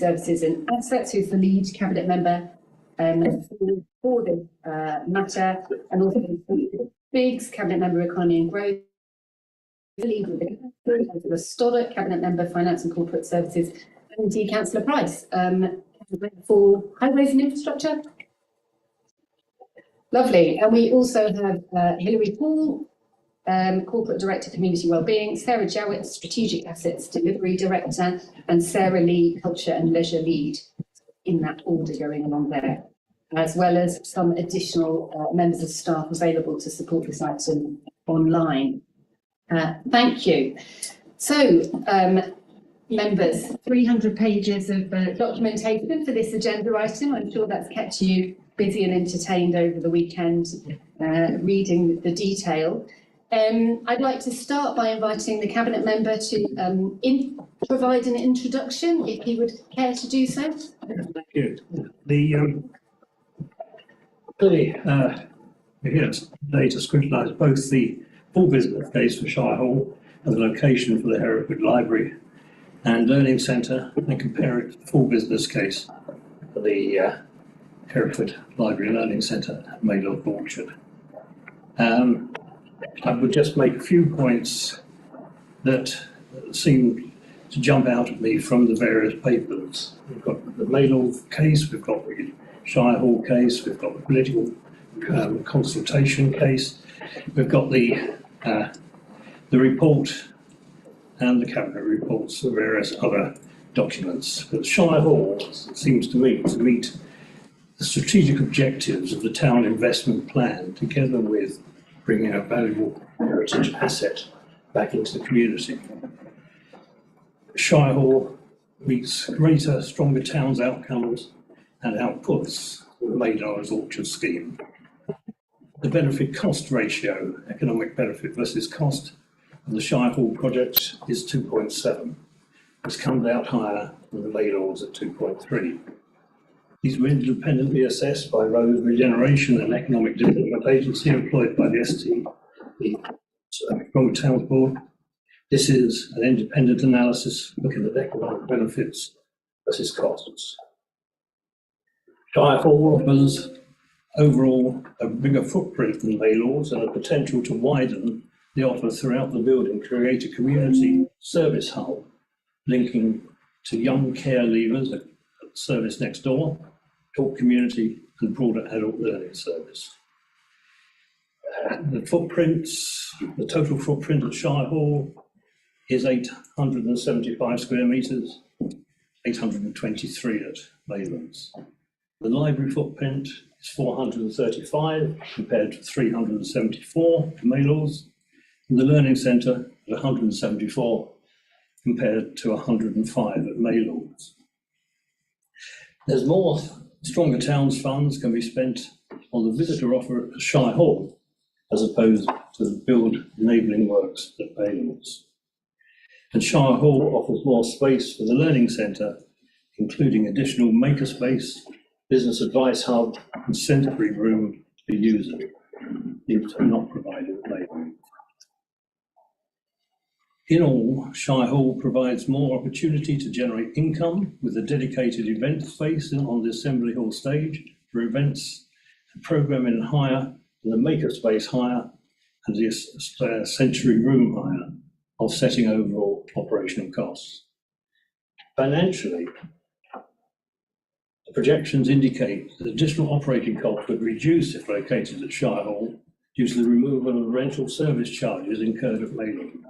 Services and Assets, who's the lead cabinet member for this matter, and also Biggs, cabinet member Economy and Growth, the lead with the Stoddart, cabinet member Finance and Corporate Services, and indeed Councillor Price for Highways and Infrastructure. Lovely. And we also have Hilary Paul, Corporate Director, Community Wellbeing, Sarah Jowett, Strategic Assets Delivery Director, and Sarah Lee, Culture and Leisure Lead, in that order going along there, as well as some additional members of staff available to support this item online. Thank you. So, members, 300 pages of documentation for this agenda item. I'm sure that's kept you busy and entertained over the weekend, reading the detail. I'd like to start by inviting the Cabinet Member to provide an introduction, if he would care to do so. Thank you. We're here today to scrutinise both the full business case for Shire Hall and the location for the Hereford Library and Learning Centre, and compare it to the full business case for the Hereford Library and Learning Centre at Mayloft Orchard. I would just make a few points that seem to jump out at me from the various papers. We've got the Mayloft case, we've got the Shire Hall case, we've got the political consultation case, we've got the report and the cabinet reports for various other documents. But Shire Hall seems to me to meet the strategic objectives of the town investment plan, together with bringing a valuable heritage asset back into the community. Shire Hall meets greater, stronger towns outcomes and outputs with the Maydars Orchard scheme. The benefit cost ratio, economic benefit versus cost, of the Shire Hall project is 2.7. It's come out higher than the Maydars at 2.3. These were independently assessed by Road Regeneration and Economic Development Agency, employed by the ST, the Strong Towns Board. This is an independent analysis looking at economic benefits versus costs. Shire Hall offers overall a bigger footprint than Maylaws and a potential to widen the offer throughout the building, create a community service hub linking to young care leavers, a service next door, talk community and broader adult learning service. The total footprint at Shire Hall is 875 square metres, 823 at Maylands. The library footprint is 435 compared to 374 at Maylaws, and the learning centre at 174 compared to 105 at Maylaws. There's more stronger towns funds can be spent on the visitor offer at Shire Hall as opposed to the build enabling works at Maylaws. And Shire Hall offers more space for the learning centre, including additional makerspace, business advice hub and sensory room for users. These are not provided at Maylaws. In all, Shire Hall provides more opportunity to generate income with a dedicated event space on the Assembly Hall stage for events, and programming hire, and the makerspace hire, and the sensory room hire, offsetting overall operational costs. Financially, the projections indicate that additional operating costs would reduce if located at Shire Hall due to the removal of rental service charges incurred at Mayland,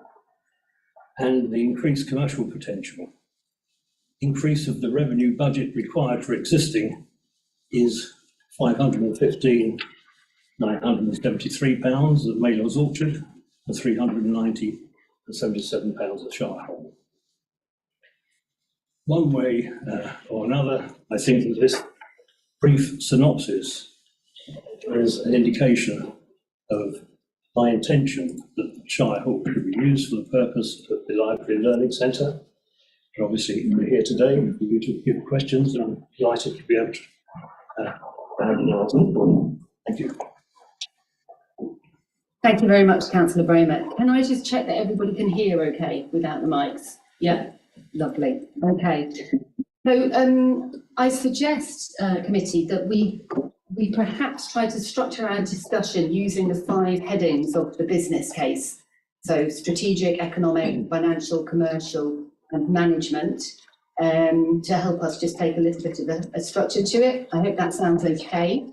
and the increased commercial potential. Increase of the revenue budget required for existing is £515,973 at Maylaws Orchard and £390,77 at Shire Hall. One way or another, I think that this brief synopsis is an indication of my intention that Shire Hall should be used for the purpose of the Library and Learning Centre. And obviously, we're here today for you to give questions, and I'm delighted to be able to have an answer. Thank you. Thank you very much, Councillor Bramer. Can I just check that everybody can hear okay without the mics? Yeah, lovely. Okay. So I suggest, committee, that we perhaps try to structure our discussion using the 5 headings of the business case. So strategic, economic, financial, commercial, and management, to help us just take a little bit of a structure to it. I hope that sounds okay.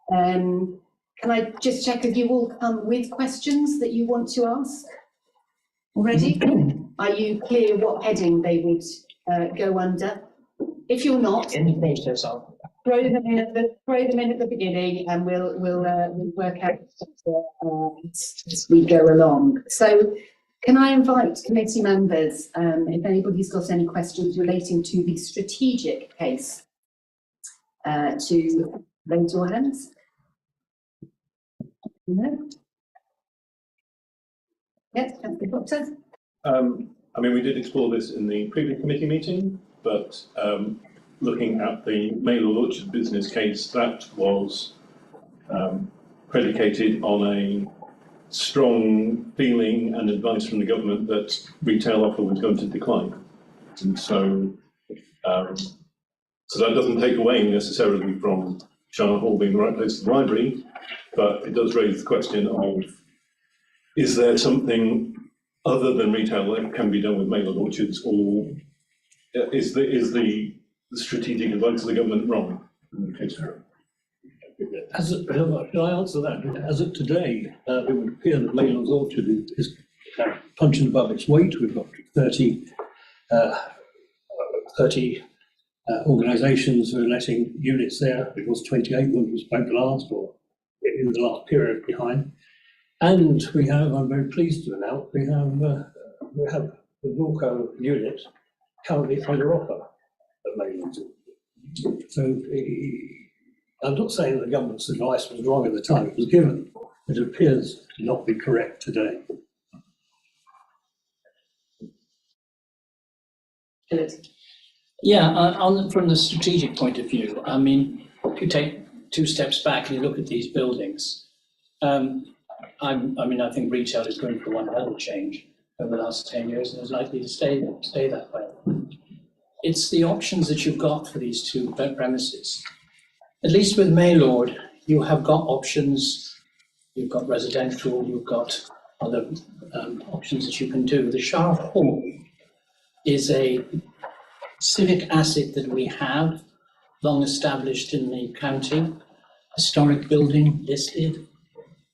Can I just check if you all come with questions that you want to ask already? Are you clear what heading they would go under? If you're not, In the process of. throw them in at the beginning, and we'll work out as we go along. So, can I invite committee members, if anybody's got any questions relating to the strategic case, to raise your hands? No. Yes, Councillor Proctor. I mean, we did explore this in the previous committee meeting, but looking at the Maylord Orchard business case, that was predicated on a strong feeling and advice from the government that retail offer was going to decline. And so that doesn't take away necessarily from Shire Hall being the right place for the library, but it does raise the question of, is there something other than retail that can be done with Maylord Orchards, or is the strategic advice of the government wrong? Shall I answer that? As of today, it would appear that Maylord Orchard is punching above its weight. We've got 30 organisations who are letting units there. It was 28 when we spoke last, or in the last period behind. And we have, I'm very pleased to announce, we have the Norco unit currently under offer at Maylord. So I'm not saying the government's advice was wrong at the time it was given. It appears to not be correct today. Yeah, from the strategic point of view, I mean, if you take 2 steps back and you look at these buildings, I think retail is going for one hell of a change over the last 10 years and is likely to stay that way. It's the options that you've got for these 2 premises. At least with Maylord, you have got options. You've got residential, you've got other options that you can do. The Shire Hall is a civic asset that we have, long established in the county, historic building listed,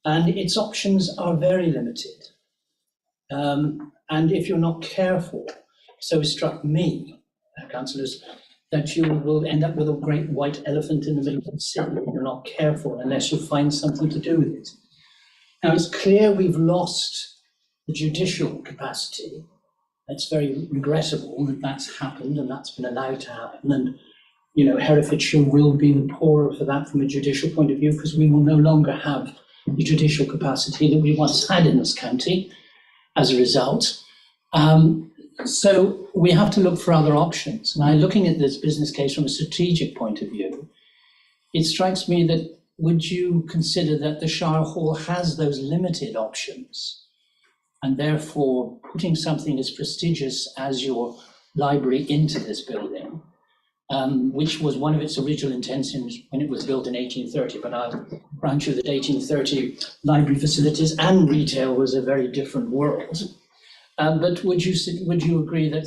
and its options are very limited. And if you're not careful, so it struck me, councillors, that you will end up with a great white elephant in the middle of the city if you're not careful, unless you find something to do with it. Now, it's clear we've lost the judicial capacity. It's very regrettable that that's happened and that's been allowed to happen. And, you know, Herefordshire will be the poorer for that from a judicial point of view, because we will no longer have the judicial capacity that we once had in this county as a result. So we have to look for other options. Now, looking at this business case from a strategic point of view, it strikes me that would you consider that the Shire Hall has those limited options, and therefore putting something as prestigious as your library into this building, which was one of its original intentions when it was built in 1830, but I'll grant you that 1830 library facilities and retail was a very different world. But would you agree that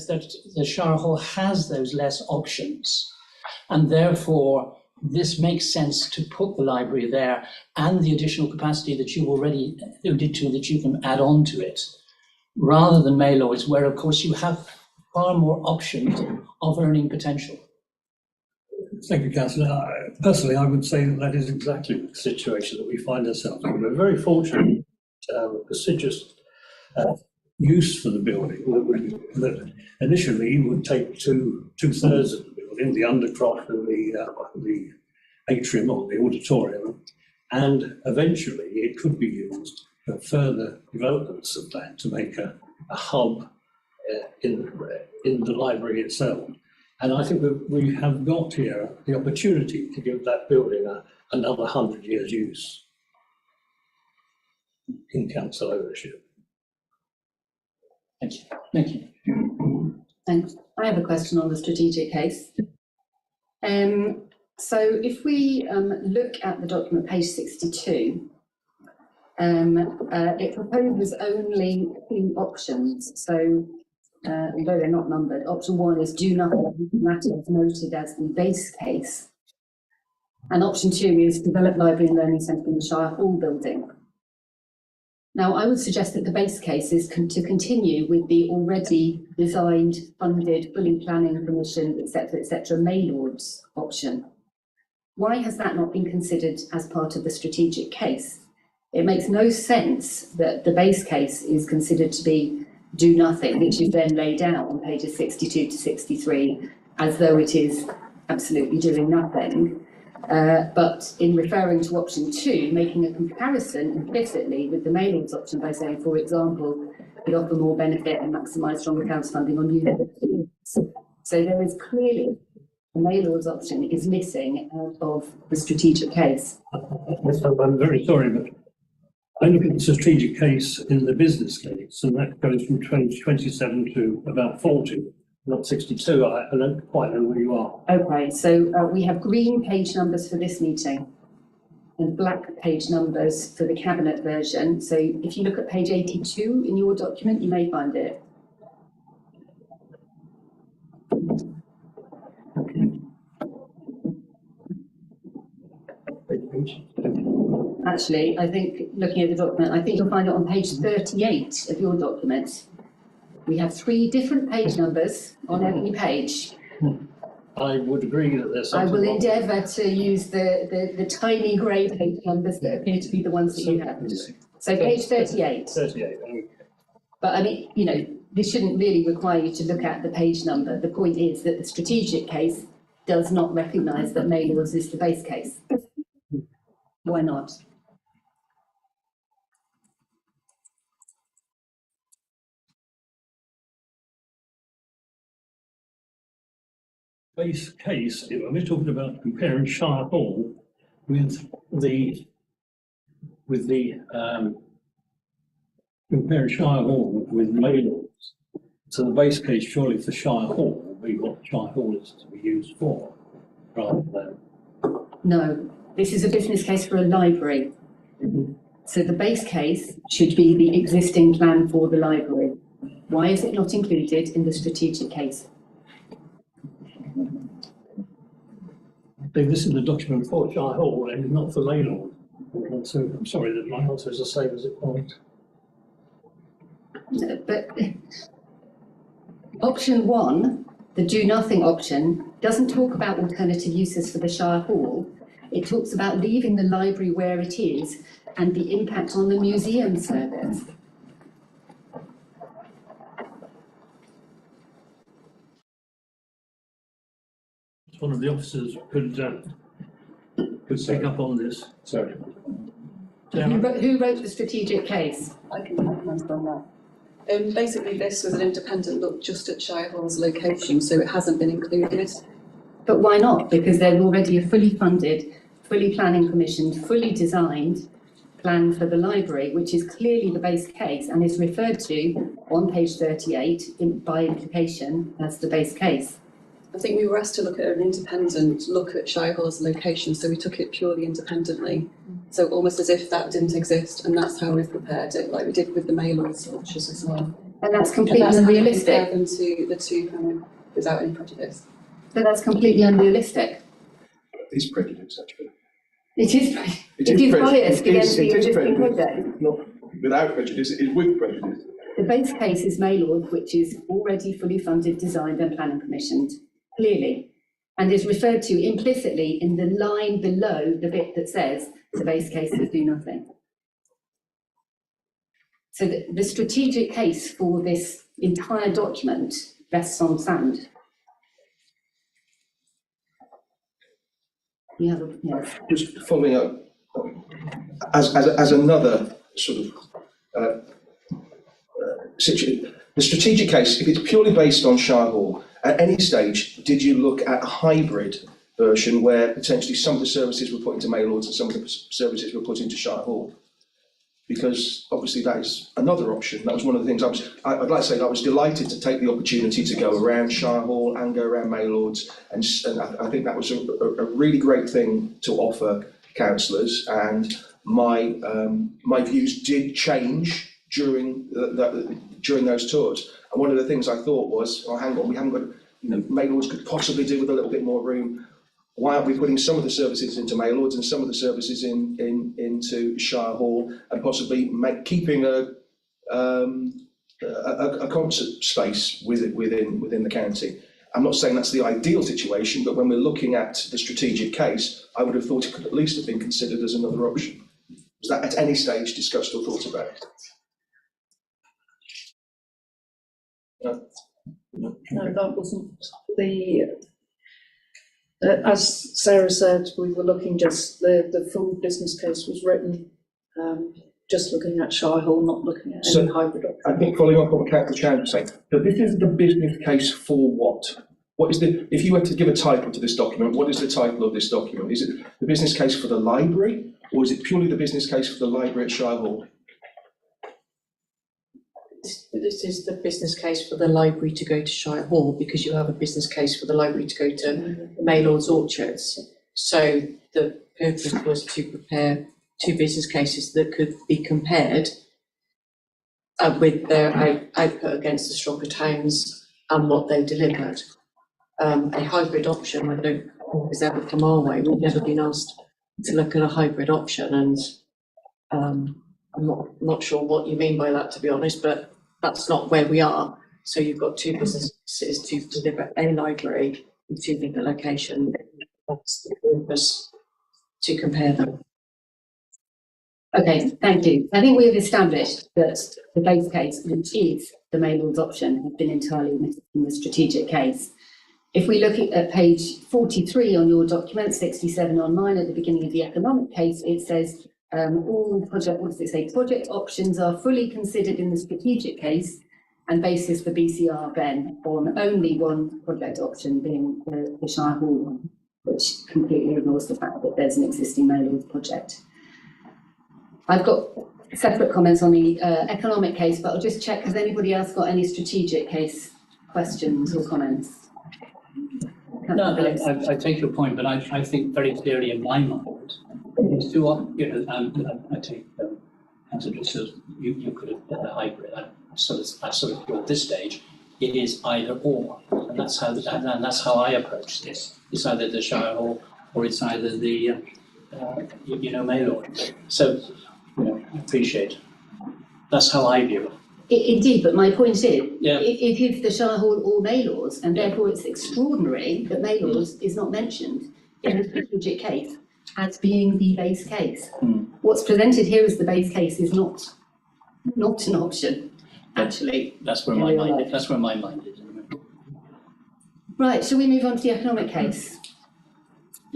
the Shire Hall has those less options, and therefore this makes sense to put the library there and the additional capacity that you already alluded to that you can add on to it, rather than Maylord's, where of course you have far more options of earning potential? Thank you, Councillor. Personally, I would say that is exactly the situation that we find ourselves in. We're very fortunate to have a prestigious use for the building that initially would take two-thirds of the building, the undercroft and the atrium or the auditorium, and eventually it could be used for further developments of that to make a hub in the library itself. And I think we have got here the opportunity to give that building another 100 years use in council ownership. Thank you. Thank you. Thanks. I have a question on the strategic case. So if we look at the document, page 62, it proposes only 2 options. So although they're not numbered, option 1 is do nothing, matters noted as the base case. And option 2 is develop library and learning centre in the Shire Hall building. Now, I would suggest that the base case is to continue with the already designed, funded, fully planning, permission, etc., Maylords option. Why has that not been considered as part of the strategic case? It makes no sense that the base case is considered to be do nothing, which is then laid out on pages 62 to 63, as though it is absolutely doing nothing. But in referring to option 2, making a comparison implicitly with the Maylords option by saying, for example, it offer more benefit and maximise strong accounts funding on units. So there is clearly the Maylords option is missing out of the strategic case. I'm very sorry, but I look at the strategic case in the business case, and that goes from 27 to about 40. Not 62, I don't quite know where you are. Okay, so we have green page numbers for this meeting and black page numbers for the cabinet version. So if you look at page 82 in your document, you may find it. Actually, I think looking at the document, I think you'll find it on page 38 of your document. We have 3 different page numbers on every page. I would agree that there's I something will wrong. endeavour to use the tiny grey page numbers that appear to be the ones that you have. So page 38. 38, okay. But I mean, you know, this shouldn't really require you to look at the page number. The point is that the strategic case does not recognise that Maylords is the base case. Why not? Base case, we're talking about comparing Shire Hall with comparing Shire Hall with Maylords. So the base case surely for Shire Hall will be what Shire Hall is to be used for, rather than. No, this is a business case for a library. So the base case should be the existing plan for the library. Why is it not included in the strategic case? This is the document for Shire Hall and not for Maylord. So I'm sorry that my answer is the same as it was. But option 1, the do nothing option, doesn't talk about alternative uses for the Shire Hall. It talks about leaving the library where it is and the impact on the museum service. One of the officers could pick up on this. Sorry. Who wrote the strategic case? I can answer on that. Basically, this was an independent look just at Shire Hall's location, so it hasn't been included. But why not? Because they're already a fully funded, fully planning commissioned, fully designed plan for the library, which is clearly the base case and is referred to on page 38 by implication as the base case. I think we were asked to look at an independent look at Shire Hall's location, so we took it purely independently. So almost as if that didn't exist, and that's how we've prepared it, like we did with the Maylords sculptures as well. And that's completely And that's how we unrealistic. compare them to the 2 kind of without any prejudice. But that's completely unrealistic. It's prejudice, actually. It is biased against the existing project. Not without prejudice, it is with prejudice. The base case is Maylord, which is already fully funded, designed and planning commissioned, clearly, and is referred to implicitly in the line below the bit that says the base case is do nothing. So the strategic case for this entire document rests on sand. Yeah, yes. Just following up, as another sort of situation, the strategic case, if it's purely based on Shire Hall, at any stage, did you look at a hybrid version where potentially some of the services were put into Maylords and some of the services were put into Shire Hall? because obviously that is another option. That was one of the things I'd like to say that I was delighted to take the opportunity to go around Shire Hall and go around Maylords, and I think that was a really great thing to offer councillors, and my views did change during during those tours. And one of the things I thought was, oh, hang on, we haven't got, Maylords could possibly do with a little bit more room. Why aren't we putting some of the services into Maylords and some of the services into Shire Hall, and possibly keeping a concert space within the county? I'm not saying that's the ideal situation, but when we're looking at the strategic case, I would have thought it could at least have been considered as another option. Was that at any stage discussed or thought about? No, that wasn't the. As Sarah said, we were looking the full business case was written, just looking at Shire Hall, not looking at any hybrid option. I think following up on what Councillor Chan was saying, so this is the business case for what? What is if you were to give a title to this document, what is the title of this document? Is it the business case for the library, or is it purely the business case for the library at Shire Hall? This is the business case for the library to go to Shire Hall, because you have a business case for the library to go to Maylords Orchards. So the purpose was to prepare two business cases that could be compared with their output against the stronger towns and what they delivered. A hybrid option, I don't think has ever come our way. We've never been asked to look at a hybrid option, and I'm not sure what you mean by that, to be honest, but that's not where we are. So you've got two businesses to deliver a library in two different locations. That's the purpose, to compare them. Okay, thank you. I think we've established that the base case, which is the Maylords option, has been entirely omitted from the strategic case. If we look at page 43 on your document, 67 on mine, at the beginning of the economic case, it says all project, what does it say? Project options are fully considered in the strategic case and basis for BCR then on only one project option, being the Shire Hall one, which completely ignores the fact that there's an existing Maylords project. I've got separate comments on the economic case, but I'll just check, has anybody else got any strategic case questions or comments? No, I take your point, but I think very clearly in my mind, it's too, I take Councillor Driscoll, you could have done a hybrid. I sort of feel at this stage, it is either or, and that's how I approach this. It's either the Shire Hall or it's either the Maylord. So, I appreciate. That's how I view it. Indeed, but my point is, it is the Shire Hall or Maylords, and therefore it's extraordinary that Maylords is not mentioned in the strategic case as being the base case. What's presented here as the base case is not an option, actually. That's where my mind is. That's where my mind is. Right, shall we move on to the economic case?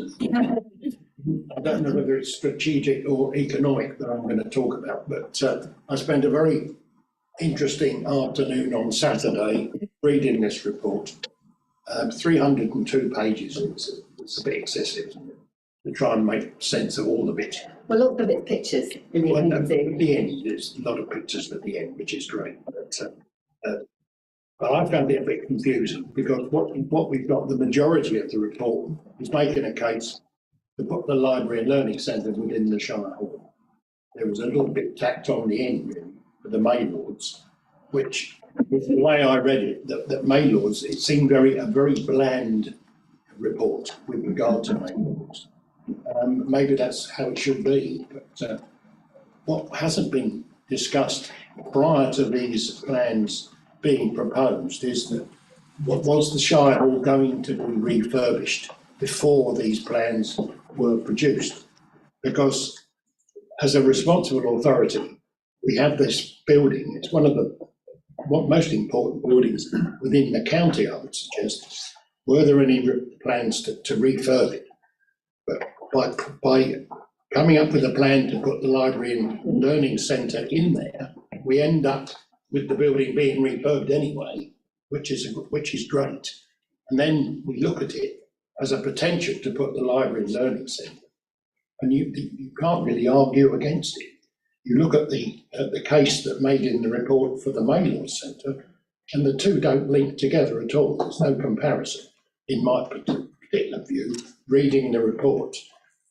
I don't know whether it's strategic or economic that I'm going to talk about, but I spent a very interesting afternoon on Saturday reading this report. 302 pages. It's a bit excessive, isn't it, to try and make sense of all the bits. Well, lots of it's pictures in the At the end, there's a lot of pictures at the end, which is great. But I found it a bit confusing, because what we've got, the majority of the report is making a case to put the library and learning centre within the Shire Hall. There was a little bit tacked on the end, really, for the Maylords, which, the way I read it, that Maylords, it seemed a very bland report with regard to Maylords. Maybe that's how it should be, but what hasn't been discussed prior to these plans being proposed is that what was the Shire Hall going to be refurbished before these plans were produced? Because as a responsible authority, we have this building. It's one of the most important buildings within the county, I would suggest. Were there any plans to refurb it? But by coming up with a plan to put the library and learning centre in there, we end up with the building being refurbed anyway, which is great. And then we look at it as a potential to put the library and learning centre, and you can't really argue against it. you look at the case that made in the report for the Maylord Centre, and the two don't link together at all. There's no comparison, in my particular view, reading the report,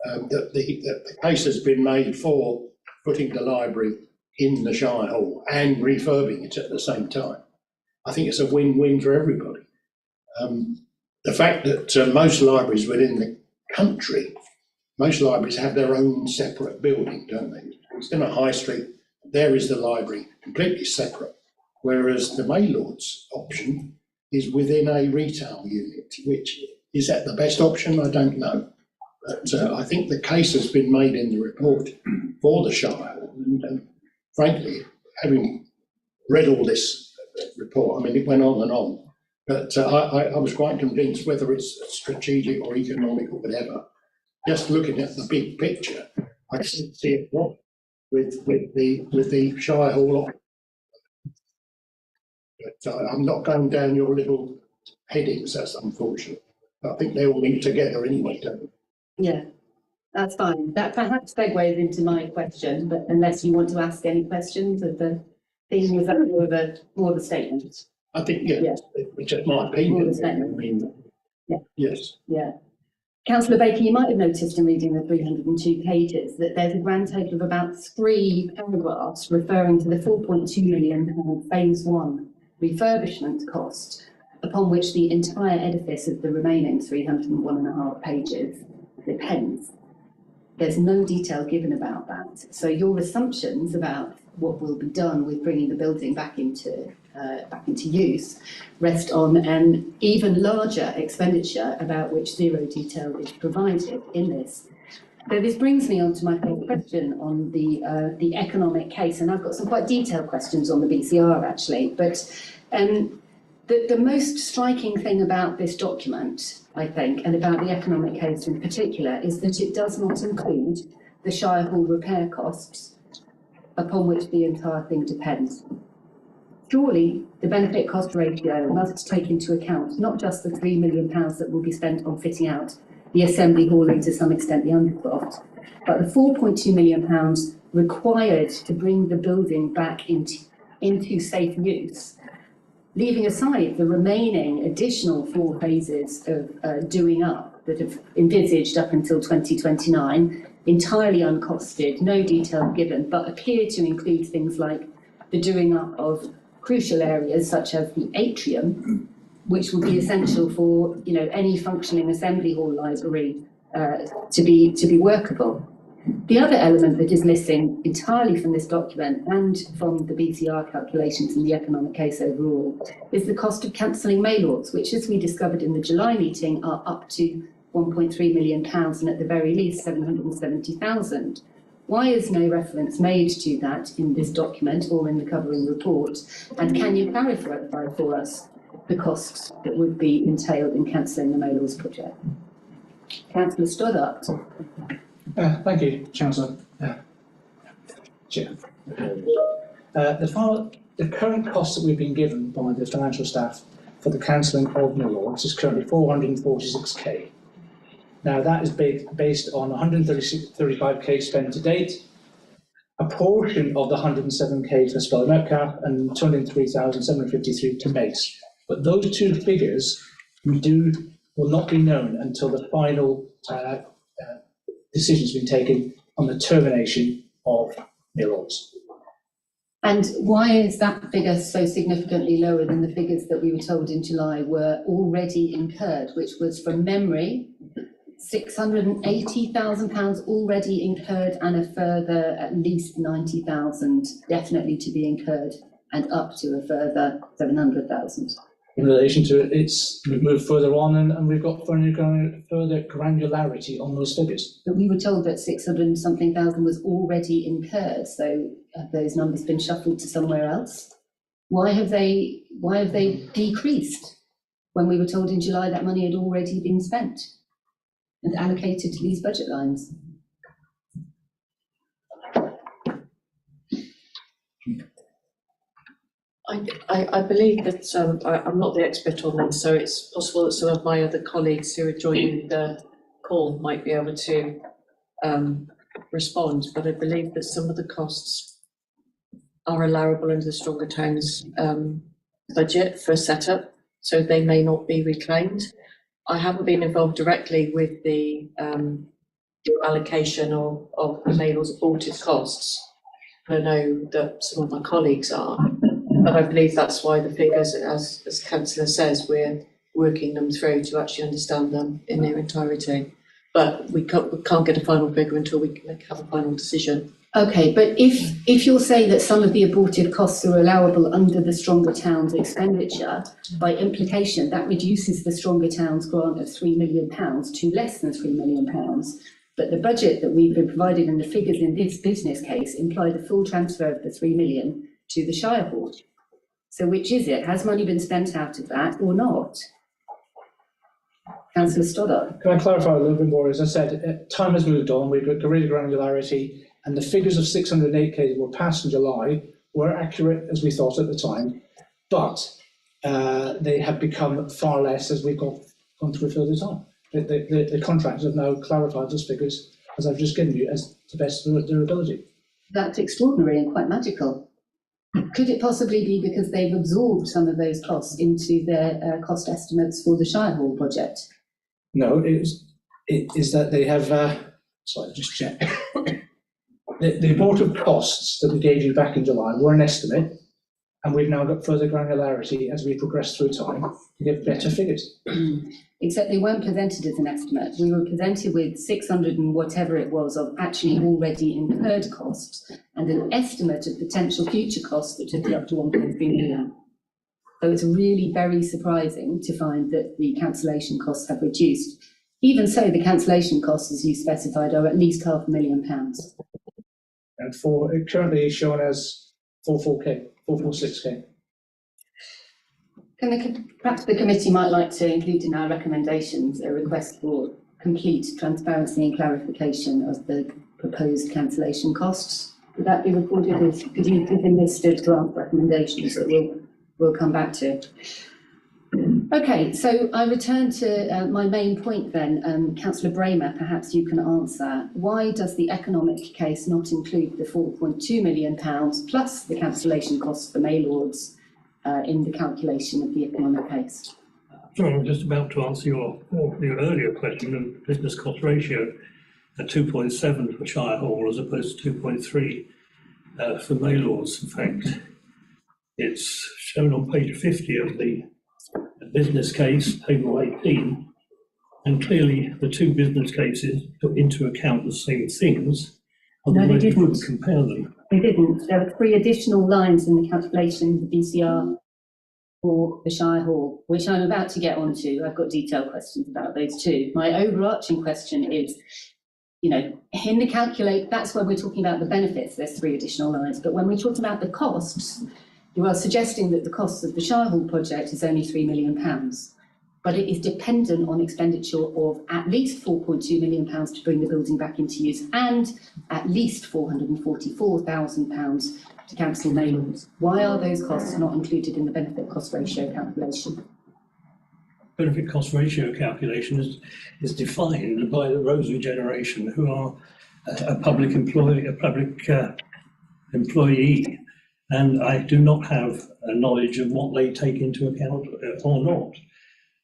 that the case has been made for putting the library in the Shire Hall and refurbing it at the same time. I think it's a win-win for everybody. The fact that most libraries within the country, most libraries have their own separate building, don't they? It's in a high street, there is the library, completely separate. Whereas the Maylord's option is within a retail unit, which is that the best option? I don't know. But I think the case has been made in the report for the Shire. And frankly, having read all this report, I mean, it went on and on. But I was quite convinced, whether it's strategic or economic or whatever, just looking at the big picture, I see it wrong with the Shire Hall. But I'm not going down your little headings, that's unfortunate. I think they all link together anyway, don't they? Yeah, that's fine. That perhaps segues into my question, but unless you want to ask any questions of the theme, was that more of a statement? I think, yeah, it's just my opinion. More of a statement. I mean, Yeah. Yes. Yeah. Councillor Baker, you might have noticed in reading the 302 pages that there's a grand total of about 3 paragraphs referring to the £4.2 million phase 1 refurbishment cost, upon which the entire edifice of the remaining 301.5 pages depends. There's no detail given about that. So your assumptions about what will be done with bringing the building back into use rest on an even larger expenditure about which zero detail is provided in this. So this brings me on to my first question on the economic case, and I've got some quite detailed questions on the BCR actually, but the most striking thing about this document, I think, and about the economic case in particular, is that it does not include the Shire Hall repair costs upon which the entire thing depends. Surely the benefit cost ratio must take into account not just the £3 million that will be spent on fitting out the Assembly Hall and to some extent the undercroft, but the £4.2 million required to bring the building back into safe use, leaving aside the remaining additional 4 phases of doing up that have envisaged up until 2029, entirely uncosted, no detail given, but appear to include things like the doing up of crucial areas such as the atrium, which will be essential for any functioning Assembly Hall library to be workable. The other element that is missing entirely from this document and from the BCR calculations in the economic case overall is the cost of cancelling Maylords, which, as we discovered in the July meeting, are up to £1.3 million and at the very least 770,000. Why is no reference made to that in this document or in the covering report? And can you clarify for us the costs that would be entailed in cancelling the Maylords project? Councillor Stoddart. Thank you, Chancellor. Chair. The current cost that we've been given by the financial staff for the cancelling of Maylords is currently 446k. Now that is based on 135k spent to date, a portion of the 107k for Spell Metcalf and 203,753 to Mace. But those two figures will not be known until the final decision has been taken on the termination of Maylords. And why is that figure so significantly lower than the figures that we were told in July were already incurred, which was, from memory, £680,000 already incurred and a further at least 90,000 definitely to be incurred and up to a further 700,000. In relation to it, we've moved further on and we've got further granularity on those figures. But we were told that 600 and something thousand was already incurred, so have those numbers been shuffled to somewhere else? Why have they decreased when we were told in July that money had already been spent and allocated to these budget lines? I believe that I'm not the expert on that, so it's possible that some of my other colleagues who are joining the call might be able to respond, but I believe that some of the costs are allowable under the Stronger Towns budget for setup, so they may not be reclaimed. I haven't been involved directly with the allocation of the Maylord's aborted costs. I know that some of my colleagues are, but I believe that's why the figures, as Councillor says, we're working them through to actually understand them in their entirety. But we can't get a final figure until we have a final decision. Okay, but if you're saying that some of the aborted costs are allowable under the Stronger Towns expenditure, by implication that reduces the Stronger Towns grant of £3 million to less than £3 million. But the budget that we've been provided and the figures in this business case imply the full transfer of the £3 million to the Shire Board. So which is it? Has money been spent out of that or not? Councillor Stoddart. Can I clarify a little bit more? As I said, time has moved on, we've got greater granularity, and the figures of 608k that were passed in July were accurate as we thought at the time, but they have become far less as we've gone through further time. The contractors have now clarified those figures, as I've just given you, as to best of their ability. That's extraordinary and quite magical. Could it possibly be because they've absorbed some of those costs into their cost estimates for the Shire Hall project? No, it is that they have, sorry, just check. The abortive costs that we gave you back in July were an estimate, and we've now got further granularity as we progress through time to get better figures. Except they weren't presented as an estimate. We were presented with 600 and whatever it was of actually already incurred costs and an estimate of potential future costs that took it up to 1.3 million. So it's really very surprising to find that the cancellation costs have reduced. Even so, the cancellation costs, as you specified, are at least £500,000. And for it currently shown as 446k. Perhaps the committee might like to include in our recommendations a request for complete transparency and clarification of the proposed cancellation costs. Would that be recorded? Could you give a list of draft recommendations that we'll come back to? Okay, so I return to my main point then. Councillor Bramer, perhaps you can answer. Why does the economic case not include the £4.2 million plus the cancellation costs for Maylords in the calculation of the economic case? Sorry, I'm just about to answer your earlier question of business cost ratio at 2.7 for Shire Hall as opposed to 2.3 for Maylords. In fact, it's shown on page 50 of the business case, table 18, and clearly the two business cases took into account the same things. No, they didn't. Wouldn't compare them. They didn't. There are 3 additional lines in the calculation of the BCR for the Shire Hall, which I'm about to get onto. I've got detailed questions about those too. My overarching question is, in the that's where we're talking about the benefits, there's 3 additional lines, but when we're talking about the costs, you are suggesting that the cost of the Shire Hall project is only £3 million, but it is dependent on expenditure of at least £4.2 million to bring the building back into use and at least £444,000 to cancel Maylords. Why are those costs not included in the benefit cost ratio calculation? Benefit cost ratio calculation is defined by the Rosary generation, who are a public employee, and I do not have a knowledge of what they take into account or not.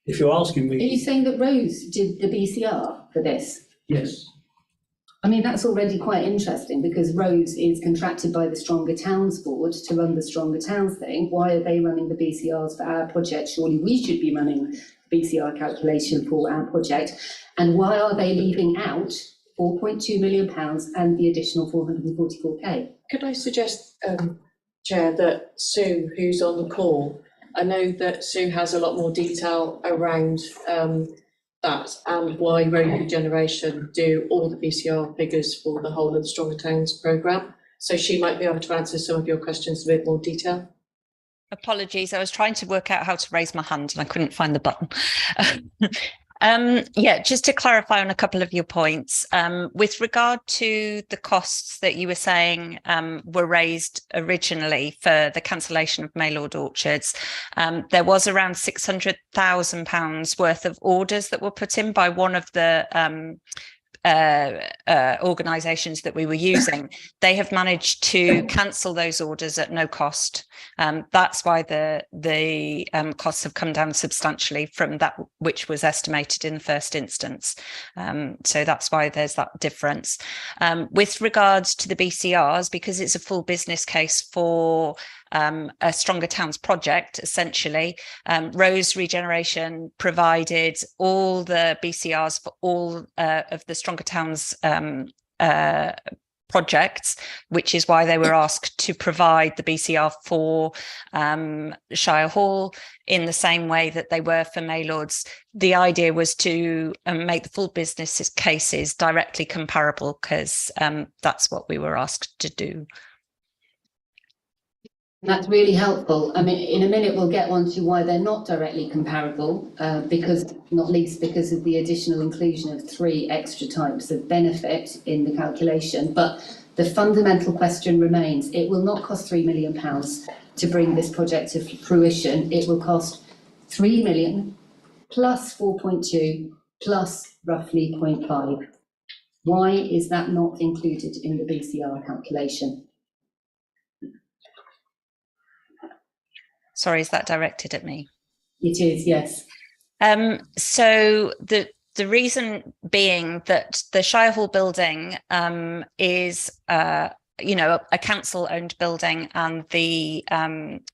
If you're asking me... Are you saying that Rose did the BCR for this? Yes. I mean, that's already quite interesting because Rose is contracted by the Stronger Towns Board to run the Stronger Towns thing. Why are they running the BCRs for our project? Surely we should be running the BCR calculation for our project. And why are they leaving out £4.2 million and the additional 444k? Could I suggest, Chair, that Sue, who's on the call, I know that Sue has a lot more detail around that and why Road Regeneration do all the BCR figures for the whole of the Stronger Towns programme. So she might be able to answer some of your questions in a bit more detail. Apologies, I was trying to work out how to raise my hand and I couldn't find the button. Just to clarify on a couple of your points, with regard to the costs that you were saying were raised originally for the cancellation of Maylord Orchards, there was around £600,000 worth of orders that were put in by one of the organisations that we were using, they have managed to cancel those orders at no cost. That's why the costs have come down substantially from that which was estimated in the first instance. So that's why there's that difference. With regards to the BCRs, because it's a full business case for a Stronger Towns project, essentially, Rose Regeneration provided all the BCRs for all of the Stronger Towns projects, which is why they were asked to provide the BCR for Shire Hall in the same way that they were for Maylords. The idea was to make the full business cases directly comparable, because that's what we were asked to do. That's really helpful. I mean, in a minute we'll get on to why they're not directly comparable, because not least because of the additional inclusion of 3 extra types of benefit in the calculation. But the fundamental question remains: it will not cost £3 million to bring this project to fruition. It will cost 3 million plus 4.2 plus roughly 0.5. Why is that not included in the BCR calculation? Sorry, is that directed at me? It is, yes. So the reason being that the Shire Hall building is a council-owned building, and the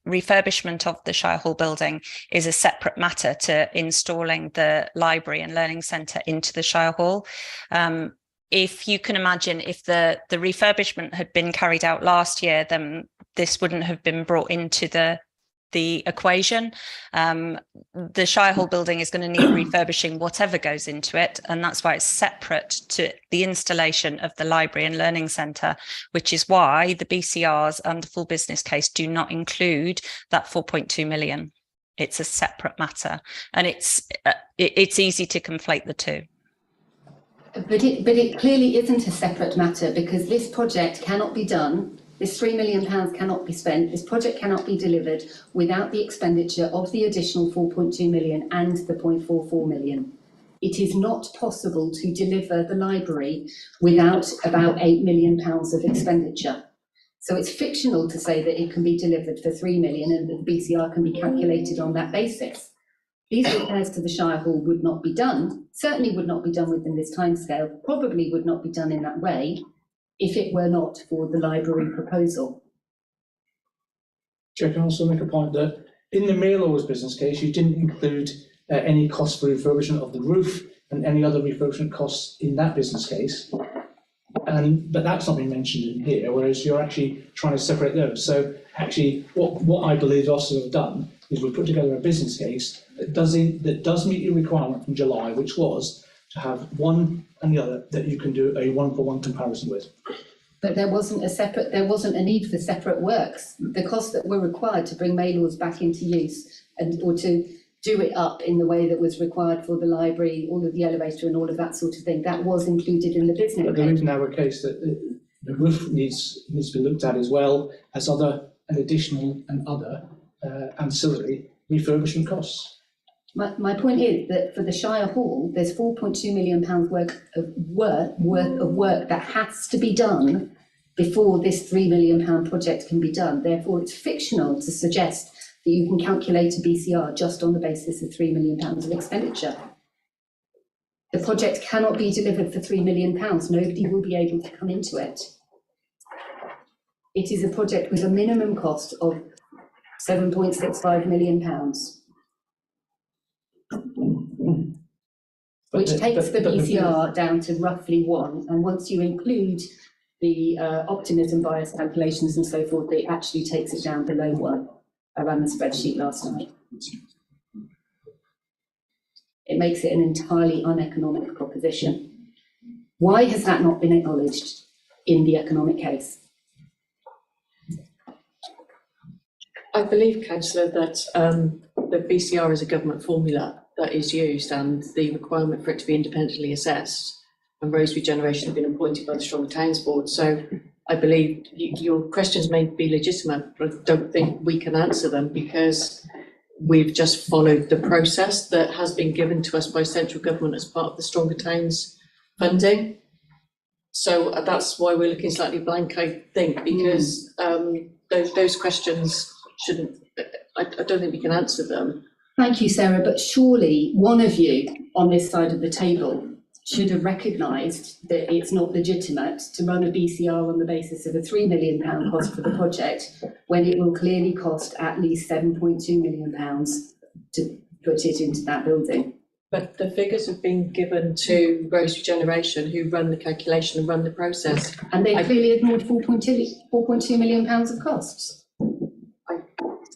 refurbishment of the Shire Hall building is a separate matter to installing the library and learning centre into the Shire Hall. If you can imagine, if the refurbishment had been carried out last year, then this wouldn't have been brought into the equation. The Shire Hall building is going to need refurbishing whatever goes into it, and that's why it's separate to the installation of the library and learning centre, which is why the BCRs and the full business case do not include that 4.2 million. It's a separate matter, and it's easy to conflate the two. But it clearly isn't a separate matter, because this project cannot be done. This £3 million cannot be spent. This project cannot be delivered without the expenditure of the additional 4.2 million and the 0.44 million. It is not possible to deliver the library without about £8 million of expenditure. So it's fictional to say that it can be delivered for 3 million and that the BCR can be calculated on that basis. These repairs to the Shire Hall would not be done, certainly would not be done within this timescale, probably would not be done in that way, if it were not for the library proposal. Chair, can I also make a point that in the Maylords business case, you didn't include any cost for refurbishment of the roof and any other refurbishment costs in that business case. But that's not been mentioned in here, whereas you're actually trying to separate those. So actually, what I believe officers have done is we've put together a business case that does meet the requirement from July, which was to have one and the other that you can do a one-for-one comparison with. But there wasn't a need for separate works. The costs that were required to bring Maylords back into use or to do it up in the way that was required for the library, all of the elevator and all of that sort of thing, that was included in the business. But there is now a case that the roof needs to be looked at as well as other and additional and other ancillary refurbishment costs. My point is that for the Shire Hall, there's £4.2 million worth of work that has to be done before this £3 million project can be done. Therefore, it's fictional to suggest that you can calculate a BCR just on the basis of £3 million of expenditure. The project cannot be delivered for £3 million. Nobody will be able to come into it. It is a project with a minimum cost of £7.65 million. Which takes the BCR down to roughly 1, and once you include the optimism bias calculations and so forth, it actually takes it down below 1. I ran the spreadsheet last night. It makes it an entirely uneconomic proposition. Why has that not been acknowledged in the economic case? I believe, Councillor, that the BCR is a government formula that is used, and the requirement for it to be independently assessed, and Rose Regeneration have been appointed by the Stronger Towns Board. So I believe your questions may be legitimate, but I don't think we can answer them because we've just followed the process that has been given to us by central government as part of the Stronger Towns funding. So that's why we're looking slightly blank, I think, because those questions shouldn't, I don't think we can answer them. Thank you, Sarah, but surely one of you on this side of the table should have recognised that it's not legitimate to run a BCR on the basis of a £3 million cost for the project when it will clearly cost at least £7.2 million to put it into that building. But the figures have been given to Rose Regeneration, who run the calculation and run the process. And they clearly ignored £4.2 million of costs. I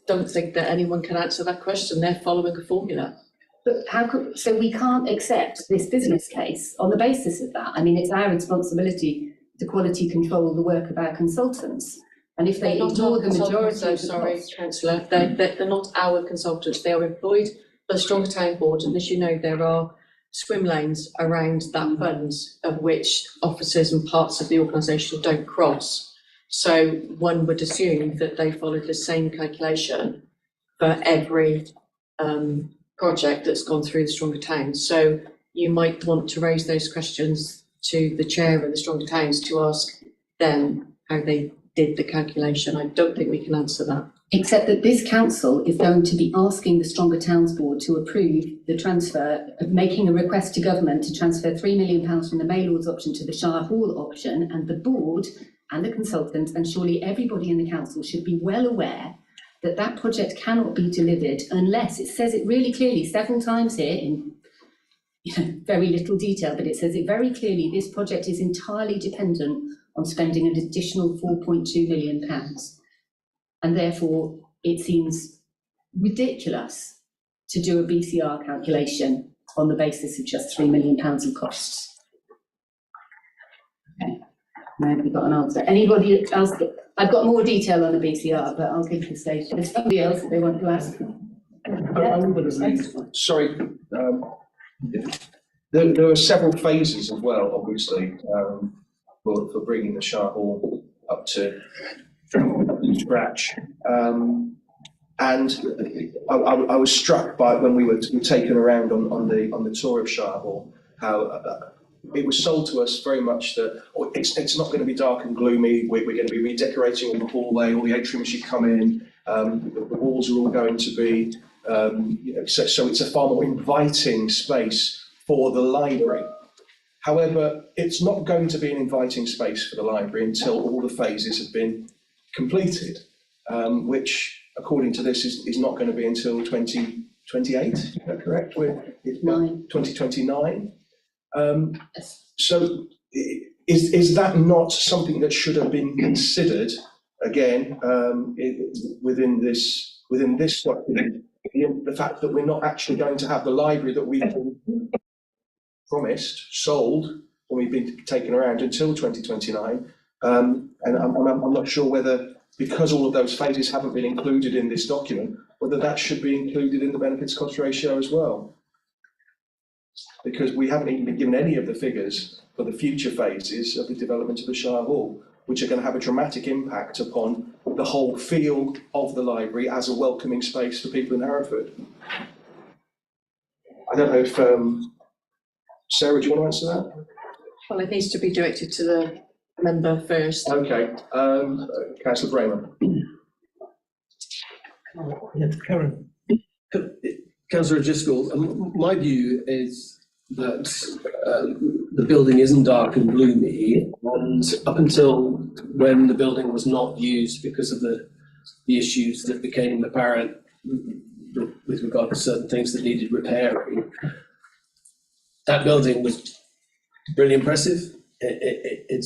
don't think that anyone can answer that question. They're following a formula. But so we can't accept this business case on the basis of that. I mean, it's our responsibility to quality control the work of our consultants. And if they ignore the majority of the sorry, cost, Councillor, they're not our consultants. They are employed by the Stronger Town Board, and as you know, there are swim lanes around that fund of which officers and parts of the organisation don't cross. So one would assume that they followed the same calculation for every project that's gone through the Stronger Towns. So you might want to raise those questions to the chair of the Stronger Towns to ask them how they did the calculation. I don't think we can answer that. except that this council is going to be asking the Stronger Towns Board to approve the transfer, of making a request to government to transfer £3 million from the Maylords option to the Shire Hall option, and the board and the consultant, and surely everybody in the council should be well aware that that project cannot be delivered unless, it says it really clearly several times here in very little detail, but it says it very clearly, this project is entirely dependent on spending an additional £4.2 million. And therefore, it seems ridiculous to do a BCR calculation on the basis of just £3 million of costs. Okay, now we've got an answer. Anybody else? I've got more detail on the BCR, but I'll give the stage. There's somebody else that they want to ask. Sorry, there are several phases as well, obviously, for bringing the Shire Hall up to scratch. And I was struck by, when we were taken around on the tour of Shire Hall, how it was sold to us very much that it's not going to be dark and gloomy. We're going to be redecorating all the hallway, all the atrium as you come in. The walls are all going to be, so it's a far more inviting space for the library. However, it's not going to be an inviting space for the library until all the phases have been completed, which, according to this, is not going to be until 2028. Is that correct? It's 2029. So, is that not something that should have been considered again within this document? The fact that we're not actually going to have the library that we've been promised, sold, when we've been taken around until 2029. And I'm not sure whether, because all of those phases haven't been included in this document, whether that should be included in the benefits cost ratio as well. Because we haven't even been given any of the figures for the future phases of the development of the Shire Hall, which are going to have a dramatic impact upon the whole feel of the library as a welcoming space for people in Hereford. I don't know if, Sarah, do you want to answer that? Well, it needs to be directed to the member first. Okay, Councillor Bramer. Yeah, Karen. Councillor Driscoll, my view is that the building isn't dark and gloomy, and up until when the building was not used because of the issues that became apparent with regard to certain things that needed repairing, that building was really impressive. It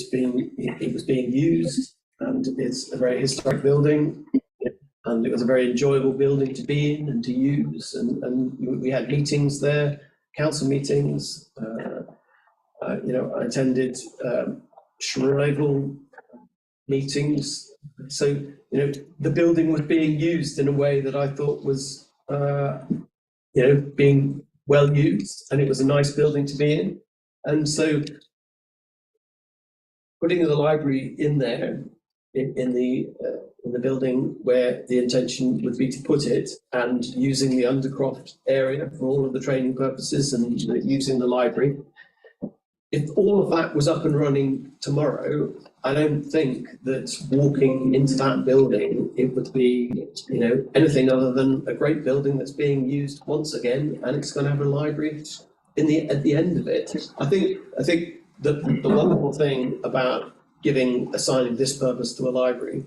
was being used, and it's a very historic building, and it was a very enjoyable building to be in and to use, and we had meetings there, council meetings. I attended Schreiber meetings. So the building was being used in a way that I thought was being well used, and it was a nice building to be in. And so putting the library in there, in the building where the intention would be to put it, and using the Undercroft area for all of the training purposes, and using the library, if all of that was up and running tomorrow, I don't think that walking into that building, it would be, anything other than a great building that's being used once again, and it's going to have a library at the end of it. I think the wonderful thing about assigning this purpose to a library,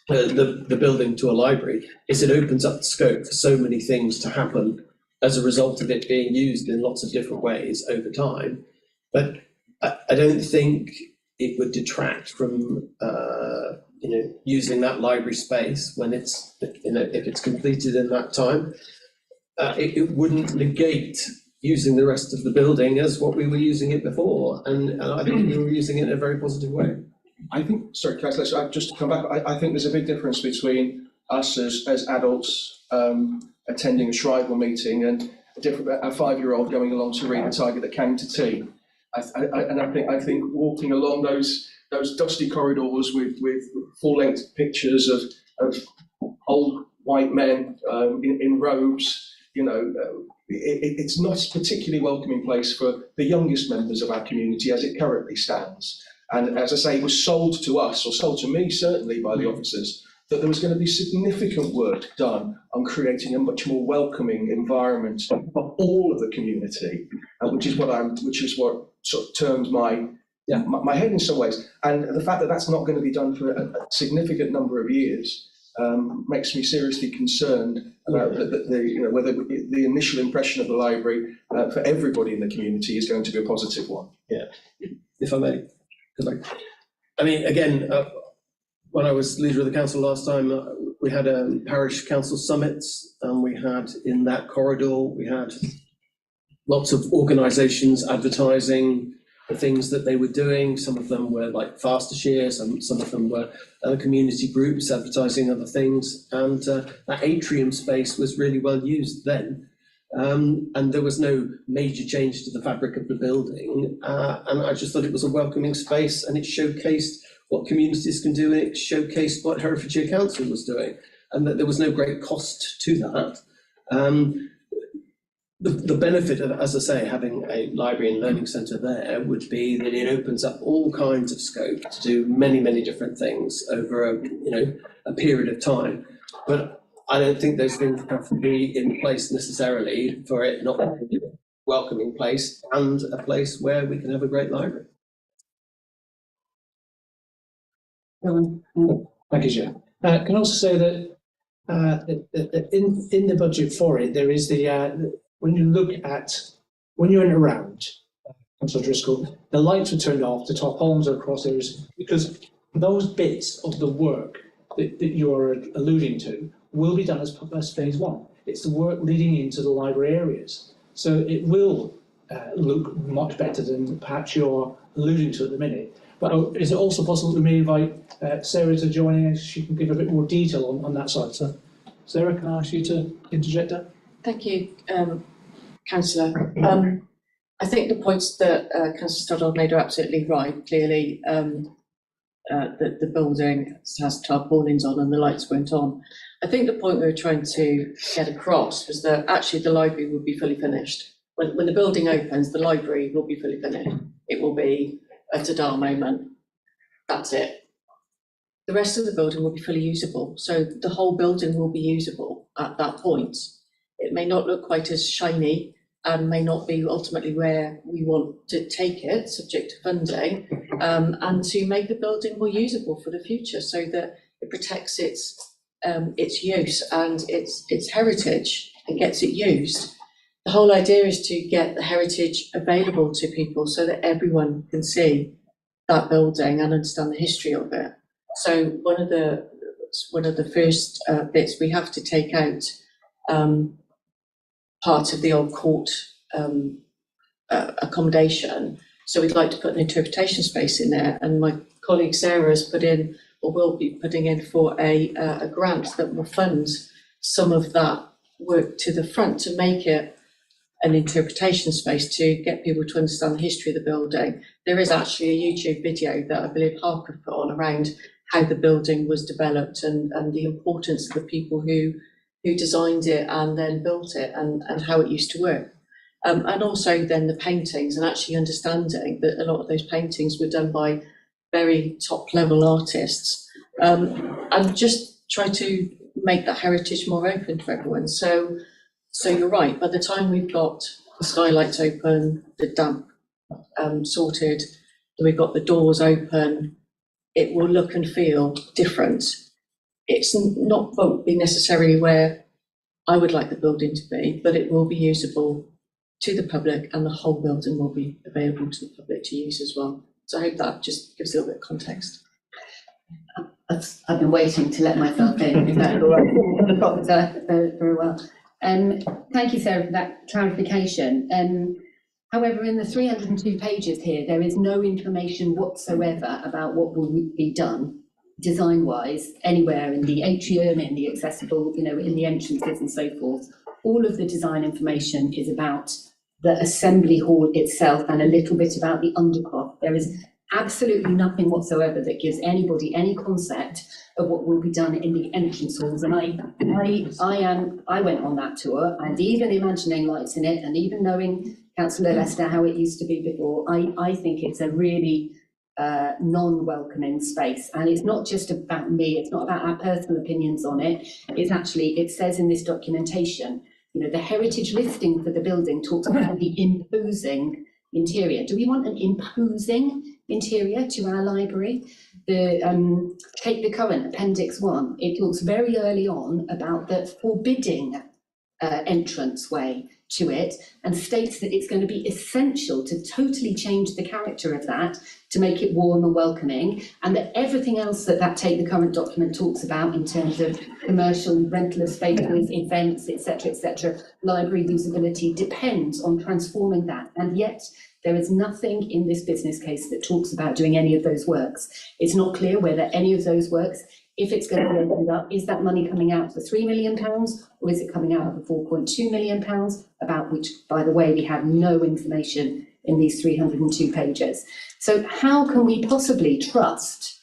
the building to a library, is it opens up the scope for so many things to happen as a result of it being used in lots of different ways over time. But I don't think it would detract from using that library space when it's if it's completed in that time. It wouldn't negate using the rest of the building as what we were using it before, and I think we were using it in a very positive way. I think, sorry, Councillor, just to come back, I think there's a big difference between us as adults attending a Shrivell meeting and a 5-year-old going along to read The Tiger That Came to Tea. I think walking along those dusty corridors with full-length pictures of old white men in robes, it's not a particularly welcoming place for the youngest members of our community as it currently stands. And as I say, it was sold to us, or sold to me certainly by the officers, that there was going to be significant work done on creating a much more welcoming environment for all of the community, which is what sort of turned my head in some ways. And the fact that that's not going to be done for a significant number of years makes me seriously concerned about whether the initial impression of the library for everybody in the community is going to be a positive one. Yeah, if I may. I mean, again, when I was leader of the council last time, we had parish council summits, and we had in that corridor, we had lots of organisations advertising the things that they were doing. Some of them were like Fastershire, some of them were other community groups advertising other things, and that atrium space was really well used then. And there was no major change to the fabric of the building, and I just thought it was a welcoming space, and it showcased what communities can do, and it showcased what Herefordshire Council was doing, and that there was no great cost to that. The benefit of, as I say, having a library and learning centre there would be that it opens up all kinds of scope to do many, many different things over a period of time. But I don't think those things have to be in place necessarily for it not to be a welcoming place and a place where we can have a great library. Thank you, Chair. Can I also say that in the budget for it, there is when you're in around, Councillor Driscoll, the lights were turned off, the top homes are across areas, because those bits of the work that you're alluding to will be done as phase one. It's the work leading into the library areas. So it will look much better than perhaps you're alluding to at the minute. But is it also possible to me invite Sarah to join in? She can give a bit more detail on that side. So, Sarah, can I ask you to interject that? Thank you, Councillor. I think the points that Councillor Stoddard made are absolutely right. Clearly, the building has tarpaulins on and the lights weren't on. I think the point we were trying to get across was that actually the library will be fully finished. When the building opens, the library will be fully finished. It will be a ta-da moment. That's it. The rest of the building will be fully usable. So the whole building will be usable at that point. It may not look quite as shiny and may not be ultimately where we want to take it, subject to funding, and to make the building more usable for the future so that it protects its use and its heritage and gets it used. The whole idea is to get the heritage available to people so that everyone can see that building and understand the history of it. So one of the first bits we have to take out part of the old court accommodation. So we'd like to put an interpretation space in there, and my colleague Sarah has put in, or will be putting in, for a grant that will fund some of that work to the front to make it an interpretation space to get people to understand the history of the building. There is actually a YouTube video that I believe Harker put on around how the building was developed and the importance of the people who designed it and then built it and how it used to work. And also then the paintings, and actually understanding that a lot of those paintings were done by very top level artists, and just try to make that heritage more open to everyone. So you're right, by the time we've got the skylights open, the damp sorted, we've got the doors open, it will look and feel different. It's won't be necessarily where I would like the building to be, but it will be usable to the public, and the whole building will be available to the public to use as well. So I hope that just gives a little bit of context. I've been waiting to let myself in, if that's all right. Very well. Thank you, Sarah, for that clarification. However, in the 302 pages here, there is no information whatsoever about what will be done design-wise anywhere in the atrium, in the accessible, in the entrances and so forth. All of the design information is about the assembly hall itself and a little bit about the undercroft. There is absolutely nothing whatsoever that gives anybody any concept of what will be done in the entrance halls. And I went on that tour, and even imagining lights in it, and even knowing, Councillor Lester, how it used to be before, I think it's a really non-welcoming space. And it's not just about me, it's not about our personal opinions on it. It's actually, it says in this documentation, the heritage listing for the building talks about the imposing interior. Do we want an imposing interior to our library? Take the current Appendix 1. It talks very early on about the forbidding entrance way to it, and states that it's going to be essential to totally change the character of that to make it warm and welcoming, and that everything else that Take the Current document talks about in terms of commercial rental of spaces, events, etc., library usability depends on transforming that. And yet there is nothing in this business case that talks about doing any of those works. It's not clear whether any of those works, if it's going to be opened up, is that money coming out of the £3 million, or is it coming out of the £4.2 million, about which, by the way, we have no information in these 302 pages. So how can we possibly trust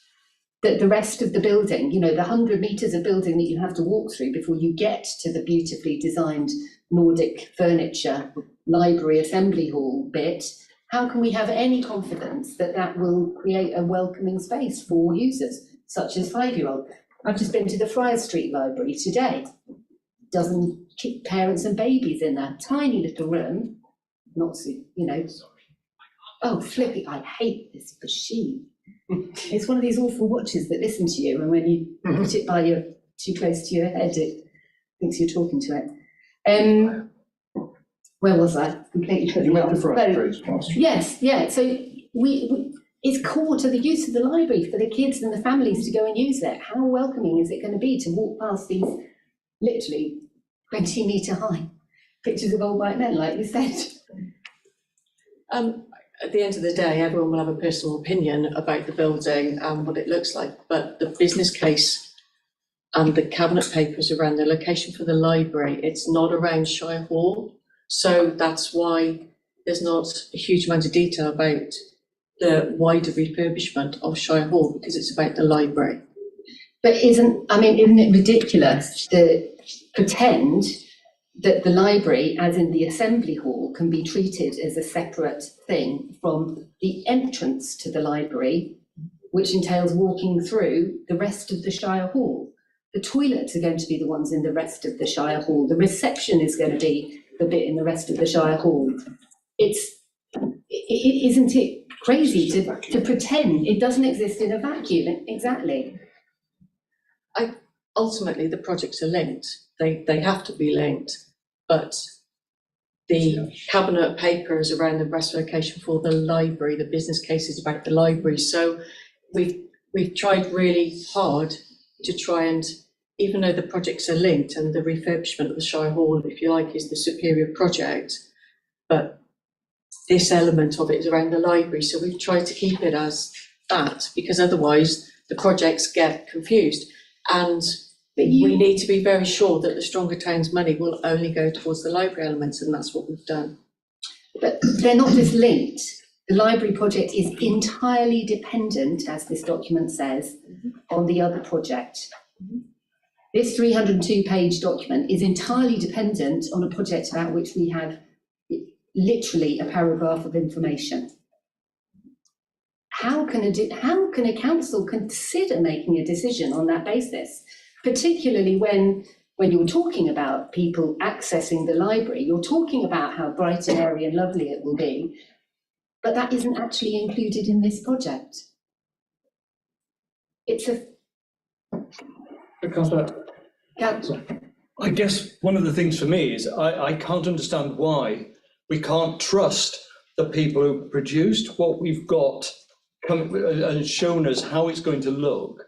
that the rest of the building, the 100 metres of building that you have to walk through before you get to the beautifully designed Nordic furniture library assembly hall bit, how can we have any confidence that that will create a welcoming space for users, such as 5-year-old? I've just been to the Friar Street Library today. Dozen parents and babies in that tiny little room. Not so, Oh, flippy, I hate this machine. It's one of these awful watches that listen to you, and when you put it by too close to your head, it thinks you're talking to it. Where was I? Completely put You me went to off. Friday So, yes, yeah. So it's core to the use of the library for the kids and the families to go and use it. How welcoming is it going to be to walk past these literally 20-metre high pictures of old white men, like you said? At the end of the day, everyone will have a personal opinion about the building and what it looks like, but the business case and the cabinet papers around the location for the library, it's not around Shire Hall. So that's why there's not a huge amount of detail about the wider refurbishment of Shire Hall, because it's about the library. But isn't it ridiculous to pretend that the library, as in the assembly hall, can be treated as a separate thing from the entrance to the library, which entails walking through the rest of the Shire Hall? The toilets are going to be the ones in the rest of the Shire Hall. The reception is going to be the bit in the rest of the Shire Hall. Isn't it crazy to pretend it doesn't exist in a vacuum? Exactly. Ultimately, the projects are linked. They have to be linked, but the cabinet papers around the rest location for the library, the business case is about the library. So we've tried really hard to try and, even though the projects are linked and the refurbishment of the Shire Hall, if you like, is the superior project, but this element of it is around the library. So we've tried to keep it as that, because otherwise the projects get confused. And we need to be very sure that the Stronger Towns money will only go towards the library elements, and that's what we've done. But they're not just linked. The library project is entirely dependent, as this document says, on the other project. This 302-page document is entirely dependent on a project about which we have literally a paragraph of information. How can a council consider making a decision on that basis? Particularly when you're talking about people accessing the library, you're talking about how bright and airy and lovely it will be, but that isn't actually included in this project. It's a... I guess one of the things for me is I can't understand why we can't trust the people who produced what we've got and shown us how it's going to look.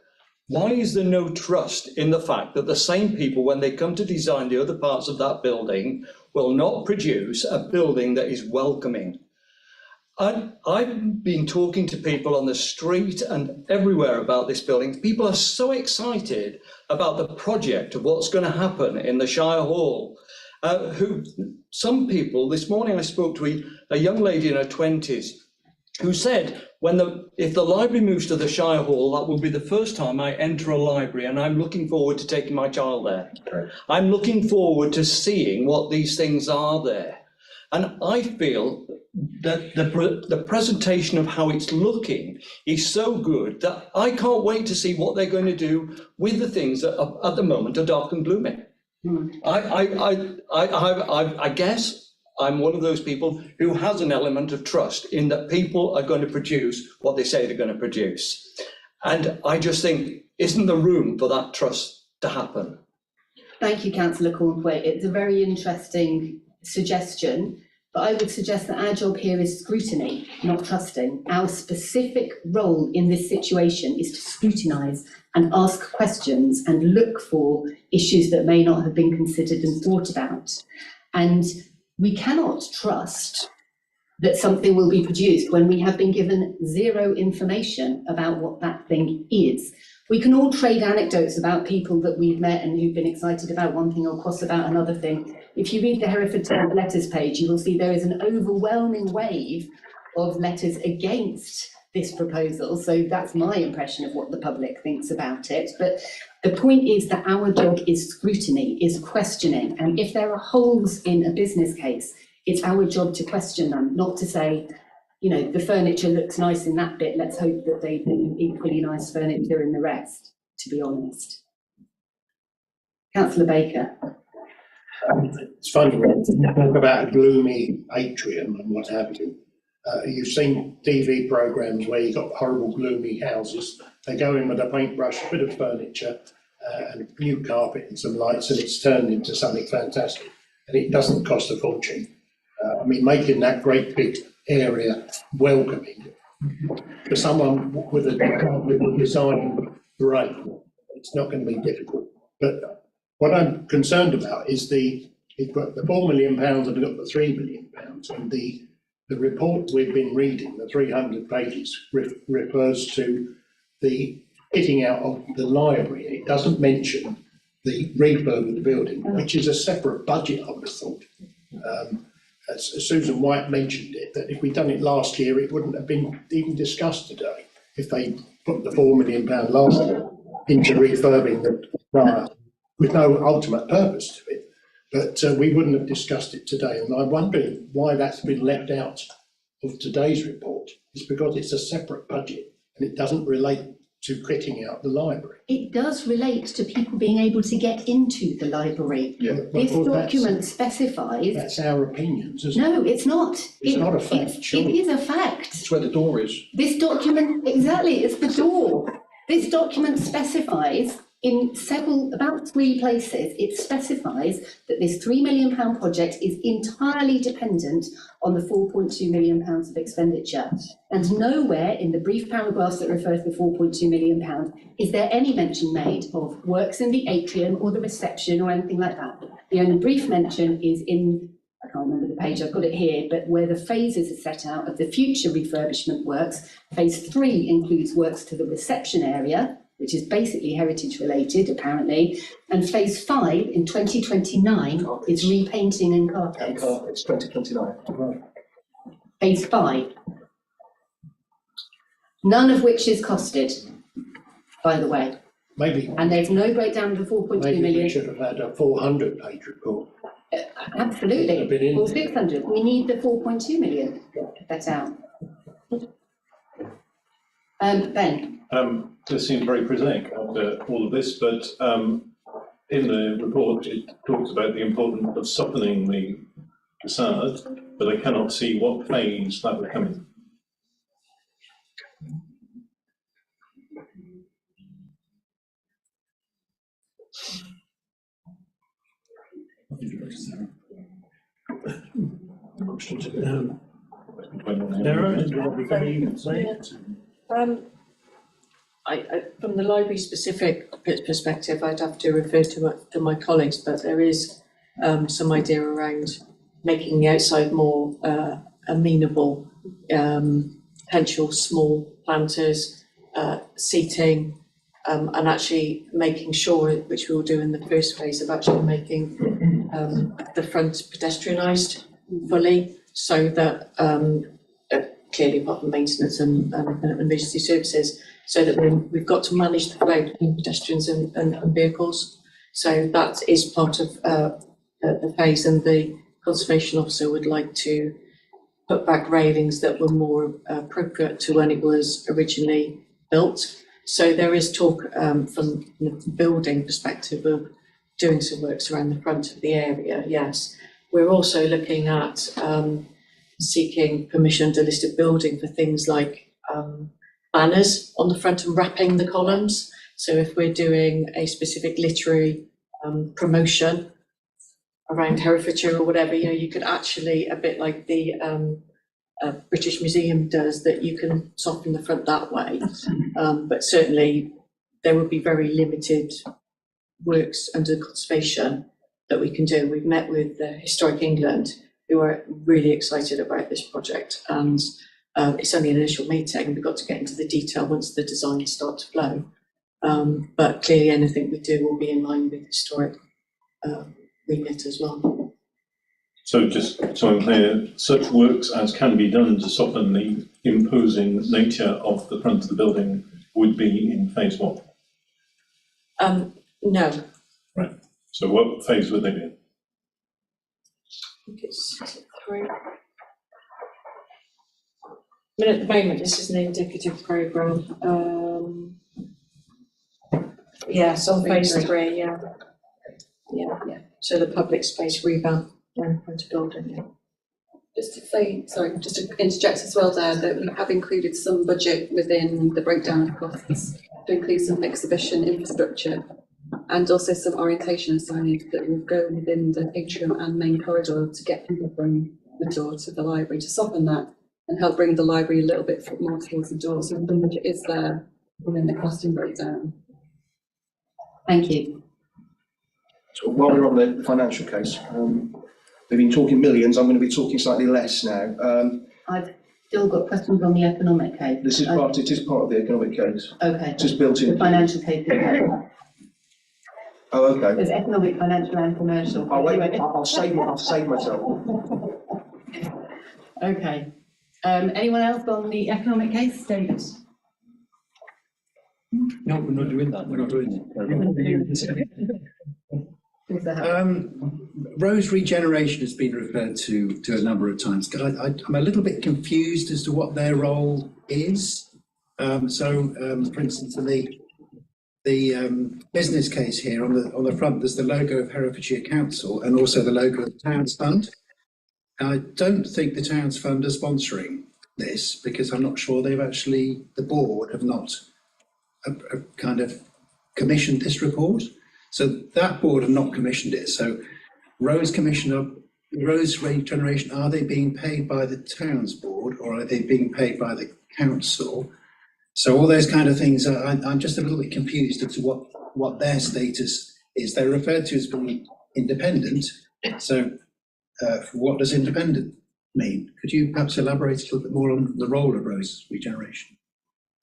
Why is there no trust in the fact that the same people, when they come to design the other parts of that building, will not produce a building that is welcoming? I've been talking to people on the street and everywhere about this building. People are so excited about the project of what's going to happen in the Shire Hall. Some people, this morning I spoke to a young lady in her 20s who said, if the library moves to the Shire Hall, that will be the first time I enter a library, and I'm looking forward to taking my child there. Right. I'm looking forward to seeing what these things are there. And I feel that the presentation of how it's looking is so good that I can't wait to see what they're going to do with the things that are, at the moment are dark and gloomy. I guess I'm one of those people who has an element of trust in that people are going to produce what they say they're going to produce. And I just think, isn't there room for that trust to happen? Thank you, Councillor Cornthwaite. It's a very interesting suggestion, but I would suggest that our job here is scrutiny, not trusting. Our specific role in this situation is to scrutinise and ask questions and look for issues that may not have been considered and thought about. And we cannot trust that something will be produced when we have been given zero information about what that thing is. We can all trade anecdotes about people that we've met and who've been excited about one thing or cross about another thing. If you read the Hereford Times letters page, you will see there is an overwhelming wave of letters against this proposal. So that's my impression of what the public thinks about it. But the point is that our job is scrutiny, is questioning. And if there are holes in a business case, it's our job to question them, not to say, you know, the furniture looks nice in that bit, let's hope that they do equally nice furniture in the rest, to be honest. Councillor Baker. It's funny, you talk about a gloomy atrium and what have you. You've seen TV programmes where you've got horrible gloomy houses. They go in with a paintbrush, a bit of furniture, and a new carpet and some lights, and it's turned into something fantastic. And it doesn't cost a fortune. I mean, making that great big area welcoming for someone with a design brain, it's not going to be difficult. But what I'm concerned about is you've got the £4 million and you've got the £3 million, and the report we've been reading, the 300 pages, refers to the fitting out of the library. It doesn't mention the refurb of the building, which is a separate budget, I would have thought. As Susan White mentioned it, that if we'd done it last year, it wouldn't have been even discussed today. If they put the £4 million last year into refurbing the prior, with no ultimate purpose to it, but we wouldn't have discussed it today. And I'm wondering why that's been left out of today's report. It's because it's a separate budget and it doesn't relate to kitting out the library. It does relate to people being able to get into the library. Yeah, this document specifies... That's our opinions, isn't it? No, it's not. It's not a fact, surely. It is a fact. It's where the door is. This document, exactly, it's the door. This document specifies in about 3 places, it specifies that this £3 million project is entirely dependent on the £4.2 million of expenditure. And nowhere in the brief paragraphs that refer to the £4.2 million is there any mention made of works in the atrium or the reception or anything like that. The only brief mention is in, I can't remember the page, I've got it here, but where the phases are set out of the future refurbishment works. Phase 3 includes works to the reception area, which is basically heritage related, apparently. And phase 5 in 2029 is repainting and carpets. And carpets, 2029. Right. Phase 5. None of which is costed, by the way. Maybe. And there's no breakdown of the 4.2 million. Maybe we should have had a 400-page report. Absolutely, or 600, we need the 4.2 million set out. Ben? This seems very prosaic after all of this, but in the report, it talks about the importance of softening the facade, but I cannot see what phase that would come in. From the library specific perspective, I'd have to refer to my colleagues, but there is some idea around making the outside more amenable, potential small planters, seating, and actually making sure, which we will do in the first phase, of actually making the front pedestrianised fully, so that clearly apart from maintenance and emergency services, so that we've got to manage the flow between pedestrians and vehicles. So that is part of the phase, and the conservation officer would like to put back railings that were more appropriate to when it was originally built. So there is talk from the building perspective of doing some works around the front of the area, yes. We're also looking at seeking permission to list a building for things like banners on the front and wrapping the columns. So if we're doing a specific literary promotion around Herefordshire or whatever, you know, you could actually, a bit like the British Museum does, that you can soften the front that way. But certainly there would be very limited works under conservation that we can do. We've met with Historic England, who are really excited about this project, and it's only an initial meeting. We've got to get into the detail once the designs start to flow. But clearly anything we do will be in line with historic remit as well. So just so I'm clear, such works as can be done to soften the imposing nature of the front of the building would be in phase one? No. Right. So what phase would they be in? I think it's 3. I mean, at the moment, this is an indicative programme. Yeah, so phase 3, yeah. Yeah. So the public space revamp down front of building, yeah. Just to say, sorry, just to interject as well there, that we have included some budget within the breakdown of costs to include some exhibition infrastructure and also some orientation signage that will go within the atrium and main corridor to get people from the door to the library, to soften that and help bring the library a little bit more towards the door. So the budget is there within the costing breakdown. Thank you. So while we're on the financial case, we've been talking millions. I'm going to be talking slightly less now. I've still got questions on the economic case. This is part. It is part of the economic case. Okay. It's just built in. The financial case. Oh, okay. There's economic, financial, and commercial. I'll wait. I'll save myself. Okay. Anyone else on the economic case, David? No, we're not doing that. We're not doing it. Rose regeneration has been referred to a number of times. I'm a little bit confused as to what their role is. For instance, in the business case here on the front, there's the logo of Herefordshire Council and also the logo of the Towns Fund. I don't think the Towns Fund are sponsoring this, because I'm not sure the board have not kind of commissioned this report. So that board have not commissioned it. So Rose regeneration, are they being paid by the Towns Board or are they being paid by the council? So all those kind of things, I'm just a little bit confused as to what their status is. They're referred to as being independent. So what does independent mean? Could you perhaps elaborate a little bit more on the role of Rose regeneration?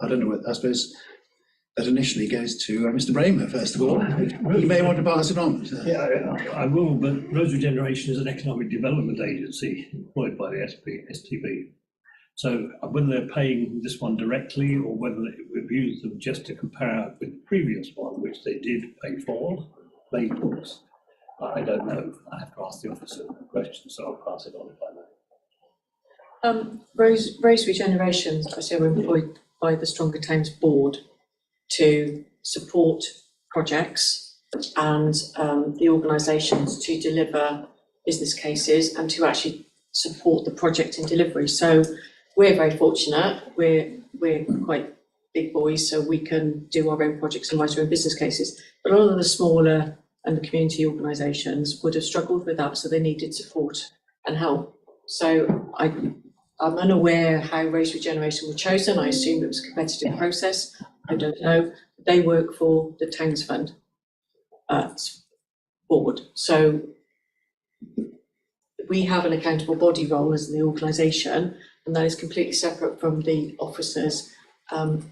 I don't know what, I suppose that initially goes to Mr. Bramer, first of all. You may want to pass it on. Yeah, I will, but Rose Regeneration is an economic development agency employed by the STB. So whether they're paying this one directly or whether we've used them just to compare with the previous one, which they did pay for, labels, I don't know. I have to ask the officer the question, so I'll pass it on if I may. Rose Regeneration, I say, we're employed by the Stronger Towns Board to support projects and the organisations to deliver business cases and to actually support the project in delivery. So we're very fortunate. We're quite big boys, so we can do our own projects and write our own business cases. But a lot of the smaller and the community organisations would have struggled with that, so they needed support and help. So I'm unaware how Rose Regeneration were chosen. I assume it was a competitive process. I don't know. They work for the Towns Fund board. So we have an accountable body role as the organisation, and that is completely separate from the officers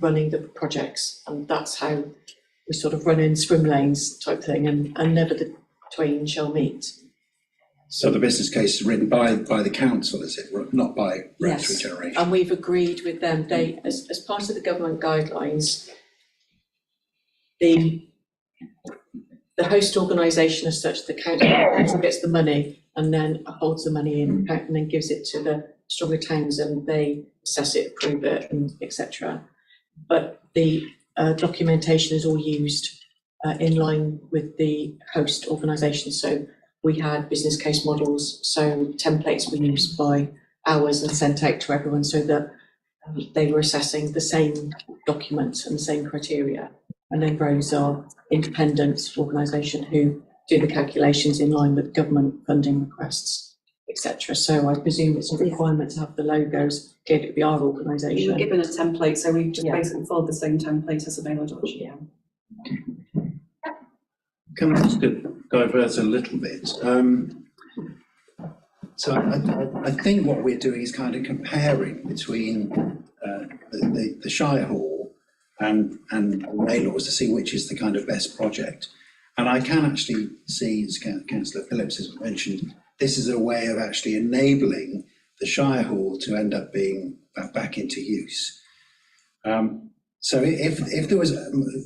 running the projects. And that's how we sort of run in swim lanes type thing, and never the twain shall meet. So the business case is written by the council, is it, not by Rose Yes, Regeneration? and we've agreed with them. They, as part of the government guidelines, the host organisation as such, the council gets the money and then holds the money in and then gives it to the Stronger Towns, and they assess it, approve it, and etc. But the documentation is all used in line with the host organisation. So we had business case models, so templates were used by ours and sent out to everyone so that they were assessing the same documents and the same criteria. And then Rose are independent organisation who do the calculations in line with government funding requests, etc. So I presume it's a requirement to have the logos geared to be our We were organisation. given a template, so we just Yeah. basically followed the same template as a mail order. Yeah. Can I just divert a little bit? So I think what we're doing is kind of comparing between the Shire Hall and Maylords to see which is the kind of best project. And I can actually see, as Councillor Phillips has mentioned, this is a way of actually enabling the Shire Hall to end up being back into use. So if there was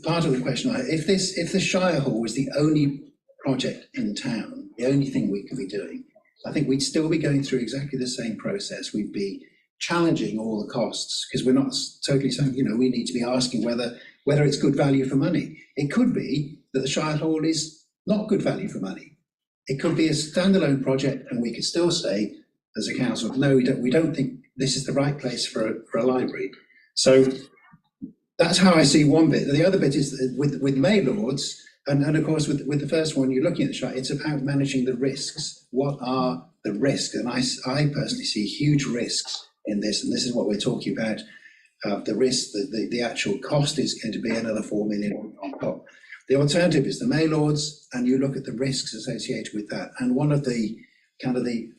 part of the question, if the Shire Hall was the only project in town, the only thing we could be doing, I think we'd still be going through exactly the same process. We'd be challenging all the costs because we're not totally saying, we need to be asking whether it's good value for money. It could be that the Shire Hall is not good value for money. It could be a standalone project, and we could still say, as a council, no, we don't think this is the right place for a library. So that's how I see one bit. The other bit is with Maylords, and of course with the first one, you're looking at the Shire, it's about managing the risks. What are the risks? And I personally see huge risks in this, and this is what we're talking about. The risk, the actual cost is going to be another 4 million on top. The alternative is the Maylords, and you look at the risks associated with that. And one of the kind of the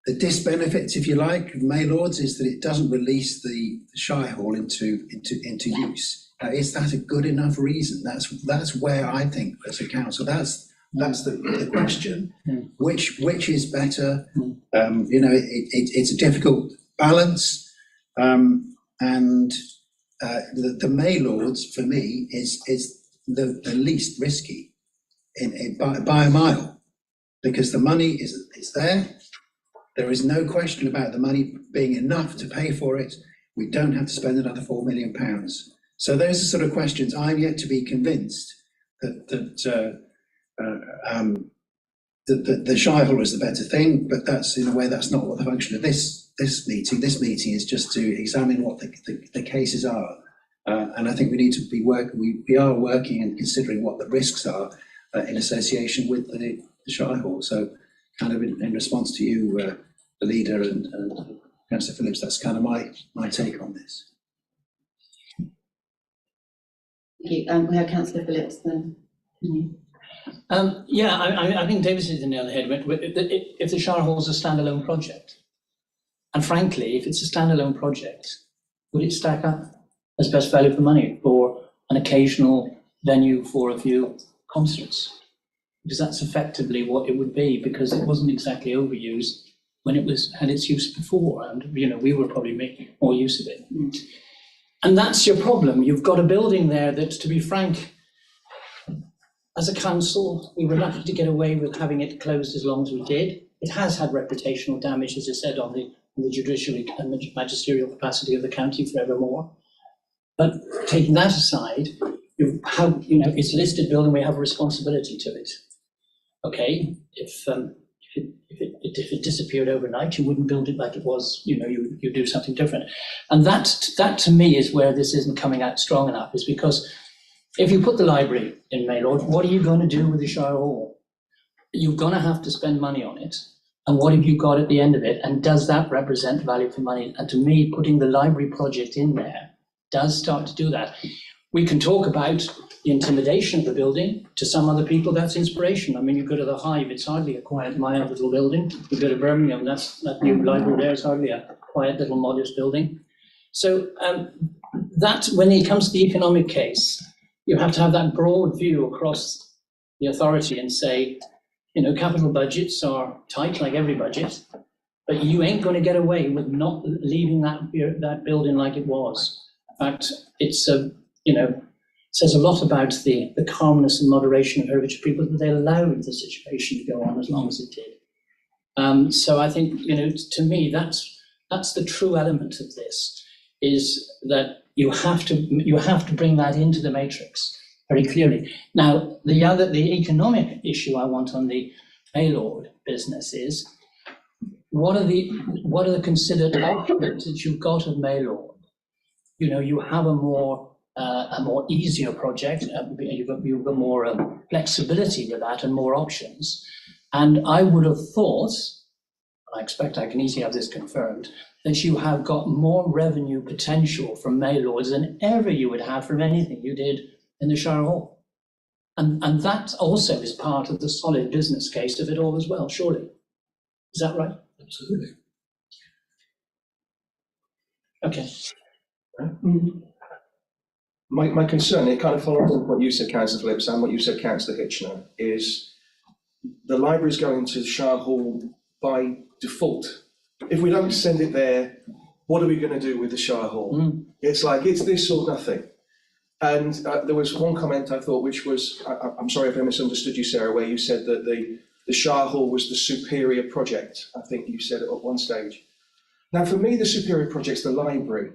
disbenefits, if you like, of Maylords is that it doesn't release the Shire Hall into use. Is that a good enough reason? That's where I think, as a council, that's the question. Which is better? It's a difficult balance, and the Maylords for me is the least risky by a mile, because the money is there. There is no question about the money being enough to pay for it. We don't have to spend another £4 million. So those are sort of questions. I'm yet to be convinced that the Shire Hall is the better thing, but that's, in a way, that's not what the function of this meeting. This meeting is just to examine what the cases are. And I think we need to be we are working and considering what the risks are in association with the Shire Hall. So kind of in response to you, the leader and Councillor Phillips, that's kind of my take on this. Thank you. We have Councillor Phillips then. I think Davis hit the nail on the head. If the Shire Hall is a standalone project, and frankly, if it's a standalone project, would it stack up as best value for money for an occasional venue for a few concerts? Because that's effectively what it would be, because it wasn't exactly overused when it had its use before, and we were probably making more use of it. And that's your problem. You've got a building there that, to be frank, as a council, we were lucky to get away with having it closed as long as we did. It has had reputational damage, as I said, on the judiciary and magisterial capacity of the county forevermore. But taking that aside, it's a listed building, we have a responsibility to it. Okay, if it disappeared overnight, you wouldn't build it like it was, you do something different. And that to me is where this isn't coming out strong enough, is because if you put the library in Maylord, what are you going to do with the Shire Hall? You're going to have to spend money on it. And what have you got at the end of it? And does that represent value for money? And to me, putting the library project in there does start to do that. We can talk about the intimidation of the building. To some other people, that's inspiration. I mean, you go to the Hive, it's hardly a quiet, mild little building. You go to Birmingham, that new library there is hardly a quiet little modest building. So that, when it comes to the economic case, you have to have that broad view across the authority and say, capital budgets are tight like every budget, but you ain't going to get away with not leaving that building like it was. In fact, it's says a lot about the calmness and moderation of heritage people, that they allowed the situation to go on as long as it did. So I think, to me, that's the true element of this, is that you have to bring that into the matrix very clearly. Now, the economic issue I want on the Maylord business is, what are the considered outputs that you've got of Maylord? You have a more easier project. You've got more flexibility with that and more options. And I would have thought, I expect I can easily have this confirmed, that you have got more revenue potential from Maylords than ever you would have from anything you did in the Shire Hall. And that also is part of the solid business case of it all as well, surely. Is that right? Absolutely. Okay. My concern, it kind of follows on what you said, Councillor Phillips, and what you said, Councillor Hitchener, is the library's going to Shire Hall by default. If we don't send it there, what are we going to do with the Shire Hall? It's like, it's this or nothing. And there was one comment I thought, which was, I'm sorry if I misunderstood you, Sarah, where you said that the Shire Hall was the superior project. I think you said it at one stage. Now, for me, the superior project's the library.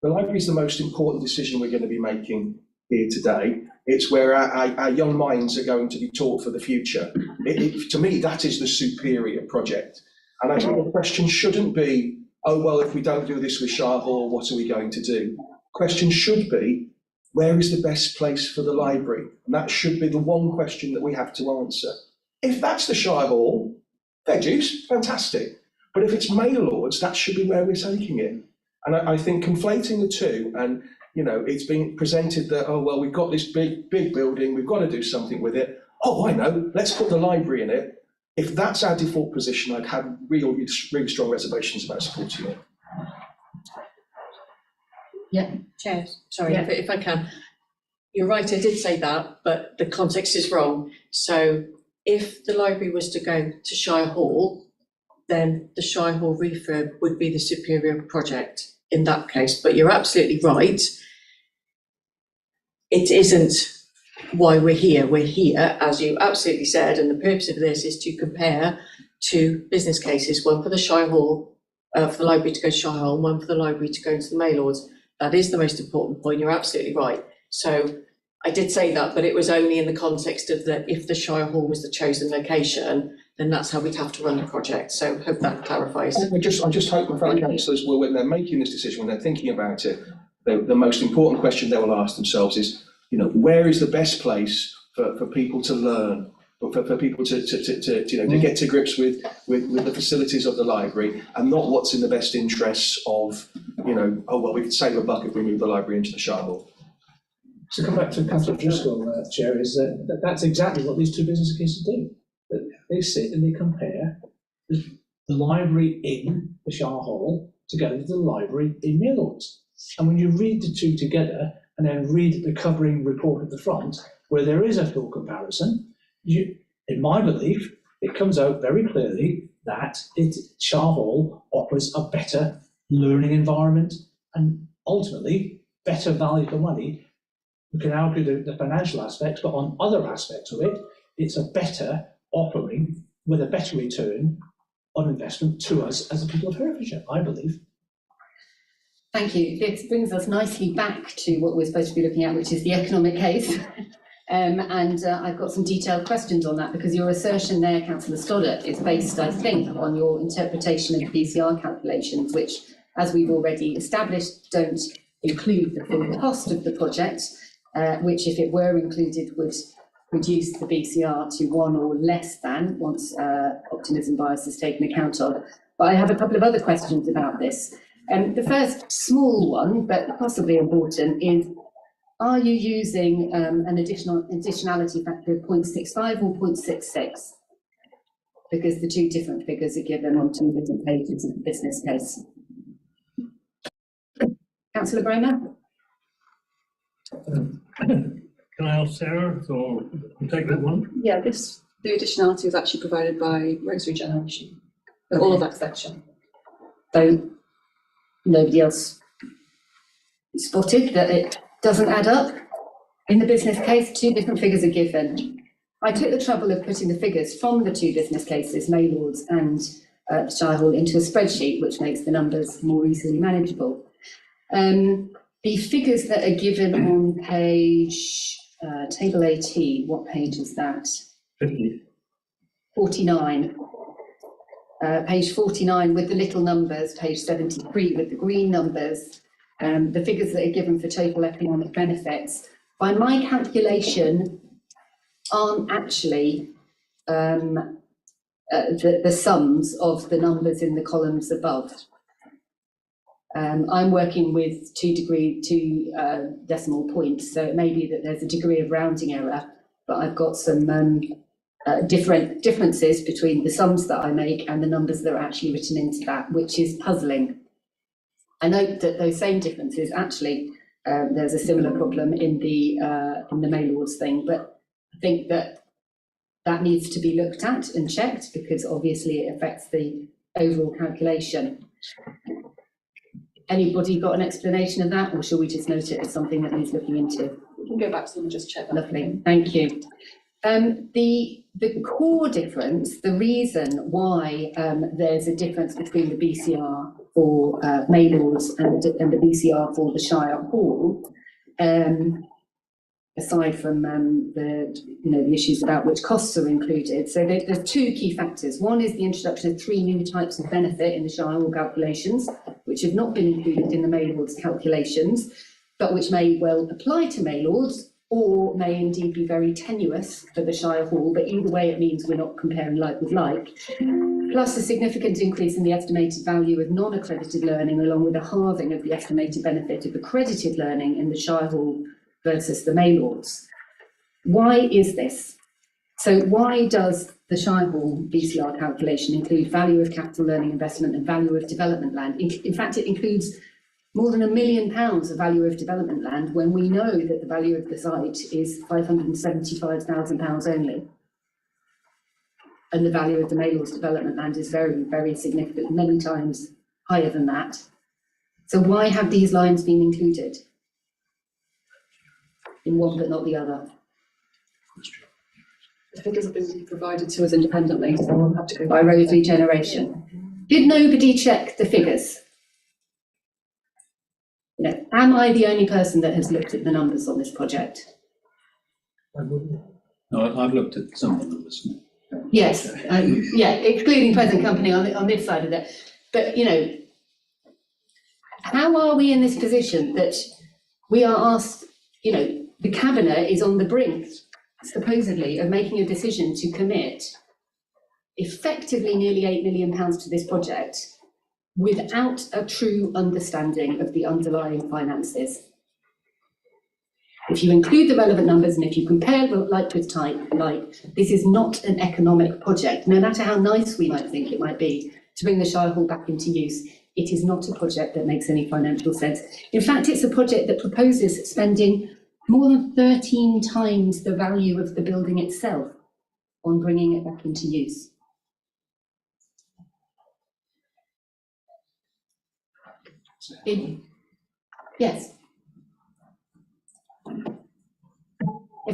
The library is the most important decision we're going to be making here today. It's where our young minds are going to be taught for the future. To me, that is the superior project. And I think the question shouldn't be, oh, well, if we don't do this with Shire Hall, what are we going to do? The question should be, where is the best place for the library? And that should be the one question that we have to answer. If that's the Shire Hall, fair dues, fantastic. But if it's Maylords, that should be where we're taking it. And I think conflating the two, and it's being presented that, oh, well, we've got this big building, we've got to do something with it. Oh, I know, let's put the library in it. If that's our default position, I'd have really strong reservations about supporting it. Yeah, Chair, sorry, if I can. You're right, I did say that, but the context is wrong. So if the library was to go to Shire Hall, then the Shire Hall refurb would be the superior project in that case. But you're absolutely right. It isn't why we're here. We're here, as you absolutely said, and the purpose of this is to compare two business cases, one for the Shire Hall, for the library to go to Shire Hall, and one for the library to go into the Maylords. That is the most important point. You're absolutely right. So I did say that, but it was only in the context of that if the Shire Hall was the chosen location, then that's how we'd have to run the project. So hope that clarifies. I just hope my fellow councillors will, when they're making this decision, when they're thinking about it, the most important question they will ask themselves is, where is the best place for people to learn, for people to get to grips with the facilities of the library, and not what's in the best interests of, oh, well, we could save a buck if we move the library into the Shire Hall. To come back to Councillor Driscoll, Chair, is that's exactly what these two business cases do. They sit and they compare the library in the Shire Hall together with the library in Maylords. And when you read the two together and then read the covering report at the front, where there is a full comparison, in my belief, it comes out very clearly that Shire Hall offers a better learning environment and ultimately better value for money we can argue the financial aspects, but on other aspects of it, it's a better offering with a better return on investment to us as the people of Herefordshire, I believe. Thank you. This brings us nicely back to what we're supposed to be looking at, which is the economic case. I've got some detailed questions on that, because your assertion there, Councillor Stoddart, is based, I think, on your interpretation of the BCR calculations, which, as we've already established, don't include the full cost of the project, which, if it were included, would reduce the BCR to 1 or less than, once optimism bias is taken account of. But I have a couple of other questions about this. The first small one, but possibly important, is: are you using an additionality factor of 0.65 or 0.66? Because the two different figures are given on two different pages of the business case. Councillor Bramer? Can I ask Sarah, or take that one? Yeah, the additionality was actually provided by Rose Regeneration, for all of that section. So nobody else spotted that it doesn't add up? In the business case, two different figures are given. I took the trouble of putting the figures from the two business cases, Maylords and Shire Hall, into a spreadsheet, which makes the numbers more easily manageable. The figures that are given on page, table 18, what page is that? 50. 49. Page 49 with the little numbers, page 73 with the green numbers, the figures that are given for total economic benefits, by my calculation, aren't actually the sums of the numbers in the columns above. I'm working with two decimal points, so it may be that there's a degree of rounding error, but I've got some differences between the sums that I make and the numbers that are actually written into that, which is puzzling. I note that those same differences, actually, there's a similar problem in the Maylords thing, but I think that needs to be looked at and checked, because obviously it affects the overall calculation. Anybody got an explanation of that, or shall we just note it as something that needs looking into? We can go back to them and just check that. Lovely, thank you. The core difference, the reason why there's a difference between the BCR for Maylords and the BCR for the Shire Hall, aside from the issues about which costs are included. So there's two key factors. One is the introduction of 3 new types of benefit in the Shire Hall calculations, which have not been included in the Maylords calculations, but which may well apply to Maylords, or may indeed be very tenuous for the Shire Hall, but either way it means we're not comparing like with like. Plus a significant increase in the estimated value of non-accredited learning, along with a halving of the estimated benefit of accredited learning in the Shire Hall versus the Maylords. Why is this? So why does the Shire Hall BCR calculation include value of capital learning investment and value of development land? In fact, it includes more than £1 million of value of development land, when we know that the value of the site is £575,000 only. And the value of the Maylords development land is very, very significant, many times higher than that. So why have these lines been included in one but not the other? The figures have been provided to us independently, so we'll have to go by Rose Regeneration. Did nobody check the figures? You know, am I the only person that has looked at the numbers on this project? No, I've looked at some of the numbers. Yes, yeah, excluding present company on this side of it. But, you know, how are we in this position that we are asked, you know, the Cabinet is on the brink, supposedly, of making a decision to commit effectively nearly £8 million to this project without a true understanding of the underlying finances? If you include the relevant numbers and if you compare like with type, like, this is not an economic project, no matter how nice we might think it might be to bring the Shire Hall back into use. It is not a project that makes any financial sense. In fact, it's a project that proposes spending more than 13 times the value of the building itself on bringing it back into use. Yes.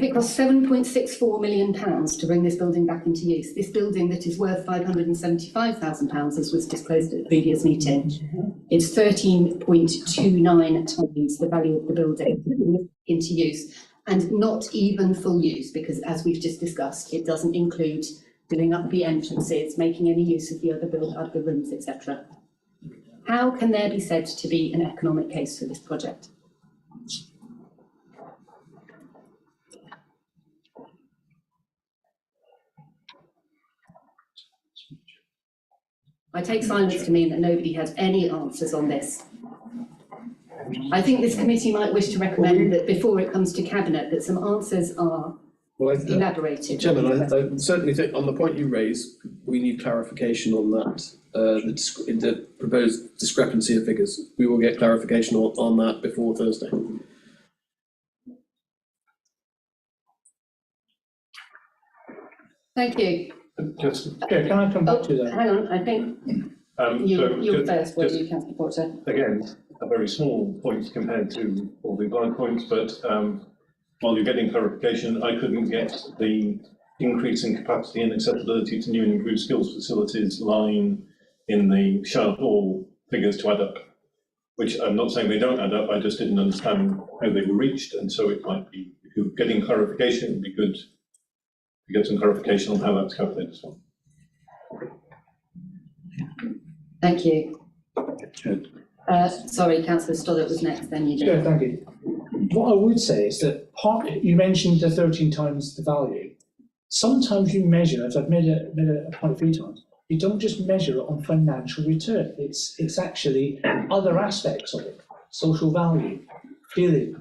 If it costs £7.64 million to bring this building back into use, this building that is worth £575,000, as was disclosed at the previous meeting, it's 13.29 times the value of the building into use, and not even full use, because as we've just discussed, it doesn't include doing up the entrances, making any use of the other rooms, etc. How can there be said to be an economic case for this project? I take silence to mean that nobody has any answers on this. I think this committee might wish to recommend that before it comes to Cabinet, that some answers are elaborated. Chairman, I certainly think on the point you raise, we need clarification on that. The proposed discrepancy of figures. We will get clarification on that before Thursday. Thank you. Can I come back to that? Hang on, I think you're first, were you, Councillor Porter? Again, a very small point compared to all the blind points, but while you're getting clarification, I couldn't get the increase in capacity and accessibility to new and improved skills facilities line in the Shire Hall figures to add up, which I'm not saying they don't add up, I just didn't understand how they were reached, and so it might be, if you're getting clarification, it would be good to get some clarification on how that's calculated as well. Thank you. Sorry, Councillor Stoddart was next, then you. Yeah, thank you. What I would say is that you mentioned the 13 times the value. Sometimes you measure, as I've made a point a few times, you don't just measure it on financial return. It's actually other aspects of it: social value, feeling,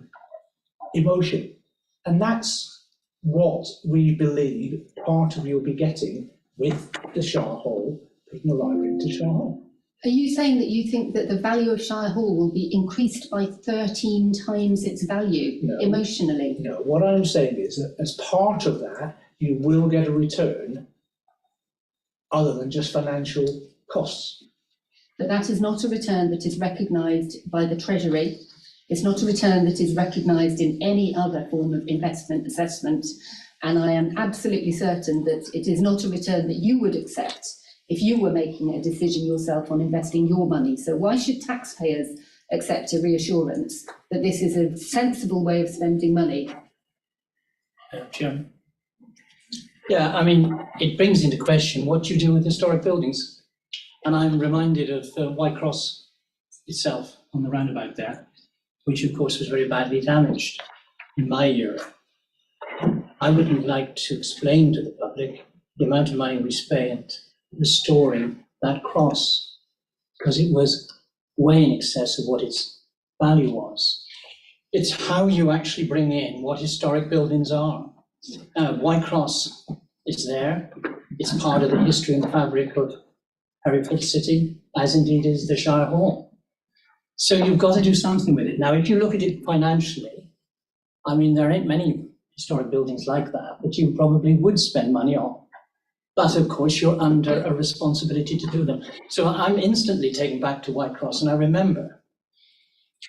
emotion, and that's what we believe part of you'll be getting with the Shire Hall, putting the library into Shire Hall. Are you saying that you think that the value of Shire Hall will be increased by 13 times its value emotionally? No, what I'm saying is that as part of that, you will get a return other than just financial costs. But that is not a return that is recognised by the Treasury. It's not a return that is recognised in any other form of investment assessment. And I am absolutely certain that it is not a return that you would accept if you were making a decision yourself on investing your money. So why should taxpayers accept a reassurance that this is a sensible way of spending money? Chairman. Yeah, I mean, it brings into question what you do with historic buildings. And I'm reminded of White Cross itself on the roundabout there, which of course was very badly damaged in my era. I would like to explain to the public the amount of money we spent restoring that cross, because it was way in excess of what its value was. It's how you actually bring in what historic buildings are. White Cross is there. It's part of the history and fabric of Hereford City, as indeed is the Shire Hall. So you've got to do something with it. Now, if you look at it financially, I mean, there ain't many historic buildings like that you probably would spend money on. But of course, you're under a responsibility to do them. So I'm instantly taken back to White Cross. And I remember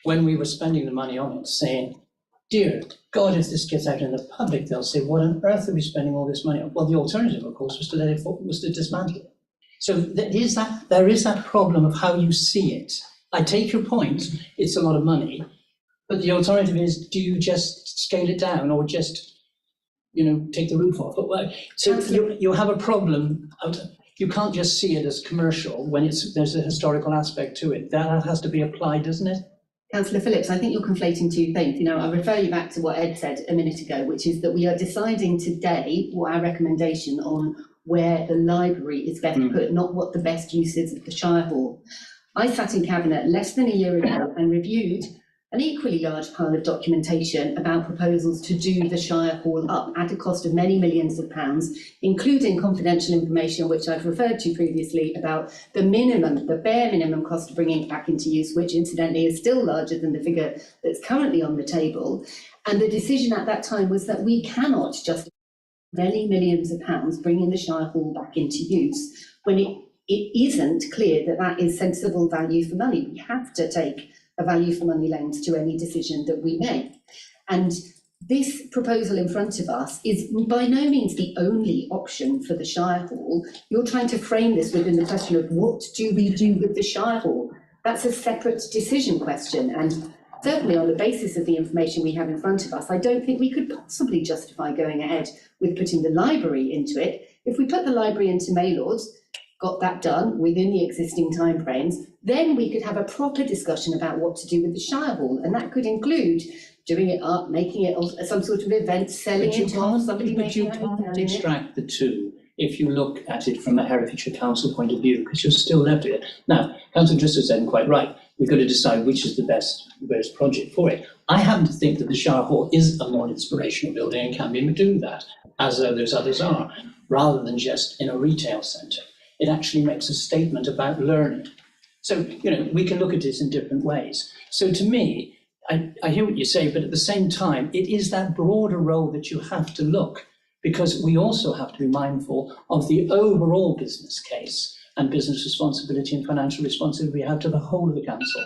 when we were spending the money on it saying, dear God, if this gets out in the public, they'll say, what on earth are we spending all this money on? Well, the alternative, of course, was to dismantle it. So there is that problem of how you see it. I take your point, it's a lot of money, but the alternative is, do you just scale it down or just, take the roof off? So you have a problem. You can't just see it as commercial when there's a historical aspect to it. That has to be applied, doesn't it? Councillor Phillips, I think you're conflating two things. I'll refer you back to what Ed said a minute ago, which is that we are deciding today what our recommendation on where the library is best put, not what the best use is of the Shire Hall. I sat in Cabinet less than a year ago and reviewed an equally large pile of documentation about proposals to do the Shire Hall up at a cost of many millions of pounds, including confidential information, which I've referred to previously, about the bare minimum cost of bringing it back into use, which incidentally is still larger than the figure that's currently on the table. And the decision at that time was that we cannot just many millions of pounds bringing the Shire Hall back into use when it isn't clear that that is sensible value for money. We have to take a value for money lens to any decision that we make. And this proposal in front of us is by no means the only option for the Shire Hall. You're trying to frame this within the question of what do we do with the Shire Hall? That's a separate decision question, and certainly on the basis of the information we have in front of us, I don't think we could possibly justify going ahead with putting the library into it. If we put the library into Maylords, got that done within the existing timeframes, then we could have a proper discussion about what to do with the Shire Hall, and that could include doing it up, making it some sort of event, selling it off, somebody making But you can't extract the two if you look at it from a Herefordshire Council point of view, because you're still left with it. Now, Councillor Driscoll said quite right, we've got to decide which is the best project for it. I happen to think that the Shire Hall is a more inspirational building and can be do that, as those others are, rather than just in a retail centre. It actually makes a statement about learning. So, we can look at this in different ways. So to me, I hear what you say, but at the same time, it is that broader role that you have to look, because we also have to be mindful of the overall business case and business responsibility and financial responsibility we have to the whole of the council.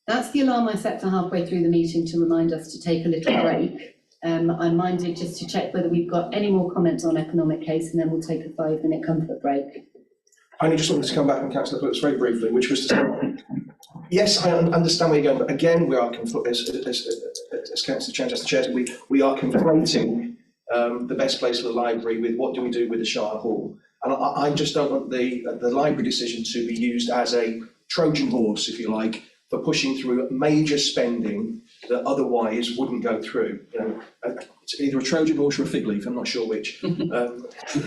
That's the alarm I set for halfway through the meeting to remind us to take a little break. I'm minded just to check whether we've got any more comments on economic case, and then we'll take a 5-minute comfort break. I only just wanted to come back on Councillor Brooks very briefly, which was to say, yes, I understand where you're going, but again, we are, as Councillor Chanchester said, we are conflating the best place for the library with what do we do with the Shire Hall. And I just don't want the library decision to be used as a Trojan horse, if you like, for pushing through major spending that otherwise wouldn't go through. It's either a Trojan horse or a fig leaf, I'm not sure which.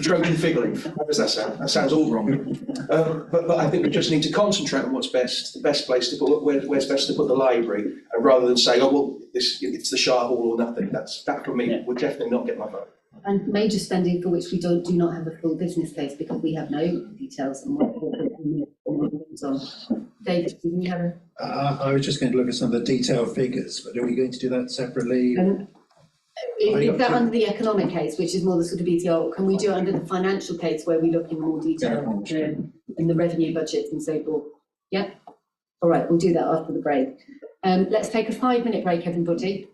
Trojan fig leaf, how does that sound? That sounds all wrong. But I think we just need to concentrate on what's best, the best place to put, where's best to put the library, rather than say, oh, well, it's the Shire Hall or nothing. That for me would definitely not get my vote. And major spending for which we do not have a full business case because we have no details on what we're on. David, do you have a... I was just going to look at some of the detailed figures, but are we going to do that separately? Is that under the economic case, which is more the sort of BTR, can we do it under the financial case where we look in more detail in the revenue budgets and so forth? Yeah? All right, we'll do that after the break. Let's take a 5-minute break, everybody.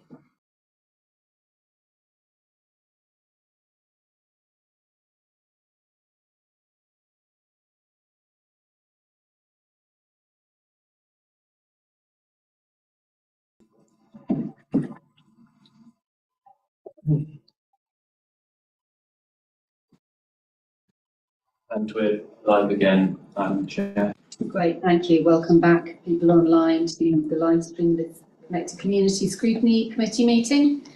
And we're live again, Chair. Great, thank you. Welcome back, people online, to the live stream with Connected Community Scrutiny Committee meeting.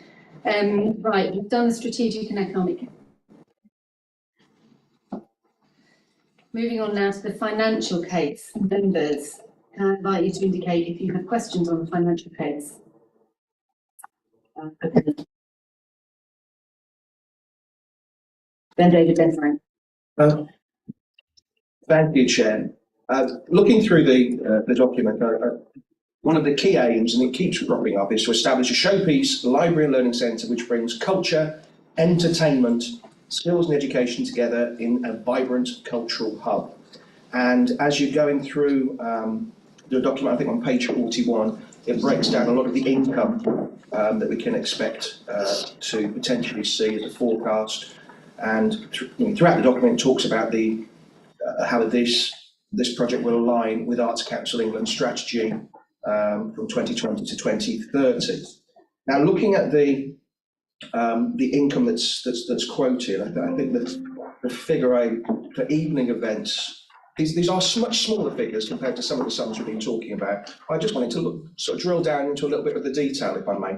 Right, we've done the strategic and economic. Moving on now to the financial case. Members, can I invite you to indicate if you have questions on the financial case? Then David, then Frank. Thank you, Chair. Looking through the document, one of the key aims, and it keeps cropping up, is to establish a showpiece library and learning centre which brings culture, entertainment, skills and education together in a vibrant cultural hub. And as you're going through the document, I think on page 41, it breaks down a lot of the income that we can expect to potentially see as a forecast. And throughout the document, it talks about how this project will align with Arts Council England's strategy from 2020 to 2030. Now, looking at the income that's quoted, I think the figure for evening events, these are much smaller figures compared to some of the sums we've been talking about. I just wanted to sort of drill down into a little bit of the detail, if I may.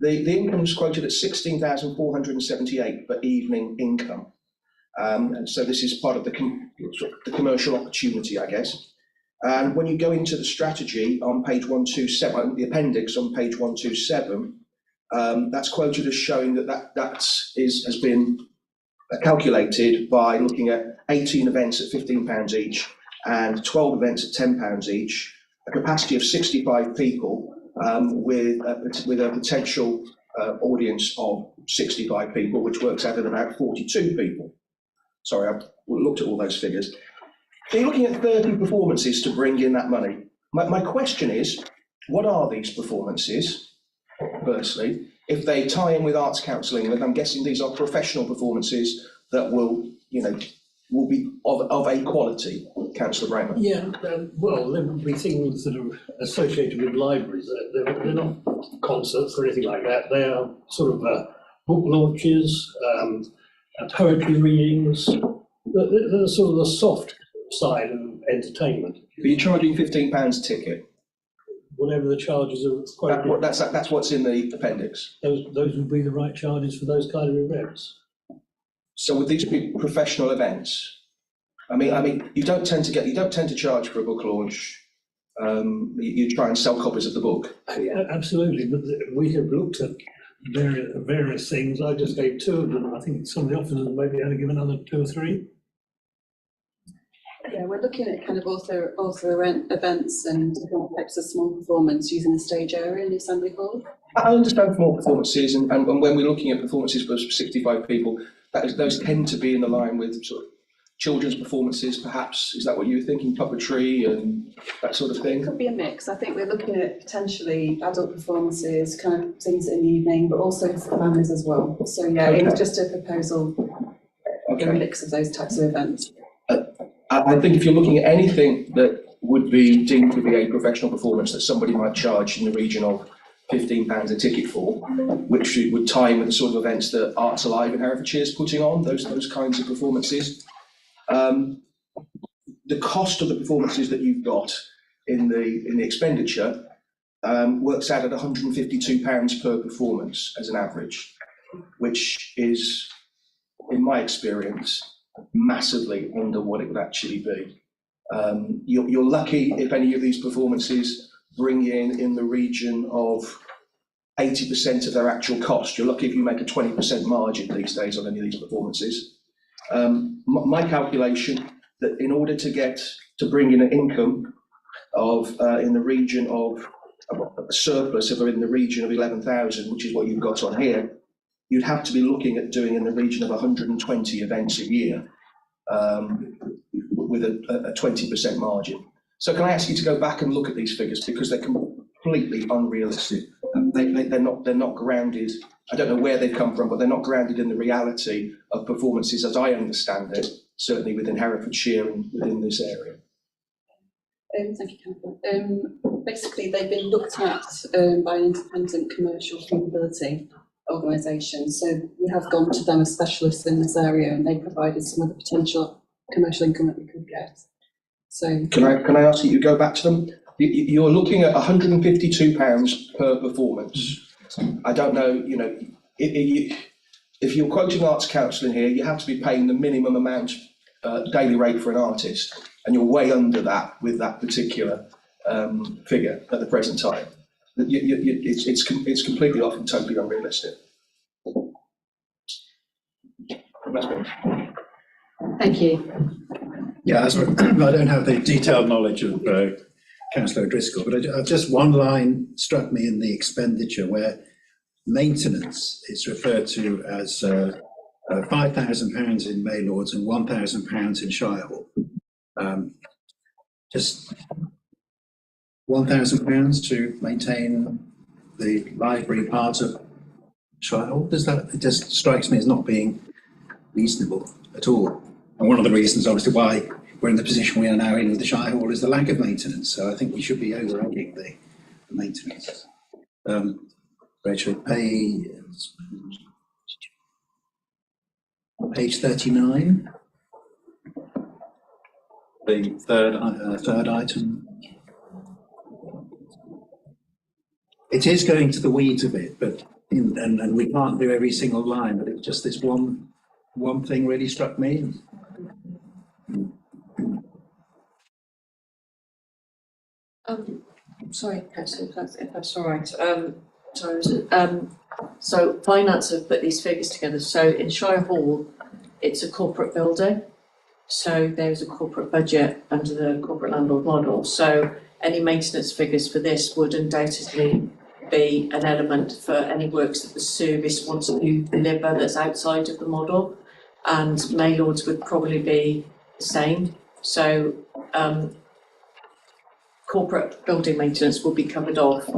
The income is quoted at 16,478 for evening income. And so this is part of the commercial opportunity, I guess. And when you go into the strategy on page 127, the appendix on page 127, that's quoted as showing that has been calculated by looking at 18 events at £15 each and 12 events at £10 each, a capacity of 65 people with a potential audience of 65 people, which works out at about 42 people. Sorry, I've looked at all those figures. So you're looking at 30 performances to bring in that money. My question is, what are these performances? firstly. If they tie in with arts counselling, then I'm guessing these are professional performances that will, will be of a quality, Councillor Raymer. Yeah, well, there would be things that are associated with libraries. They're not concerts or anything like that. They are sort of book launches, poetry readings. They're sort of the soft side of entertainment. But you're charging £15 a ticket. Whatever the charges are quoted. That's what's in the appendix. Those would be the right charges for those kind of events. So would these be professional events? I mean, you don't tend to charge for a book launch. You try and sell copies of the book. Yeah, absolutely. But we have looked at various things. I just gave 2 of them. I think some of the officers maybe only give another 2 or 3. Yeah, we're looking at kind of author events and different types of small performance using the stage area in the Assembly Hall. I understand small performances, and when we're looking at performances for 65 people, those tend to be in the line with sort of children's performances, perhaps. Is that what you were thinking? Puppetry and that sort of thing? It could be a mix. I think we're looking at potentially adult performances, kind of things in the evening, but also for families as well. So yeah, Okay. It was just a proposal in a mix of those types of events. I think if you're looking at anything that would be deemed to be a professional performance that somebody might charge in the region of £15 a ticket for, which would tie in with the sort of events that Arts Alive in Herefordshire is putting on, those kinds of performances. The cost of the performances that you've got in the expenditure works out at £152 per performance as an average, which is, in my experience, massively under what it would actually be. You're lucky if any of these performances bring in the region of 80% of their actual cost. You're lucky if you make a 20% margin these days on any of these performances. My calculation that in order to bring in an income of in the region of a surplus of in the region of 11,000, which is what you've got on here, you'd have to be looking at doing in the region of 120 events a year with a 20% margin. So can I ask you to go back and look at these figures, because they're completely unrealistic. They're not grounded. I don't know where they've come from, but they're not grounded in the reality of performances as I understand it, certainly within Herefordshire and within this area. Thank you, Councillor. Basically, they've been looked at by an independent commercial feasibility organisation. So we have gone to them as specialists in this area, and they provided some of the potential commercial income that we could get. So can I ask you to go back to them? You're looking at £152 per performance. I don't know, if you're quoting arts counselling here, you have to be paying the minimum amount daily rate for an artist, and you're way under that with that particular figure at the present time. It's completely off and totally unrealistic. Thank you. Yeah, I don't have the detailed knowledge of Councillor O'Driscoll, but just one line struck me in the expenditure where maintenance is referred to as £5,000 in Maylords and £1,000 in Shire Hall. Just £1,000 to maintain the library part of Shire Hall. It just strikes me as not being reasonable at all. And one of the reasons, obviously, why we're in the position we are now in with the Shire Hall is the lack of maintenance. So I think we should be overriding the maintenance. Rachel, page 39. The third item. It is going to the weeds a bit, but and we can't do every single line. But it's just this one thing really struck me. Sorry, Councillor, if that's all right. So finance have put these figures together. So in Shire Hall, it's a corporate building. So there's a corporate budget under the corporate landlord model. So any maintenance figures for this would undoubtedly be an element for any works that the service wants to deliver that's outside of the model. And Maylords would probably be the same. So corporate building maintenance will be covered off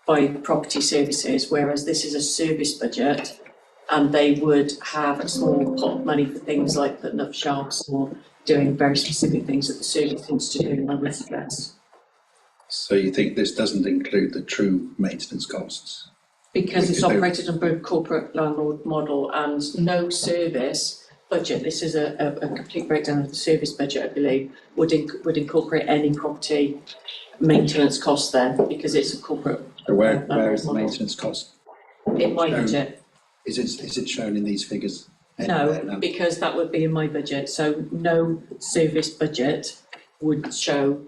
by property services, whereas this is a service budget, and they would have a small pot of money for things like putting up shelves or doing very specific things that the service wants to do, I would suggest. So you think this doesn't include the true maintenance costs? Because it's operated under a corporate landlord model and no service budget, this is a complete breakdown of the service budget, I believe, would incorporate any property maintenance costs then, because it's a corporate. So where is the maintenance cost? In my budget. Is it shown in these figures? No, because that would be in my budget, so no service budget would show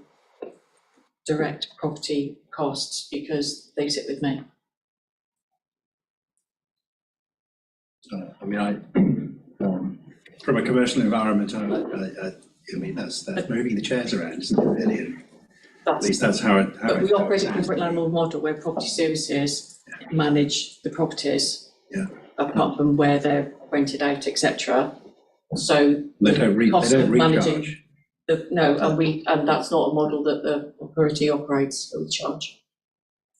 direct property costs because they sit with me. I mean, from a commercial environment, I mean, that's moving the chairs around, isn't it, really? At least that's how it. But we operate a corporate landlord model where property services manage the properties. Yeah. Apart from where they're rented out, etc. So they don't managing and that's not a model that the authority operates or charge.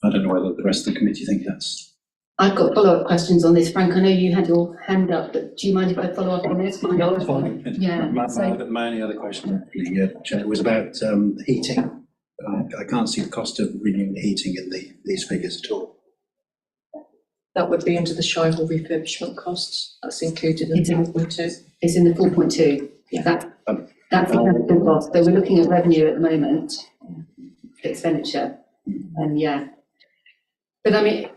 I don't know whether the rest of the committee think that's. I've got follow-up questions on this, Frank. I know you had your hand up, but do you mind if I follow up on this? No, that's fine. Yeah. My only other question actually, Chair, was about heating. I can't see the cost of renewing the heating in these figures at all. That would be under the Shire Hall refurbishment costs. That's included in 4.2. It's in the 4.2. Yeah. That's the capital cost. So we're looking at revenue at the moment, expenditure, and yeah. But I mean,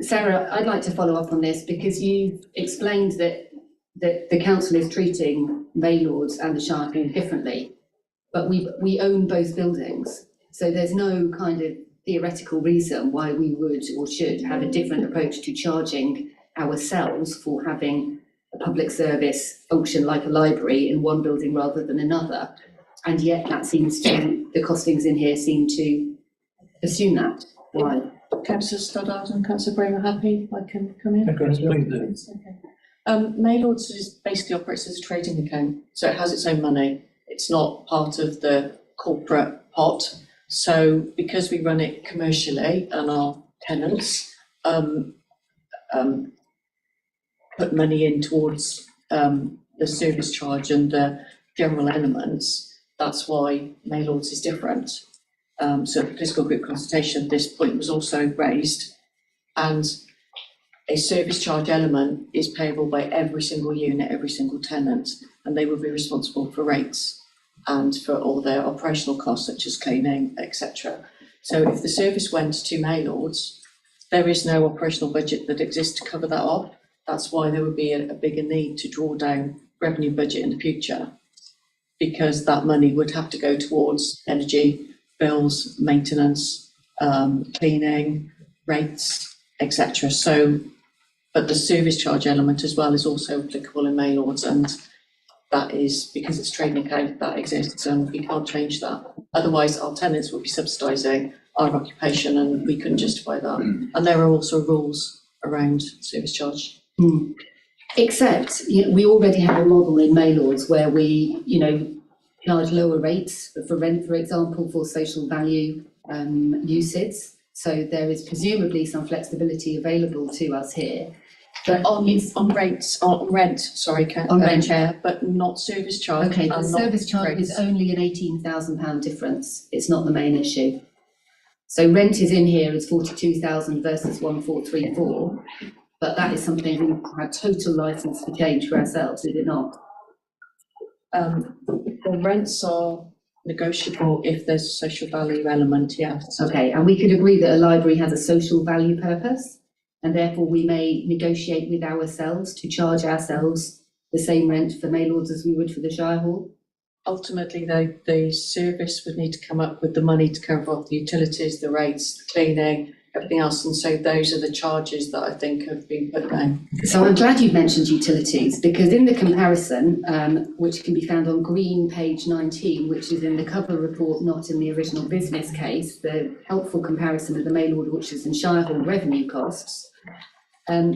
Sarah, I'd like to follow up on this because you've explained that the council is treating Maylords and the Shire Hall differently, but we own both buildings, so there's no kind of theoretical reason why we would or should have a different approach to charging ourselves for having a public service function like a library in one building rather than another, and yet that seems to, the costings in here seem to assume that. Why? Councillor Stoddard and Councillor Graham are happy. I can come in. Okay. Maylords basically operates as a trading account, so it has its own money. It's not part of the corporate pot. So because we run it commercially and our tenants put money in towards the service charge and the general elements, that's why Maylords is different. So the political group consultation, this point was also raised, and a service charge element is payable by every single unit, every single tenant, and they will be responsible for rates and for all their operational costs such as cleaning, etc. So if the service went to Maylords, there is no operational budget that exists to cover that off. That's why there would be a bigger need to draw down revenue budget in the future, because that money would have to go towards energy, bills, maintenance, cleaning, rates, etc. So, but the service charge element as well is also applicable in Maylords, and that is because it's trading account that exists, and we can't change that. Otherwise, our tenants will be subsidising our occupation, and we couldn't justify that. And there are also rules around service charge. Except, we already have a model in Maylords where we, charge lower rates for rent, for example, for social value uses. So there is presumably some flexibility available to us here. But on rent, Chair, but not service charge. Okay, the service charge is only an £18,000 difference. It's not the main issue. So rent is in here as 42,000 versus 1434, but that is something we had total licence to change for ourselves, is it not? The rents are negotiable if there's a social value element, yes. Okay, and we could agree that a library has a social value purpose, and therefore we may negotiate with ourselves to charge ourselves the same rent for Maylords as we would for the Shire Hall? Ultimately, the service would need to come up with the money to cover off the utilities, the rates, the cleaning, everything else, and so those are the charges that I think have been put down. So I'm glad you mentioned utilities, because in the comparison, which can be found on green page 19, which is in the cover report, not in the original business case, the helpful comparison of the Maylord Orchards and Shire Hall revenue costs,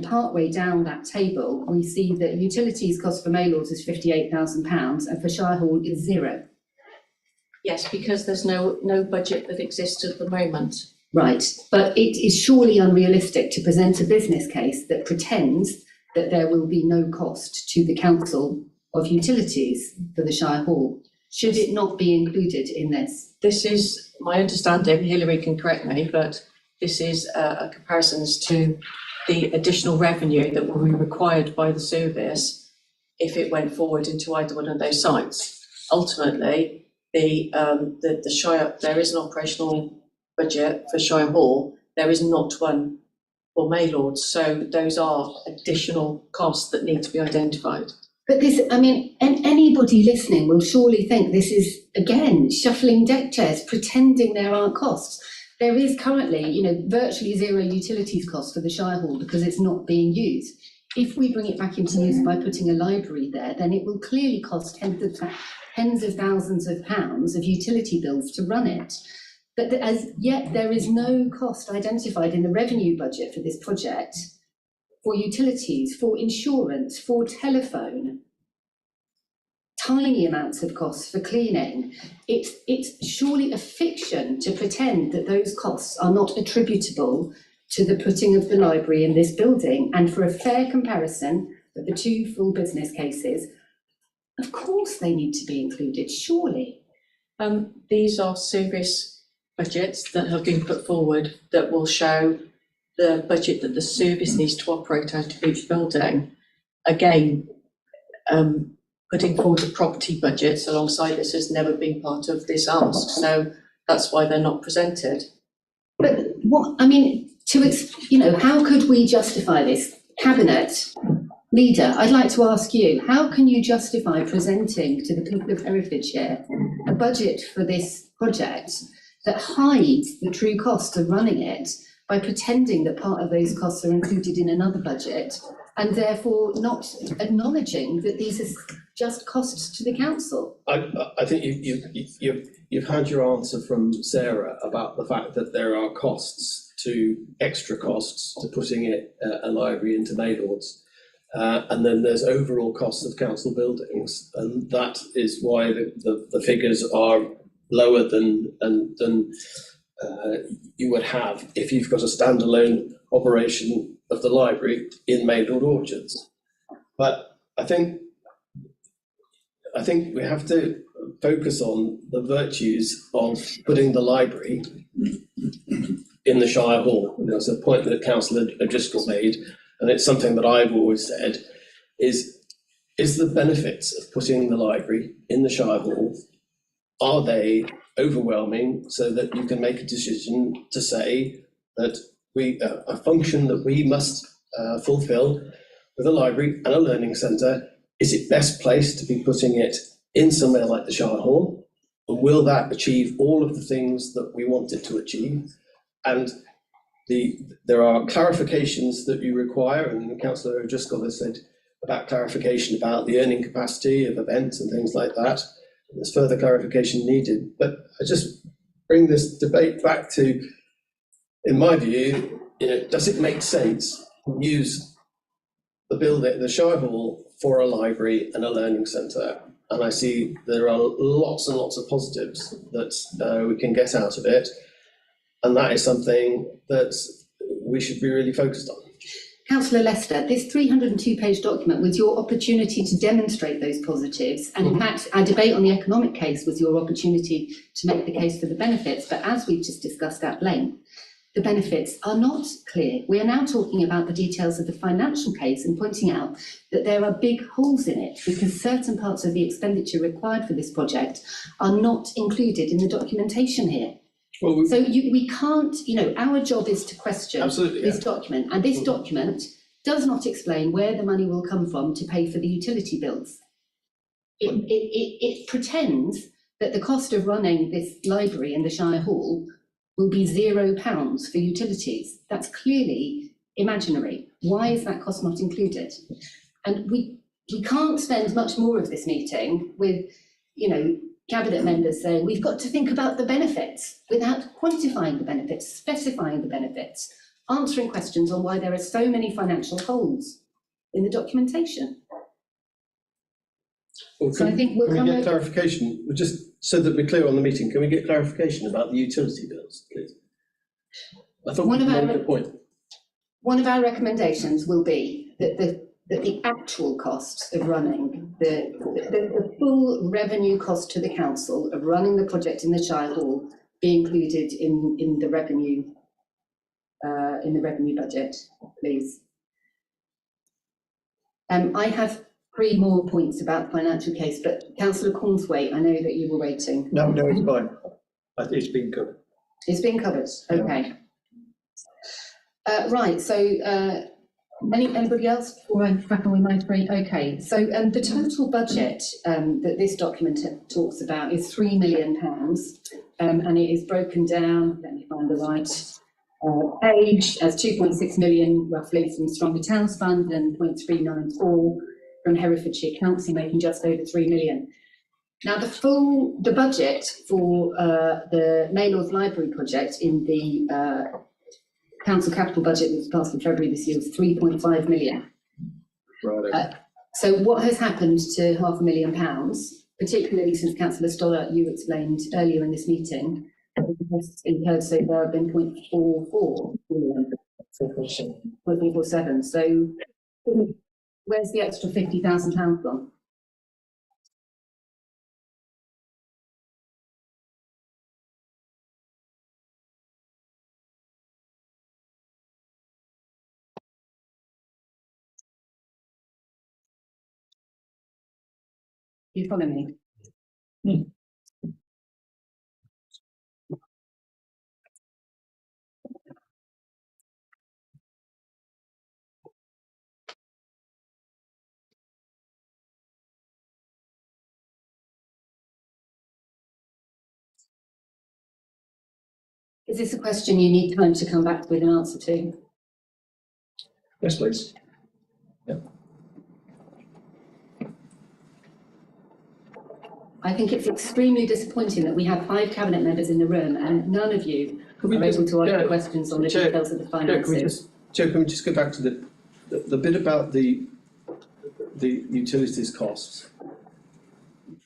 partway down that table, we see that utilities cost for Maylords is £58,000 and for Shire Hall is £0. Yes, because there's no budget that exists at the moment. Right, but it is surely unrealistic to present a business case that pretends that there will be no cost to the council of utilities for the Shire Hall. Should it not be included in this? This is my understanding, Hilary can correct me, but this is a comparisons to the additional revenue that will be required by the service if it went forward into either one of those sites. Ultimately, the Shire, there is an operational budget for Shire Hall, there is not one for Maylords, so those are additional costs that need to be identified. But this, I mean, anybody listening will surely think this is, again, shuffling deck chairs, pretending there aren't costs. There is currently, you know, virtually zero utilities cost for the Shire Hall because it's not being used. If we bring it back into use by putting a library there, then it will clearly cost tens of thousands of pounds of utility bills to run it. But as yet, there is no cost identified in the revenue budget for this project for utilities, for insurance, for telephone, tiny amounts of costs for cleaning. It's surely a fiction to pretend that those costs are not attributable to the putting of the library in this building. And for a fair comparison of the two full business cases, of course they need to be included, surely. These are service budgets that have been put forward that will show the budget that the service needs to operate out of each building. Again, putting forward the property budgets alongside this has never been part of this ask, so that's why they're not presented. But what, I mean, you know, how could we justify this? Cabinet leader, I'd like to ask you, how can you justify presenting to the people of Herefordshire a budget for this project that hides the true cost of running it by pretending that part of those costs are included in another budget and therefore not acknowledging that these are just costs to the council? I think you've had your answer from Sarah about the fact that there are extra costs to putting a library into Maylords. And then there's overall costs of council buildings, and that is why the figures are lower than you would have if you've got a standalone operation of the library in Maylord Orchards. But I think we have to focus on the virtues of putting the library in the Shire Hall. There's a point that Councillor O'Driscoll made, and it's something that I've always said, is the benefits of putting the library in the Shire Hall, are they overwhelming so that you can make a decision to say that a function that we must fulfil with a library and a learning centre, is it best placed to be putting it in somewhere like the Shire Hall? And will that achieve all of the things that we want it to achieve? And there are clarifications that you require, and Councillor O'Driscoll has said about clarification about the earning capacity of events and things like that. There's further clarification needed, but I just bring this debate back to, in my view, does it make sense to use the building, the Shire Hall, for a library and a learning centre? And I see there are lots and lots of positives that we can get out of it, and that is something that we should be really focused on. Councillor Lester, this 302-page document was your opportunity to demonstrate those positives, and in fact, our debate on the economic case was your opportunity to make the case for the benefits, but as we've just discussed at length, the benefits are not clear. We are now talking about the details of the financial case and pointing out that there are big holes in it because certain parts of the expenditure required for this project are not included in the documentation here. Well, so we can't, our job is to question this document, and this document does not explain where the money will come from to pay for the utility bills. It pretends that the cost of running this library in the Shire Hall will be £0 for utilities. That's clearly imaginary. Why is that cost not included? And we can't spend much more of this meeting with, Cabinet members saying we've got to think about the benefits without quantifying the benefits, specifying the benefits, answering questions on why there are so many financial holes in the documentation. Well, so I think can we get clarification, just so that we're clear on the meeting, can we get clarification about the utility bills, please? I thought One you of our- made the point. One of our recommendations will be that the actual cost of running, the full revenue cost to the council of running the project in the Shire Hall be included in the revenue budget, please. I have 3 more points about financial case, but Councillor Cornthwaite, I know that you were waiting. No, it's fine. It's been covered. It's been covered, okay. Right, so anybody else before I crack on with my 3? Okay, so the total budget that this document talks about is £3 million, and it is broken down, let me find the right page, as 2.6 million roughly from Stronger Towns Fund and 0.394 from Herefordshire Council, making just over 3 million. Now the budget for the Maylords Library project in the council capital budget that was passed in February this year was 3.5 million. Right. So what has happened to £500,000, particularly since Councillor Stoller, you explained earlier in this meeting, has incurred so far have been 0.44 million. 0.47. So where's the extra £50,000 gone? You follow me? Is this a question you need time to come back with an answer to? Yes, please. Yeah. I think it's extremely disappointing that we have 5 cabinet members in the room and none of you are able to ask questions on the details of the finances. Can we just go back to the bit about the utilities costs?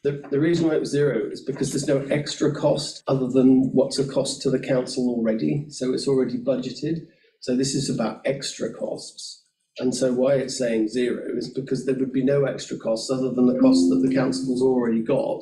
The reason why it was 0 is because there's no extra cost other than what's a cost to the council already. So it's already budgeted. So this is about extra costs. And so why it's saying 0 is because there would be no extra costs other than the costs that the council's already got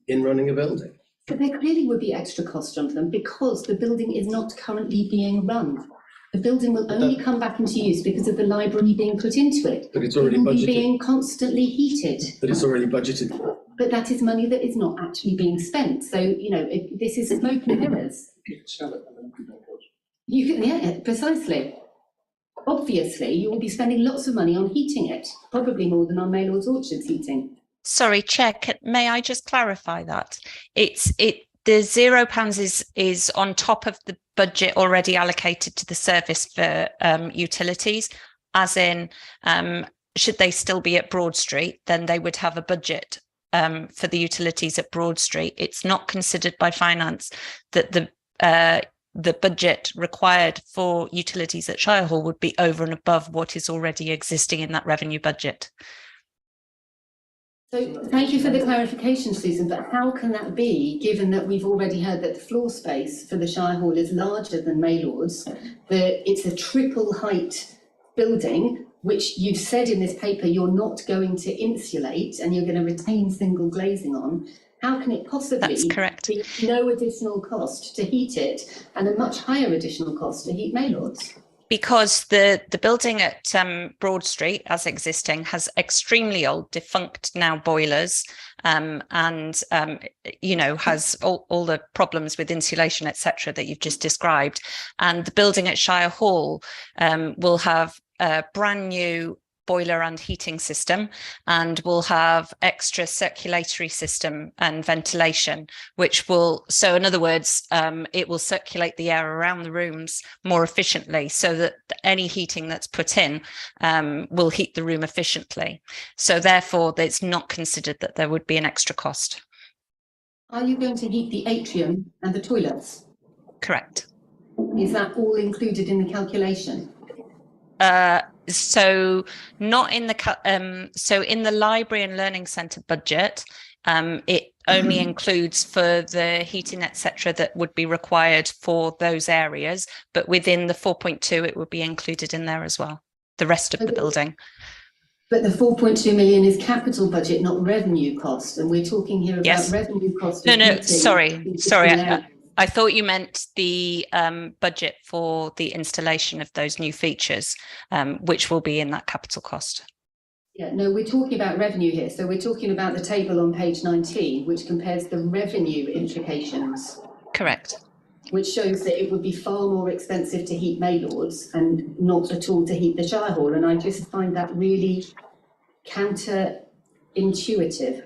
in running a building. But there clearly would be extra costs, Jonathan, because the building is not currently being run. The building will only come back into use because of the library being put into it. But it's already budgeted. It will budgeted. be being constantly heated. But it's already budgeted for. But that is money that is not actually being spent. So, you know, this is smoke and mirrors. You can, yeah, precisely. Obviously, you will be spending lots of money on heating it, probably more than on Maylords Orchards heating. Sorry, Chair, may I just clarify that? The £0 is on top of the budget already allocated to the service for utilities, as in, should they still be at Broad Street, then they would have a budget for the utilities at Broad Street. It's not considered by finance that the budget required for utilities at Shire Hall would be over and above what is already existing in that revenue budget. So thank you for the clarification, Susan, but how can that be, given that we've already heard that the floor space for the Shire Hall is larger than Maylords, that it's a triple height building, which you've said in this paper you're not going to insulate and you're going to retain single glazing on. How can it possibly be no additional cost to heat it and a much higher additional cost to heat Maylords? Because the building at Broad Street, as existing, has extremely old, defunct now boilers, and you know, has all the problems with insulation, etc., that you've just described. And the building at Shire Hall will have a brand new boiler and heating system, and will have extra circulatory system and ventilation, which will, so in other words, it will circulate the air around the rooms more efficiently, so that any heating that's put in will heat the room efficiently. So therefore, it's not considered that there would be an extra cost. Are you going to heat the atrium and the toilets? Correct. Is that all included in the calculation? So not in the so in the library and learning centre budget, it only includes for the heating, etc., that would be required for those areas, but within the 4.2, it would be included in there as well, the rest of the building. But the 4.2 million is capital budget, not revenue cost, and we're talking here about revenue cost. No, sorry. I thought you meant the budget for the installation of those new features, which will be in that capital cost. Yeah, no, we're talking about revenue here. So we're talking about the table on page 19, which compares the revenue implications. Correct. Which shows that it would be far more expensive to heat Maylords and not at all to heat the Shire Hall. And I just find that really counterintuitive,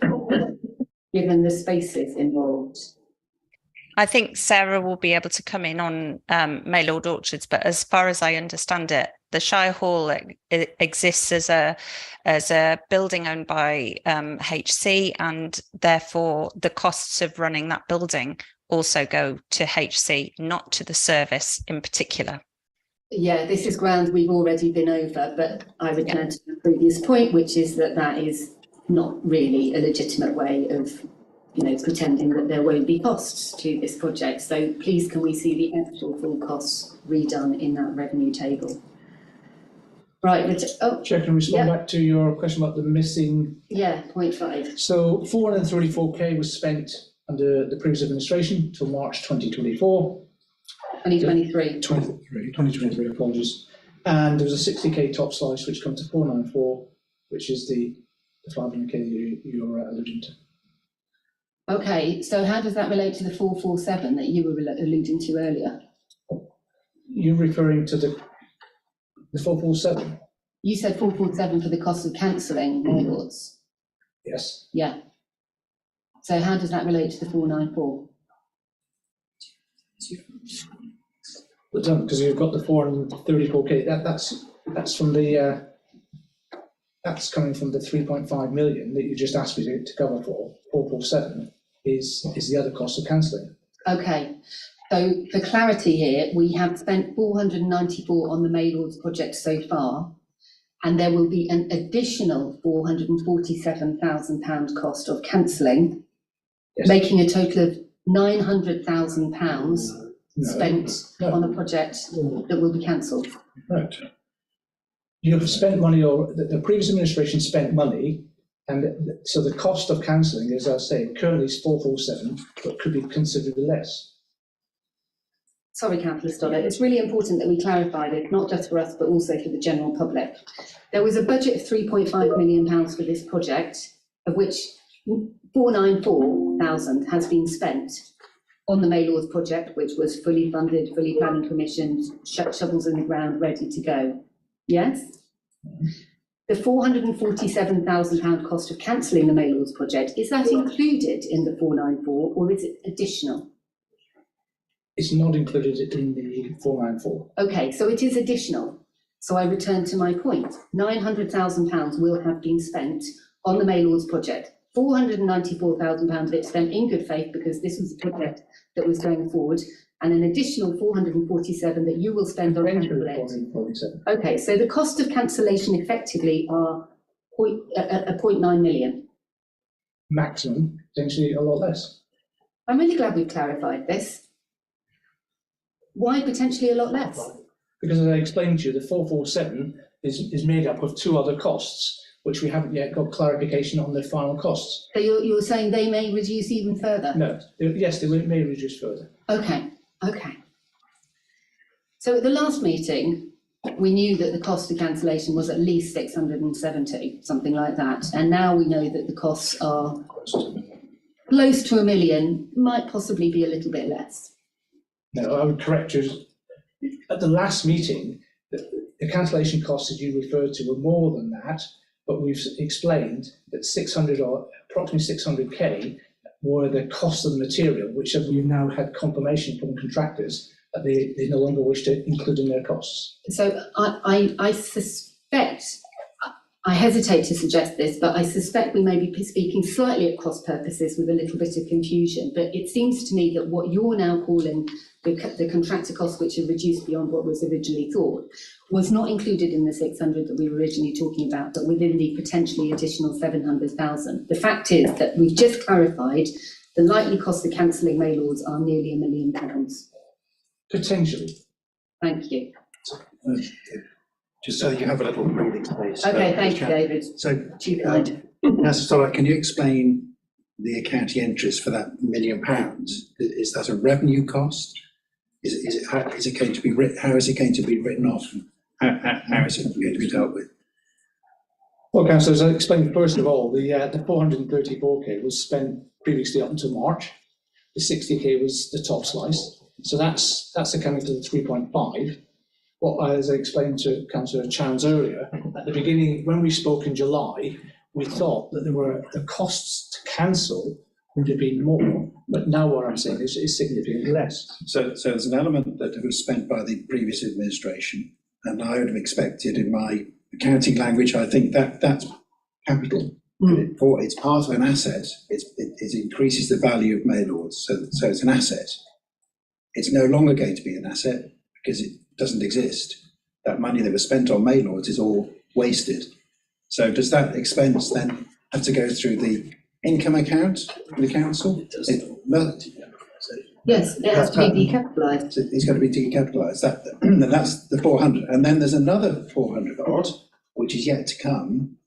given the spaces involved. I think Sarah will be able to come in on Maylord Orchards, but as far as I understand it, the Shire Hall it exists as a building owned by HC, and therefore the costs of running that building also go to HC, not to the service in particular. Yeah, this is ground we've already been over, but I return to the previous point, which is that is not really a legitimate way of pretending that there won't be costs to this project. So please, can we see the actual full costs redone in that revenue table? Right, Chair, can we respond back to your question about the missing? Yeah, 0.5. So 434k was spent under the previous administration till March 2024. 2023, apologies. And there was a 60k top slice, which comes to 494, which is the 500k you're alluding to. Okay, so how does that relate to the 447 that you were alluding to earlier? You're referring to the 447? You said 447 for the cost of cancelling Maylords. Yes. Yeah. So how does that relate to the 494? Because you've got the 434k. That's from the that's coming from the 3.5 million that you just asked me to cover for. 447 is the other cost of cancelling. Okay, so for clarity here, we have spent 494 on the Maylords project so far, and there will be an additional £447,000 cost of cancelling, making a total of £900,000 spent on a project that will be cancelled. Right. You've spent money, or the previous administration spent money, and so the cost of cancelling, as I say, currently is 447, but could be considerably less. Sorry, Councillor Stoddart, it's really important that we clarify this, not just for us, but also for the general public. There was a budget of £3.5 million for this project, of which 494,000 has been spent on the Maylords project, which was fully funded, fully planning commissioned, shovels in the ground, ready to go. Yes? The £447,000 cost of cancelling the Maylords project, is that included in the 494 or is it additional? It's not included in the 494. Okay, so it is additional. So I return to my point. £900,000 will have been spent on the Maylords project. £494,000 of it spent in good faith because this was a project that was going forward, and an additional 447 that you will spend on cancellation. Okay, so the cost of cancellation effectively are 0.9 million. Maximum, potentially a lot less. I'm really glad we've clarified this. Why potentially a lot less? Because as I explained to you, the 447 is made up of two other costs, which we haven't yet got clarification on the final costs. So you're saying they may reduce even further? No, yes, they may reduce further. Okay. Okay. So at the last meeting, we knew that the cost of cancellation was at least 670, something like that. And now we know that the costs are close to £1 million, might possibly be a little bit less. No, I would correct you. At the last meeting, the cancellation costs that you referred to were more than that, but we've explained that 600 or approximately 600k were the cost of the material, which we've now had confirmation from contractors that they no longer wish to include in their costs. So I suspect, I hesitate to suggest this, but I suspect we may be speaking slightly at cross purposes with a little bit of confusion. But it seems to me that what you're now calling the contractor costs, which are reduced beyond what was originally thought, was not included in the 600 that we were originally talking about, but within the potentially additional 700,000. The fact is that we've just clarified the likely cost of cancelling mail orders are nearly £1 million. Potentially. Thank you. Just so you have a little breathing space. Okay, thank you, David. So, Too kind. Sorry, can you explain the accounting entries for that £1 million? Is that a revenue cost? Is it going to be how is it going to be written off? How is it going to be dealt with? Well, Councillor, as I explained, first of all, the 434k was spent previously up until March. The 60k was the top slice. So that's accounting to the 3.5. Well, as I explained to Councillor Chans earlier, at the beginning, when we spoke in July, we thought that the costs to cancel would have been more, but now what I'm saying is significantly less. So there's an element that was spent by the previous administration, and I would have expected in my accounting language, I think that's capital. It's part of an asset. It increases the value of mail orders, so it's an asset. It's no longer going to be an asset because it doesn't exist. That money that was spent on mail orders is all wasted. So does that expense then have to go through the income account of the council? Yes, it has to be decapitalised. It's got to be decapitalised. That's the 400. And then there's another 400 odd, which is yet to come,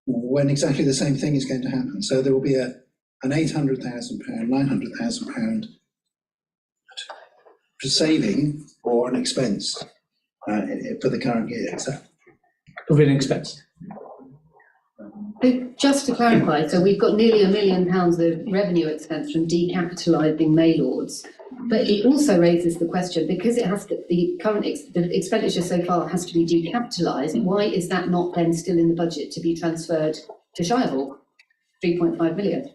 when exactly the same thing is going to happen. So there will be an £800,000, £900,000 saving or an expense for the current year. Is that? Of an expense. Just to clarify, so we've got nearly £1 million of revenue expense from decapitalising mail orders, but it also raises the question, because it has to, the expenditure so far has to be decapitalised, why is that not then still in the budget to be transferred to Shire Hall, 3.5 million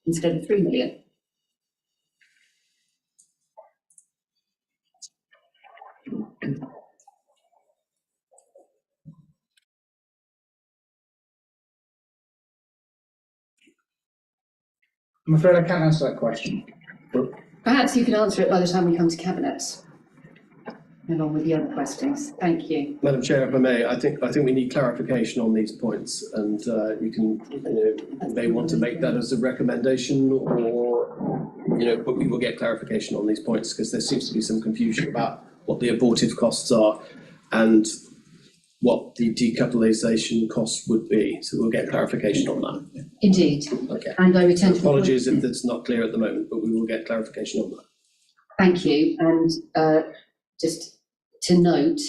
instead of 3 million? I'm afraid I can't answer that question. Perhaps you can answer it by the time we come to Cabinet, along with the other questions. Thank you. Madam Chair, if I may, I think we need clarification on these points, and you may want to make that as a recommendation, or but we will get clarification on these points because there seems to be some confusion about what the abortive costs are and what the decapitalisation costs would be. So we'll get clarification on that. Indeed. Okay. And I return to apologies if that's not clear at the moment, but we will get clarification on that. Thank you. And just to note,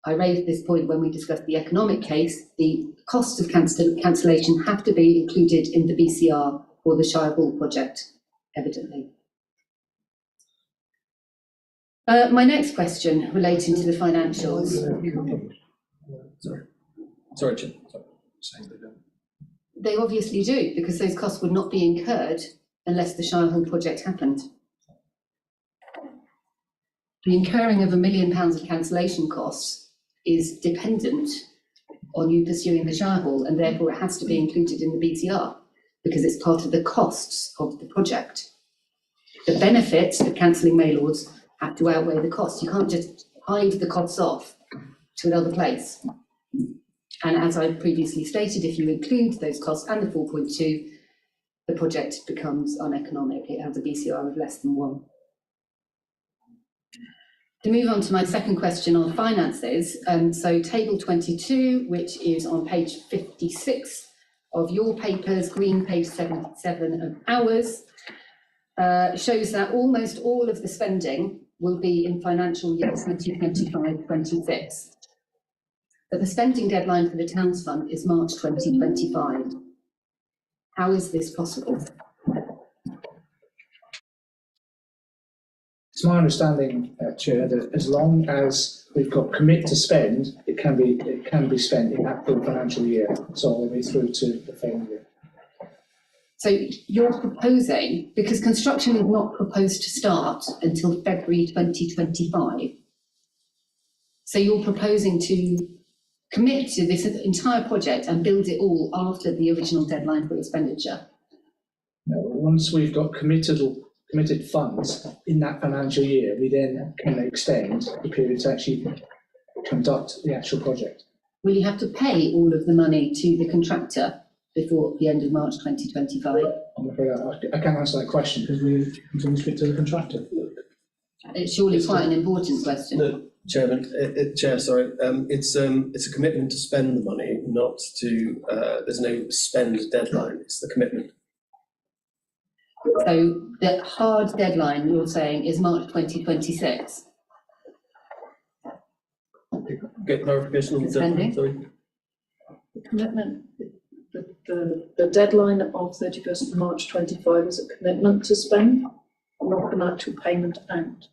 I raised this point when we discussed the economic case. The costs of cancellation have to be included in the BCR for the Shire Hall project, evidently. My next question relating to the financials. Sorry, Jim. They obviously do, because those costs would not be incurred unless the Shire Hall project happened. The incurring of £1 million of cancellation costs is dependent on you pursuing the Shire Hall, and therefore it has to be included in the BTR because it's part of the costs of the project. The benefits of cancelling mail orders have to outweigh the costs. You can't just hide the costs off to another place. And as I previously stated, if you include those costs and the 4.2, the project becomes uneconomic. It has a BCR of less than 1. To move on to my second question on finances, so table 22, which is on page 56 of your papers, green page 77 of ours, shows that almost all of the spending will be in financial year 2025-26. But the spending deadline for the Towns Fund is March 2025. How is this possible? It's my understanding, Chair, that as long as we've got commit to spend, it can be spent in that full financial year, so all the way through to the following year. So you're proposing, because construction is not proposed to start until February 2025, so you're proposing to commit to this entire project and build it all after the original deadline for expenditure? No, once we've got committed funds in that financial year, we then can extend the period to actually conduct the actual project. Will you have to pay all of the money to the contractor before the end of March 2025? I'm afraid I can't answer that question because we continue to speak to the contractor. It's surely quite an important question. No, Chairman, Chair, sorry, it's a commitment to spend the money, not to, there's no spend deadline, it's the commitment. So the hard deadline you're saying is March 2026? Get clarification on the deadline, sorry. The commitment, the deadline of 31st of March 25 is a commitment to spend, not an actual payment out.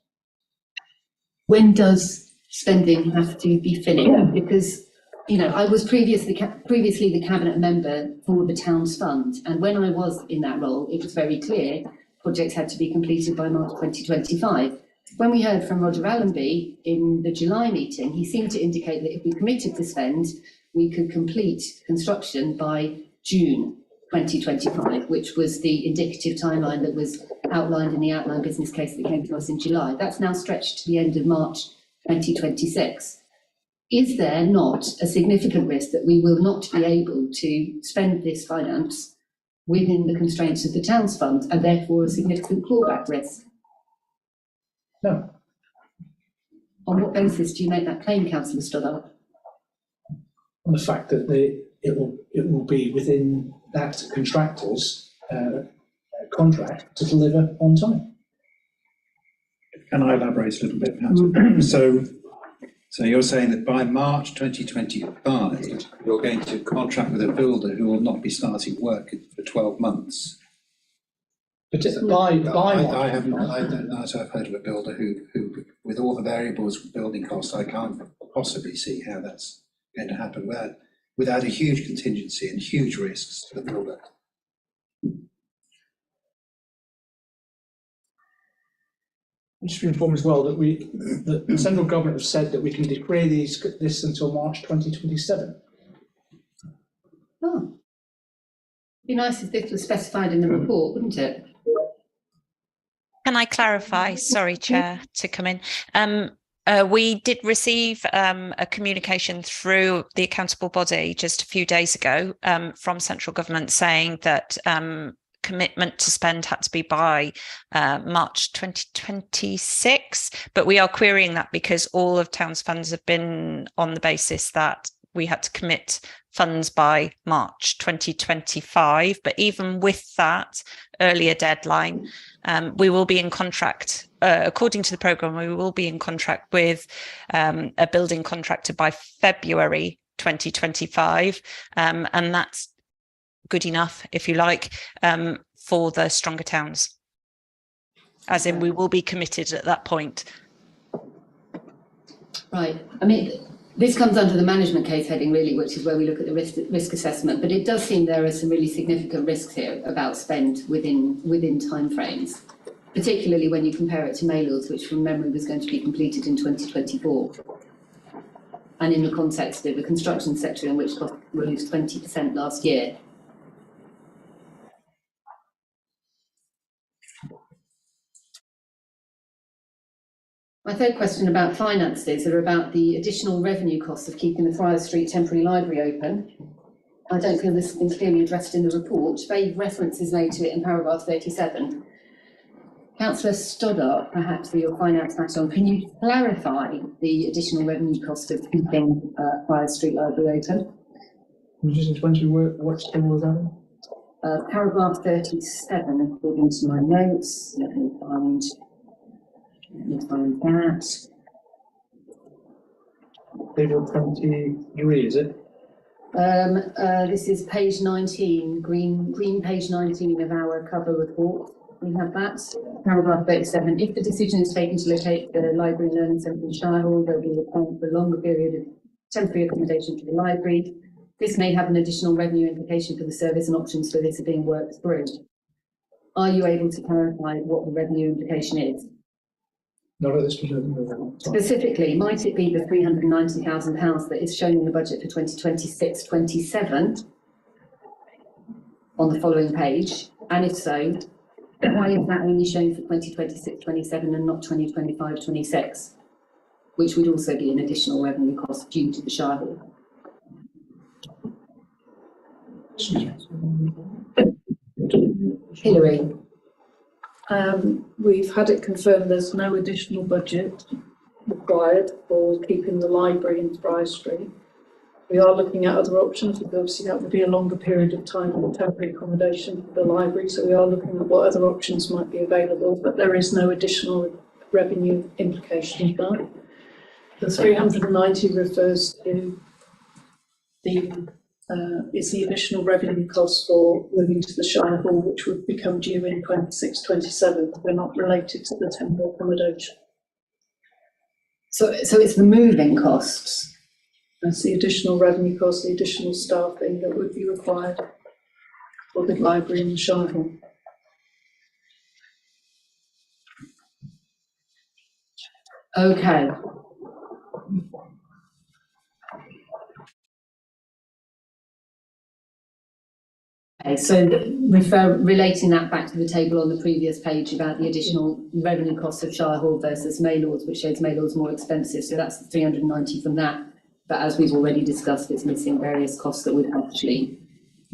When does spending have to be finished? Because, you know, I was previously the cabinet member for the town's fund, and when I was in that role, it was very clear projects had to be completed by March 2025. When we heard from Roger Allenby in the July meeting, he seemed to indicate that if we committed to spend, we could complete construction by June 2025, which was the indicative timeline that was outlined in the outline business case that came to us in July. That's now stretched to the end of March 2026. Is there not a significant risk that we will not be able to spend this finance within the constraints of the town's fund, and therefore a significant clawback risk? No. On what basis do you make that claim, Councillor Stoddart? On the fact that it will be within that contractor's contract to deliver on time. Can I elaborate a little bit, perhaps? So you're saying that by March 2025, you're going to contract with a builder who will not be starting work for 12 months? But I don't know, so I've heard of a builder who, with all the variables with building costs, I can't possibly see how that's going to happen without a huge contingency and huge risks to the builder. I should be informed as well that the central government have said that we can declare this until March 2027. Oh, be nice if this was specified in the report, wouldn't it? Can I clarify? Sorry, Chair, to come in. We did receive a communication through the accountable body just a few days ago from central government saying that commitment to spend had to be by March 2026, but we are querying that because all of town's funds have been on the basis that we had to commit funds by March 2025. But even with that earlier deadline, we will be in contract, according to the programme, we will be in contract with a building contractor by February 2025. And that's good enough, if you like, for the stronger towns. As in, we will be committed at that point. Right. I mean, this comes under the management case heading, really, which is where we look at the risk assessment. But it does seem there are some really significant risks here about spend within timeframes, particularly when you compare it to Maylords, which from memory was going to be completed in 2024. And in the context of a construction sector in which costs rose 20% last year. My third question about finances are about the additional revenue costs of keeping the Friars Street temporary library open. I don't feel this has been clearly addressed in the report. Vague reference is made to it in paragraph 37. Councillor Stoddart, perhaps for your finance hat on, can you clarify the additional revenue cost of keeping Friars Street library open? What's the word on? Paragraph 37, according to my notes. Let me find that. Table 23, is it? This is page 19, green page 19 of our cover report. We have that. Paragraph 37. If the decision is taken to locate the library and learning centre in Shire Hall, there will be a requirement for a longer period of temporary accommodation for the library. This may have an additional revenue implication for the service, and options for this are being worked through. Are you able to clarify what the revenue implication is? Not at this particular time. Specifically, might it be the £390,000 that is shown in the budget for 2026-27 on the following page? And if so, why is that only shown for 2026-27 and not 2025-26, which would also be an additional revenue cost due to the Shire Hall? Hilary. We've had it confirmed there's no additional budget required for keeping the library in Friar Street. We are looking at other options, because obviously that would be a longer period of time for temporary accommodation for the library, so we are looking at what other options might be available, but there is no additional revenue implication of that. The 390 refers to is the additional revenue cost for moving to the Shire Hall, which would become due in 26-27. They're not related to the temporary accommodation. So it's the moving costs. That's the additional revenue cost, the additional staffing that would be required for the library in the Shire Hall. Okay. Okay, so relating that back to the table on the previous page about the additional revenue costs of Shire Hall versus Maylords, which shows Maylords more expensive, so that's the 390 from that. But as we've already discussed, it's missing various costs that would actually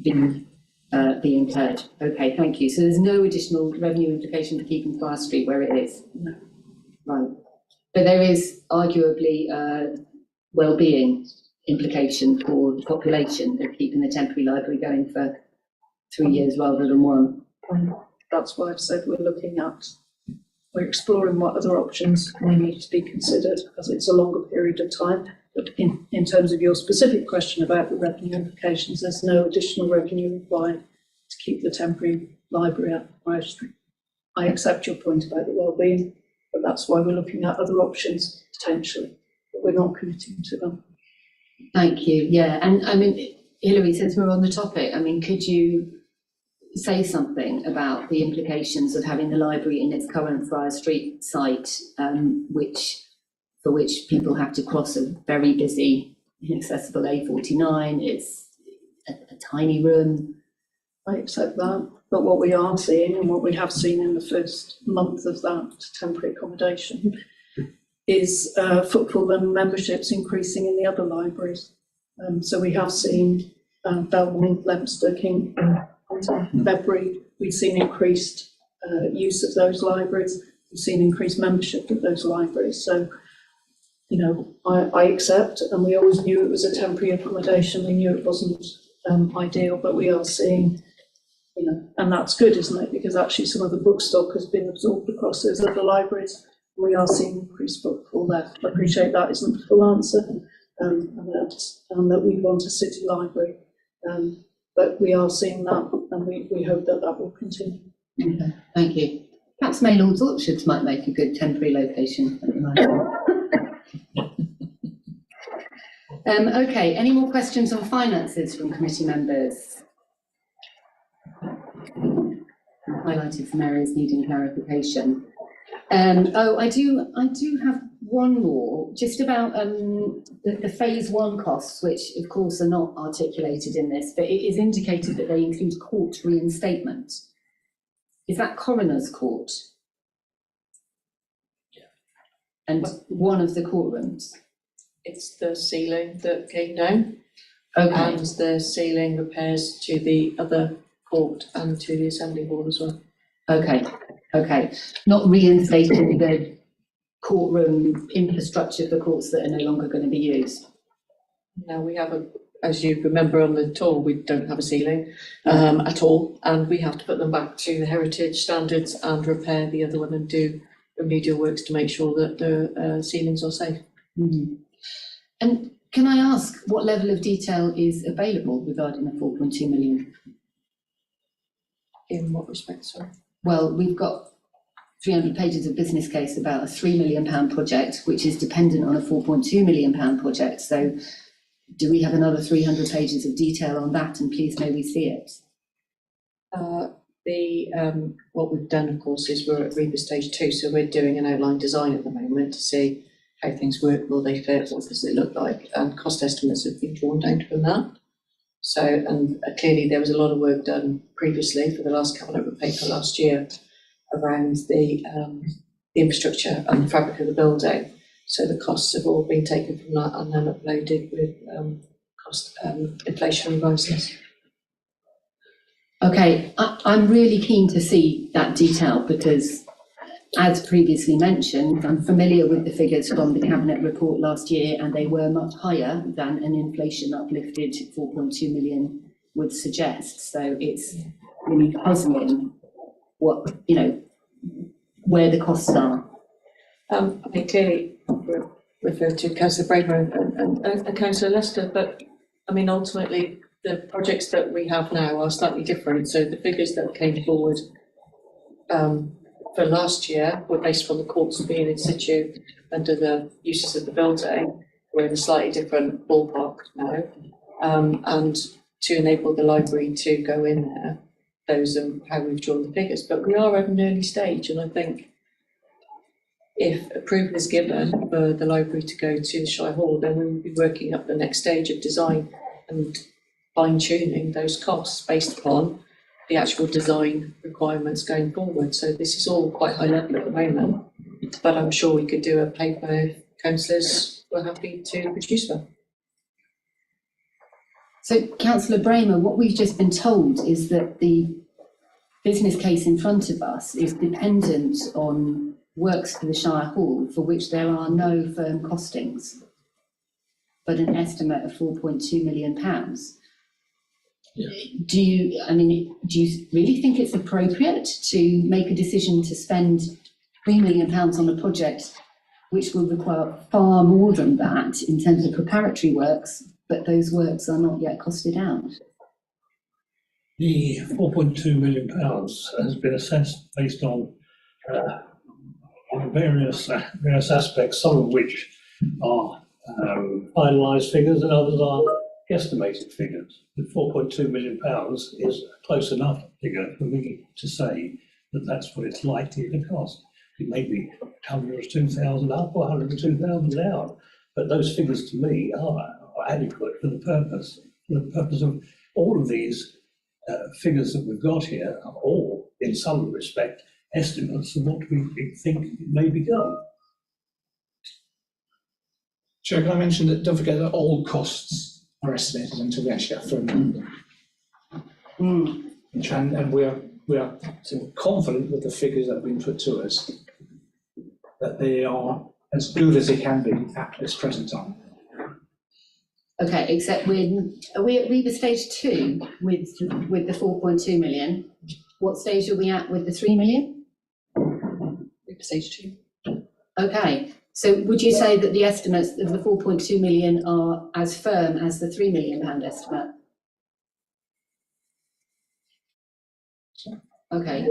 be incurred. Okay, thank you. So there's no additional revenue implication for keeping Friar Street where it is? No. Right. But there is arguably well-being implication for the population of keeping the temporary library going for 3 years rather than one. That's why I've said we're exploring what other options may need to be considered, as it's a longer period of time. But in terms of your specific question about the revenue implications, there's no additional revenue required to keep the temporary library at Friar Street. I accept your point about the well-being, but that's why we're looking at other options potentially, but we're not committing to them. Thank you. Yeah, and I mean, Hilary, since we're on the topic, I mean, could you say something about the implications of having the library in its current Friar Street site, for which people have to cross a very busy, inaccessible A49? It's a tiny room. I accept that, but what we are seeing and what we have seen in the first month of that temporary accommodation is footfall and memberships increasing in the other libraries. So we have seen Belmont, Leominster, King, Bedbury, we've seen increased use of those libraries, we've seen increased membership of those libraries. So, you know, I accept, and we always knew it was a temporary accommodation, we knew it wasn't ideal, but we are seeing, you know, and that's good, isn't it? Because actually some of the book stock has been absorbed across those other libraries. We are seeing increased footfall there. I appreciate that isn't the full answer, and that we want a city library. But we are seeing that, and we hope that that will continue. Okay, thank you. Perhaps Maylords Orchards might make a good temporary location. Okay, any more questions on finances from committee members? Highlighted some areas needing clarification. I do have one more, just about the phase one costs, which of course are not articulated in this, but it is indicated that they include court reinstatement. Is that coroner's court? Yeah. And one of the courtrooms? It's the ceiling that came down. Okay. And the ceiling repairs to the other court and to the Assembly Hall as well. Okay, okay. Not reinstating the courtroom infrastructure for courts that are no longer going to be used. Now we have as you remember on the tour, we don't have a ceiling at all, and we have to put them back to the heritage standards and repair the other one and do remedial works to make sure that the ceilings are safe. Mm-hmm. And can I ask what level of detail is available regarding the 4.2 million? In what respect, sorry? Well, we've got 300 pages of business case about a £3 million project, which is dependent on a £4.2 million project. So do we have another 300 pages of detail on that? And please may we see it? what we've done, of course, is we're at REBA stage 2, so we're doing an outline design at the moment to see how things work, will they fit, what does it look like, and cost estimates have been drawn down from that. So, and clearly there was a lot of work done previously for the last Cabinet paper last year around the infrastructure and the fabric of the building. So the costs have all been taken from that and then uploaded with cost inflation rises. Okay, I'm really keen to see that detail because, as previously mentioned, I'm familiar with the figures from the Cabinet report last year, and they were much higher than an inflation uplifted 4.2 million would suggest. So it's really puzzling what, where the costs are. I mean, clearly, we're referred to Councillor Bramer and Councillor Lester, but I mean, ultimately, the projects that we have now are slightly different. So the figures that came forward for last year were based on the courts being in situ under the uses of the building. We're in a slightly different ballpark now. And to enable the library to go in there, those are how we've drawn the figures. But we are at an early stage, and I think if approval is given for the library to go to the Shire Hall, then we will be working up the next stage of design and fine-tuning those costs based upon the actual design requirements going forward. So this is all quite high level at the moment, but I'm sure we could do a paper if councillors were happy to produce one. So, Councillor Bramer, what we've just been told is that the business case in front of us is dependent on works for the Shire Hall for which there are no firm costings, but an estimate of £4.2 million. Yeah. Do you really think it's appropriate to make a decision to spend £3 million on a project which will require far more than that in terms of preparatory works, but those works are not yet costed out? The £4.2 million has been assessed based on various aspects, some of which are finalised figures and others are guesstimated figures. The £4.2 million is a close enough figure for me to say that that's what it's likely to cost. It may be 102,000 up or 102,000 down, but those figures to me are adequate for the purpose. For the purpose of all of these figures that we've got here are all, in some respect, estimates of what we think may become. Chair, can I mention that, don't forget that all costs are estimated until we actually get firm number. And we are confident with the figures that have been put to us that they are as good as they can be at this present time. Okay, except are we at REBA stage 2 with the 4.2 million? What stage are we at with the 3 million? REBA stage 2. Okay, so would you say that the estimates of the 4.2 million are as firm as the £3 million estimate? Okay,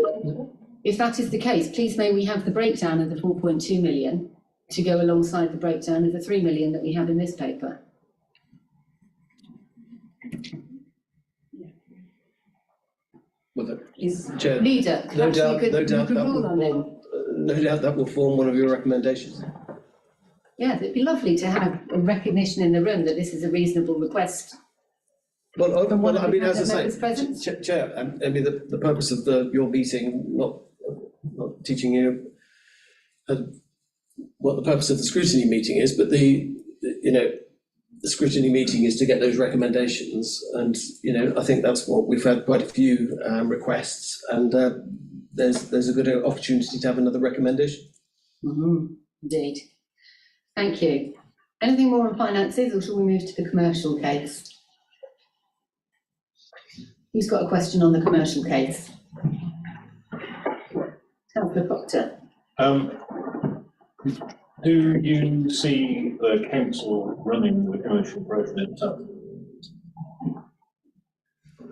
if that is the case, please may we have the breakdown of the 4.2 million to go alongside the breakdown of the 3 million that we have in this paper. Well, Chair, Leader, no perhaps doubt, you no could doubt that rule on it. no doubt that will form one of your recommendations. Yeah, it'd be lovely to have a recognition in the room that this is a reasonable request. Well, I mean, as I say, present. Chair, I mean, the purpose of your meeting, not teaching you what the purpose of the scrutiny meeting is, but the scrutiny meeting is to get those recommendations, and I think that's what we've had quite a few requests, and there's a good opportunity to have another recommendation. Indeed. Thank you. Anything more on finances, or shall we move to the commercial case? Who's got a question on the commercial case? Councillor Proctor. Do you see the council running the commercial growth itself?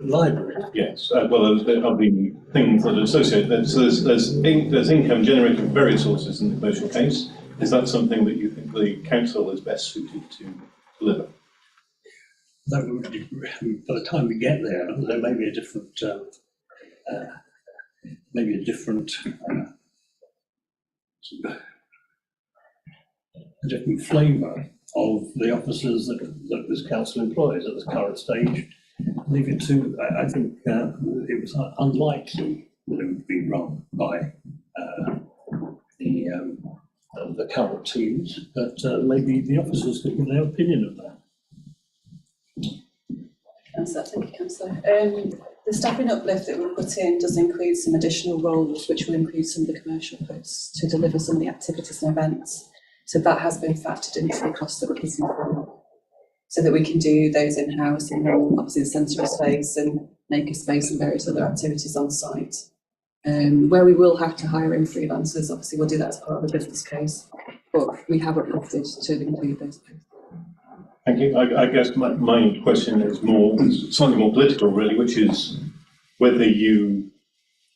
Library? Yes. Well, there are the things that are associated. So there's income generated from various sources in the commercial case. Is that something that you think the council is best suited to deliver? By the time we get there, there may be a different maybe a different flavour of the officers that this council employs at the current stage. Leave it to, I think it was unlikely that it would be run by the current teams, but maybe the officers could give their opinion of that. Councillor, thank you, Councillor. The staffing uplift that we put in does include some additional roles, which will include some of the commercial posts to deliver some of the activities and events. So that has been factored into the cost that we're putting forward, so that we can do those in-house and obviously the centre of space and maker space and various other activities on site. Where we will have to hire in freelancers, obviously we'll do that as part of the business case, but we have uplifted to include those posts. Thank you. I guess my question is slightly more political, really, which is whether you.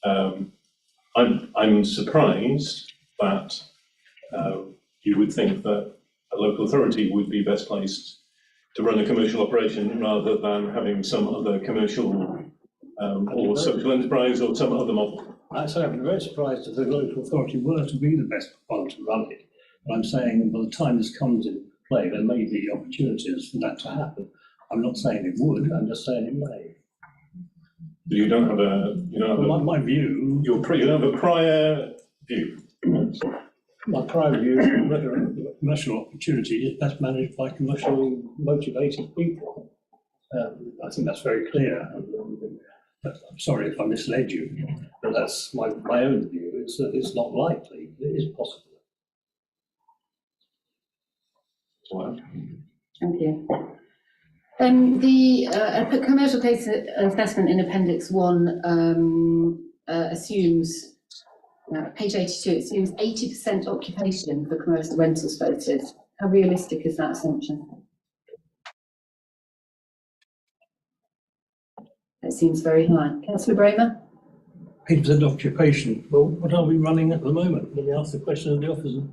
I'm surprised that you would think that a local authority would be best placed to run a commercial operation rather than having some other commercial or social enterprise or some other model. I'd say I'd be very surprised if the local authority were to be the best one to run it. But I'm saying by the time this comes into play, there may be opportunities for that to happen. I'm not saying it would, I'm just saying it may. You don't have a, my view. You don't have a prior view. My prior view is whether a commercial opportunity is best managed by commercially motivated people. I think that's very clear. I'm sorry if I misled you, but that's my own view. It's that it's not likely, it is possible. Wow. Thank you. The commercial case assessment in Appendix 1 assumes, page 82, it assumes 80% occupation for commercial rental spaces. How realistic is that assumption? It seems very high. Councillor Bramer? 80% occupation. Well, what are we running at the moment? Let me ask the question of the officer.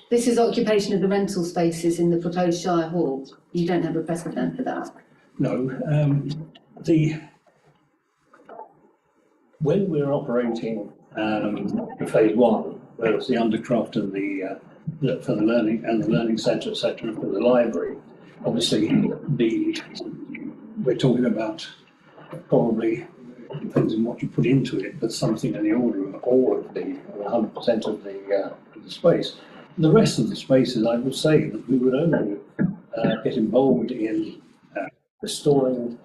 This is occupation of the rental spaces in the proposed Shire Hall. You don't have a precedent for that? No. When we're operating for phase 1, where it's the undercroft and for the learning centre, etc., for the library, obviously we're talking about probably, depends on what you put into it, but something in the order of all of the 100% of the space. The rest of the spaces, I would say that we would only get involved in restoring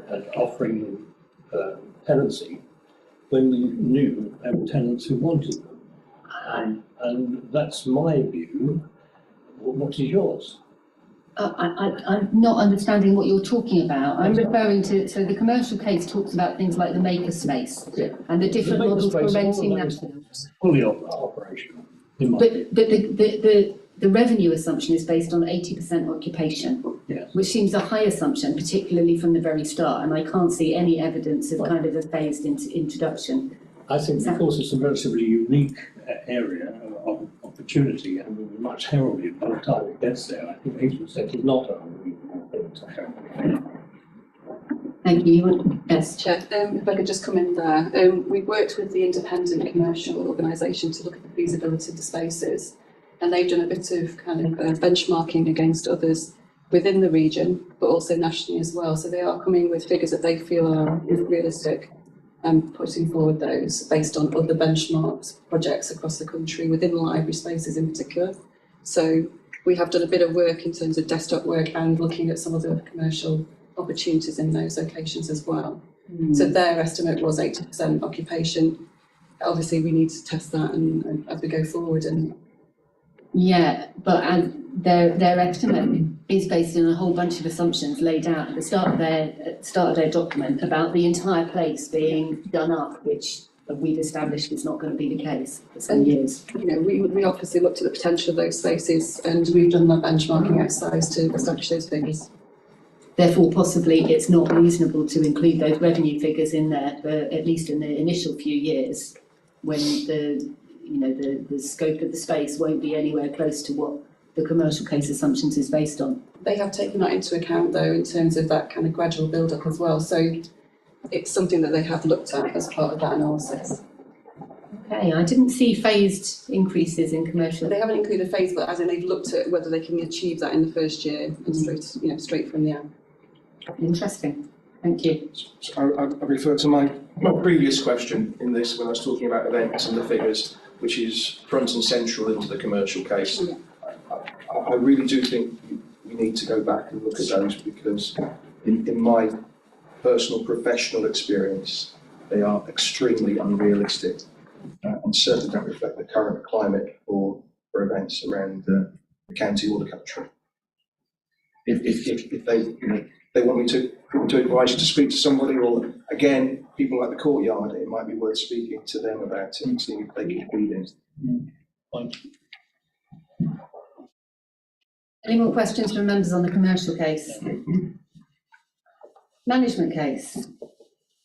and offering tenancy when we knew there were tenants who wanted them. And that's my view. What is yours? I'm not understanding what you're talking about. I'm referring to, so the commercial case talks about things like the maker space and the different models for renting that. Fully operational. But the revenue assumption is based on 80% occupation, yes, which seems a high assumption, particularly from the very start, and I can't see any evidence of kind of a phased introduction. I think because it's a relatively unique area of opportunity and will be much heralded by the time it gets there, I think 80% is not a reasonable thing to herald. Thank you. Yes, Chair. If I could just come in there. We've worked with the independent commercial organisation to look at the feasibility of the spaces, and they've done a bit of kind of benchmarking against others within the region, but also nationally as well. So they are coming with figures that they feel are realistic and putting forward those based on other benchmarks projects across the country within library spaces in particular. So we have done a bit of work in terms of desktop work and looking at some of the commercial opportunities in those locations as well. So their estimate was 80% occupation. Obviously, we need to test that and as we go forward. And yeah, but their estimate is based on a whole bunch of assumptions laid out at the start of their document about the entire place being done up, which we've established is not going to be the case for some years. You know, we obviously looked at the potential of those spaces, and we've done that benchmarking exercise to establish those figures. Therefore, possibly it's not reasonable to include those revenue figures in there, for, at least in the initial few years, when the scope of the space won't be anywhere close to what the commercial case assumptions is based on. They have taken that into account, though, in terms of that kind of gradual build-up as well. So it's something that they have looked at as part of that analysis. Okay, I didn't see phased increases in commercial. They haven't included phase, but as in they've looked at whether they can achieve that in the first year and straight from the out. Interesting, thank you. I refer to my previous question in this when I was talking about events and the figures, which is front and central into the commercial case. Yeah. I really do think we need to go back and look at those because in my personal professional experience, they are extremely unrealistic and certainly don't reflect the current climate for events around the county or the country. If they want me to advise you to speak to somebody, or again, people like the courtyard, it might be worth speaking to them about it and seeing if they can feed in. Any more questions from members on the commercial case? Management case.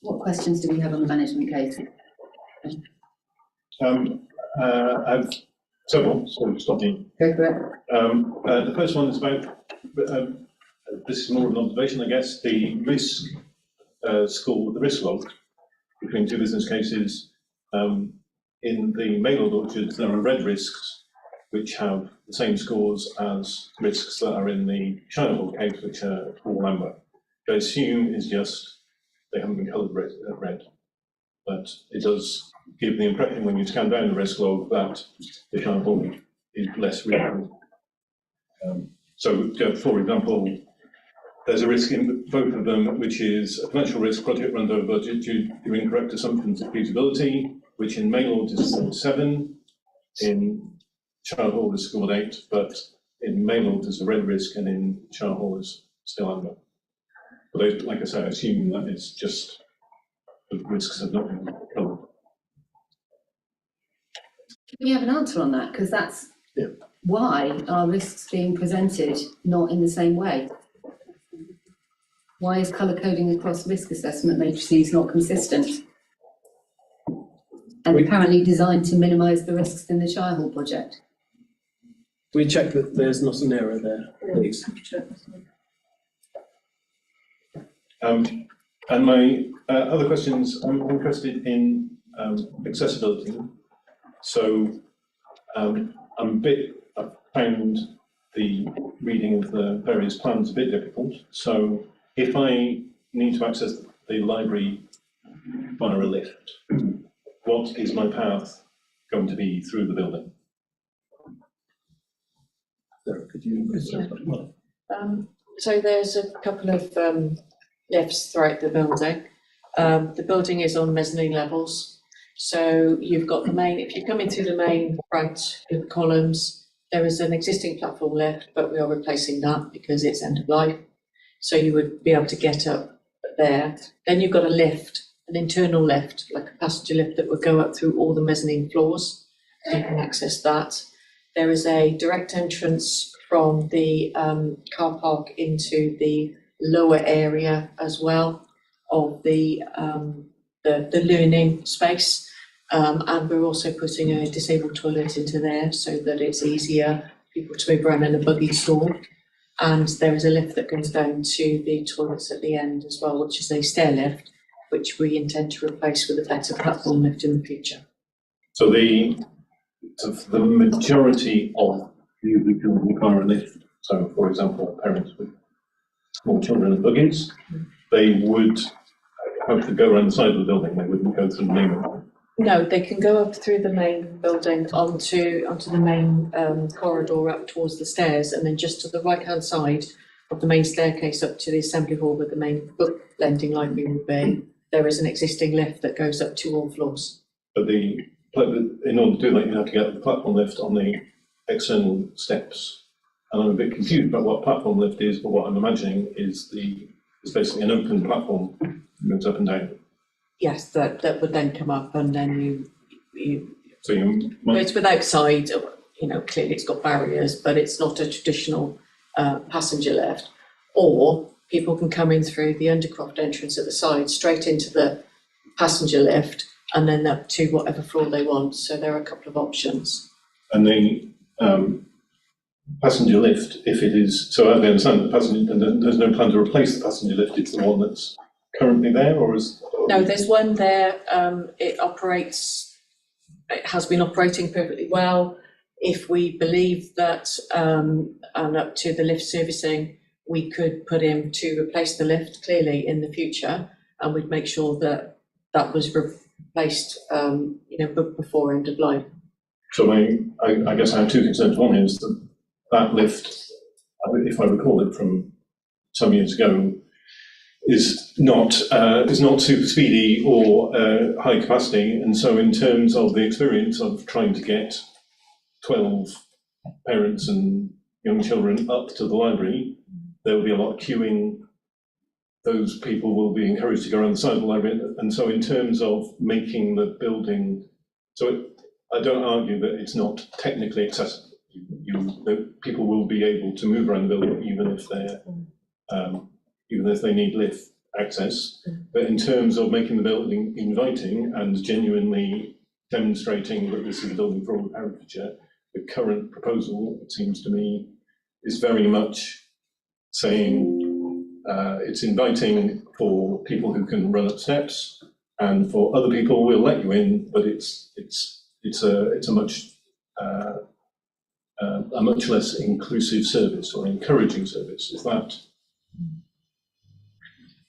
What questions do we have on the management case? I've several, so stop me. Go for it. The first one is about, this is more of an observation, I guess, the risk score, the risk log between two business cases. In the Maylord orchards, there are red risks, which have the same scores as risks that are in the China Hall case, which are all amber. I assume is just they haven't been coloured red, but it does give the impression when you scan down the risk log that the China Hall is less risky. So, for example, there's a risk in both of them, which is a financial risk, project runs over budget due to incorrect assumptions of feasibility, which in Maylord is scored 7, in China Hall is scored 8, but in Maylord there's a red risk and in China Hall is still under. But like I say, I assume that it's just the risks have not been covered. Can we have an answer on that? Because that's why are risks being presented not in the same way? Why is colour coding across risk assessment matrices not consistent? And apparently designed to minimise the risks in the Shire Hall project. We check that there's not an error there, please. And my other questions, I'm interested in accessibility. So I found the reading of the various plans a bit difficult. So if I need to access the library via a lift, what is my path going to be through the building? Sarah, could you? So there's a couple of lifts throughout the building. The building is on mezzanine levels. So you've got the main, if you come in through the main front with the columns, there is an existing platform lift, but we are replacing that because it's end of life. So you would be able to get up there. Then you've got a lift, an internal lift, like a passenger lift that would go up through all the mezzanine floors. So you can access that. There is a direct entrance from the car park into the lower area as well of the learning space. And we're also putting a disabled toilet into there so that it's easier for people to move around in a buggy stall. And there is a lift that goes down to the toilets at the end as well, which is a stair lift, which we intend to replace with a better platform lift in the future. So the majority of you who require a lift, so for example, parents with small children and buggies, they would have to go around the side of the building, they wouldn't go through the main one. No, they can go up through the main building onto the main corridor up towards the stairs, and then just to the right-hand side of the main staircase up to the assembly hall where the main book lending library will be, there is an existing lift that goes up to all floors. But in order to do that, you have to get the platform lift on the external steps. And I'm a bit confused about what platform lift is, but what I'm imagining is it's basically an open platform that moves up and down. Yes, that would then come up, and then So you might, it's without side, clearly it's got barriers, but it's not a traditional passenger lift. Or people can come in through the Undercroft entrance at the side, straight into the passenger lift, and then up to whatever floor they want. So there are a couple of options. And the passenger lift, if it is, so I understand the passenger, and there's no plan to replace the passenger lift, it's the one that's currently there, or No, there's one there, it has been operating perfectly well. If we believe that, and up to the lift servicing, we could put in to replace the lift clearly in the future, and we'd make sure that that was replaced, before end of life. So I guess I have two concerns. One is that lift, if I recall it from some years ago, is not super speedy or high capacity, and so in terms of the experience of trying to get 12 parents and young children up to the library, there will be a lot of queuing. Those people will be encouraged to go around the side of the library, and so in terms of making the building, I don't argue that it's not technically accessible. That people will be able to move around the building even if they need lift access. But in terms of making the building inviting and genuinely demonstrating that this is a building for all of Herefordshire, the current proposal, it seems to me, is very much saying it's inviting for people who can run up steps, and for other people we'll let you in, but it's a much less inclusive service or encouraging service. Is that?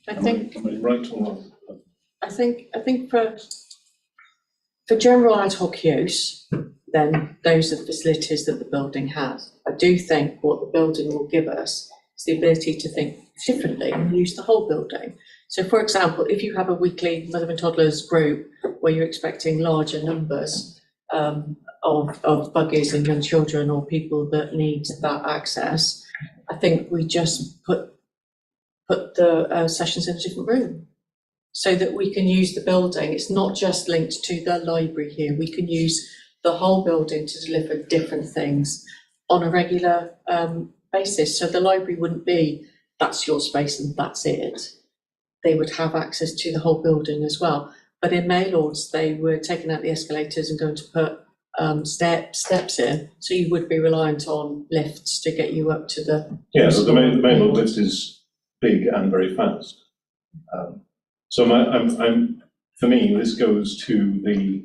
I think. Am I right or wrong? I think for general ad hoc use, then those are the facilities that the building has. I do think what the building will give us is the ability to think differently and use the whole building. So, for example, if you have a weekly mother and toddlers group where you're expecting larger numbers of buggies and young children or people that need that access, I think we just put the sessions in a different room so that we can use the building. It's not just linked to the library here. We can use the whole building to deliver different things on a regular basis. So the library wouldn't be, that's your space and that's it. They would have access to the whole building as well. But in Maylords, they were taking out the escalators and going to put steps in. So you would be reliant on lifts to get you up to the... Yeah, so the Maylord lift is big and very fast. So for me, this goes to the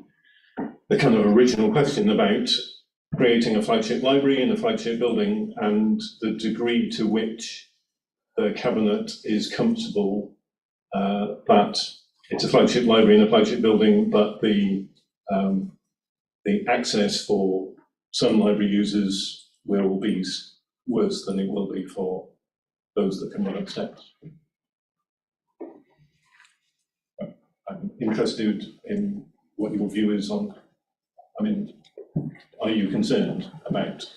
kind of original question about creating a flagship library in a flagship building and the degree to which the Cabinet is comfortable that it's a flagship library in a flagship building, but the access for some library users will be worse than it will be for those that can run up steps. I'm interested in what your view is on, are you concerned about?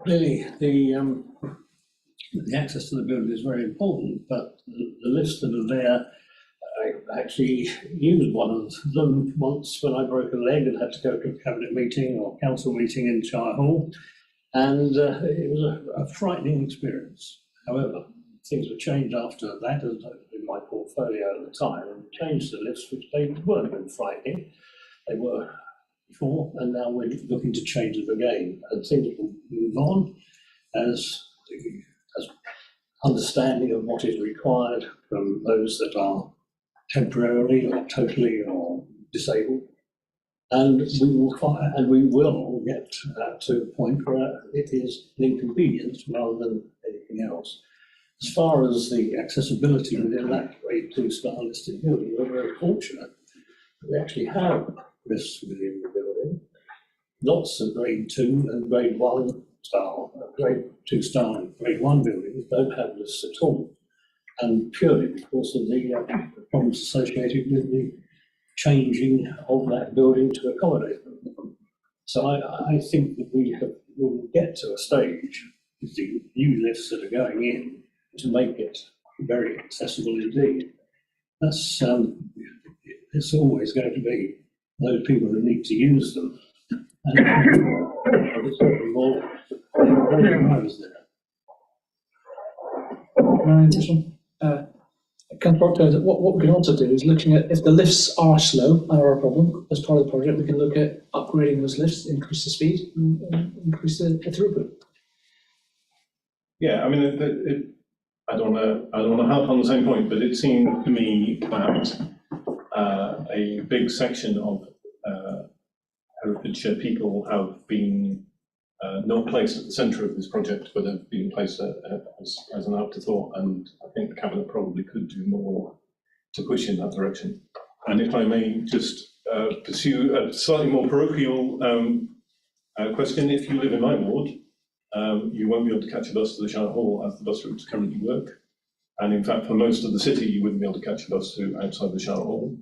Clearly, the access to the building is very important, but the lifts that are there, I actually used one of them once when I broke a leg and had to go to a cabinet meeting or council meeting in Shire Hall, and it was a frightening experience. However, things were changed after that, as in my portfolio at the time, and changed the lifts, which they weren't very frightening. They were before, and now we're looking to change them again, and things will move on as understanding of what is required from those that are temporarily or totally or disabled, and we will get to a point where it is an inconvenience rather than anything else. As far as the accessibility within that grade 2 style listed building, we're very fortunate that we actually have lifts within the building. Lots of grade 2 and grade 1 style, grade 2 style and grade 1 buildings don't have lifts at all, and purely because of the problems associated with the changing of that building to accommodate them. So I think that we will get to a stage with the new lifts that are going in to make it very accessible indeed. That's it's always going to be those people who need to use them. And there's certainly more drivers there. What we can also do is looking at if the lifts are slow and are a problem as part of the project, we can look at upgrading those lifts, increase the speed, and increase the throughput. Yeah, I don't want to harp on the same point, but it seemed to me that a big section of Herefordshire people have been not placed at the centre of this project, but have been placed as an afterthought, and I think the Cabinet probably could do more to push in that direction. And if I may just pursue a slightly more parochial question, if you live in my ward, you won't be able to catch a bus to the Shire Hall as the bus routes currently work. And in fact, for most of the city, you wouldn't be able to catch a bus to outside the Shire Hall.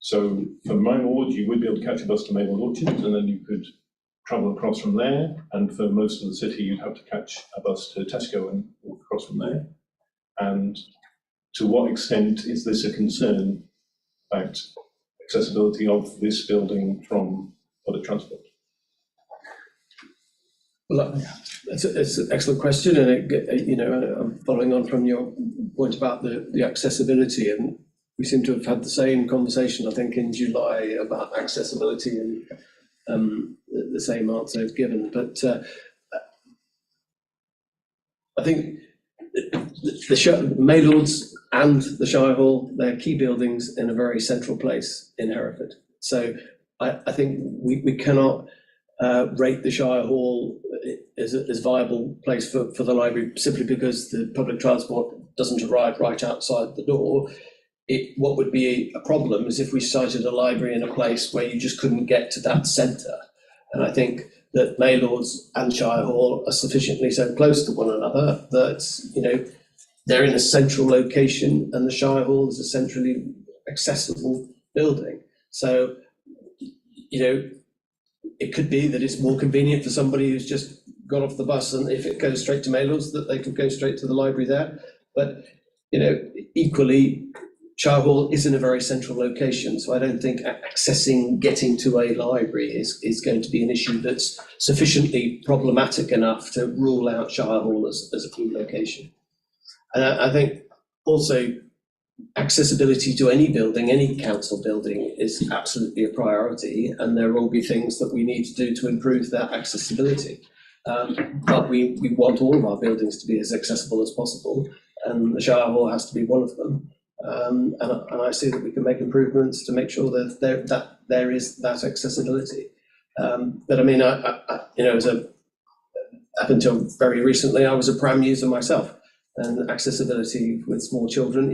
So for my ward, you would be able to catch a bus to Mayland Orchards, and then you could travel across from there. And for most of the city, you'd have to catch a bus to Tesco and walk across from there. And to what extent is this a concern about accessibility of this building from public transport? Well, it's an excellent question, and I'm following on from your point about the accessibility, and we seem to have had the same conversation, I think, in July about accessibility, and the same answer is given. But I think the Maylords and the Shire Hall, they're key buildings in a very central place in Hereford. So I think we cannot rate the Shire Hall as a viable place for the library simply because the public transport doesn't arrive right outside the door. What would be a problem is if we cited a library in a place where you just couldn't get to that centre. And I think that Maylords and Shire Hall are sufficiently so close to one another that, they're in a central location, and the Shire Hall is a centrally accessible building. So, it could be that it's more convenient for somebody who's just got off the bus, and if it goes straight to Maylords, that they could go straight to the library there. But, equally, Shire Hall is in a very central location, so I don't think getting to a library is going to be an issue that's sufficiently problematic enough to rule out Shire Hall as a key location. And I think also accessibility to any building, any council building, is absolutely a priority, and there will be things that we need to do to improve that accessibility. But we want all of our buildings to be as accessible as possible, and the Shire Hall has to be one of them. And I see that we can make improvements to make sure that there is that accessibility. But I mean, up until very recently, I was a pram user myself, and accessibility with small children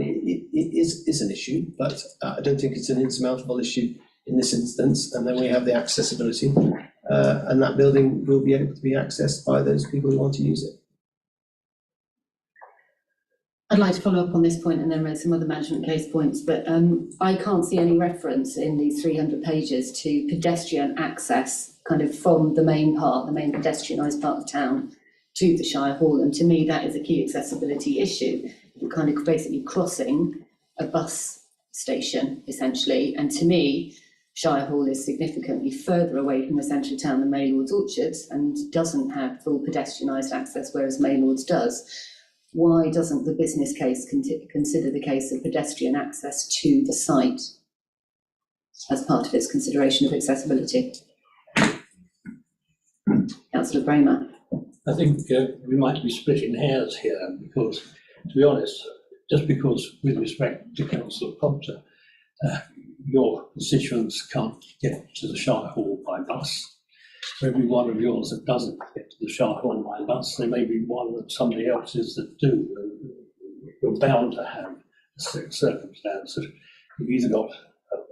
is an issue, but I don't think it's an insurmountable issue in this instance. And then we have the accessibility, and that building will be able to be accessed by those people who want to use it. I'd like to follow up on this point and then raise some other management case points, but I can't see any reference in these 300 pages to pedestrian access kind of from the main pedestrianised part of town to the Shire Hall. And to me, that is a key accessibility issue. You're kind of basically crossing a bus station, essentially. And to me, Shire Hall is significantly further away from the centre of town than Maylords Orchards and doesn't have full pedestrianised access, whereas Maylords does. Why doesn't the business case consider the case of pedestrian access to the site as part of its consideration of accessibility? Councillor Bramer. I think we might be splitting hairs here because, to be honest, just because with respect to Councillor Potter, your constituents can't get to the Shire Hall by bus. For every one of yours that doesn't get to the Shire Hall by bus, there may be one that somebody else's that do. You're bound to have a circumstance that you've either got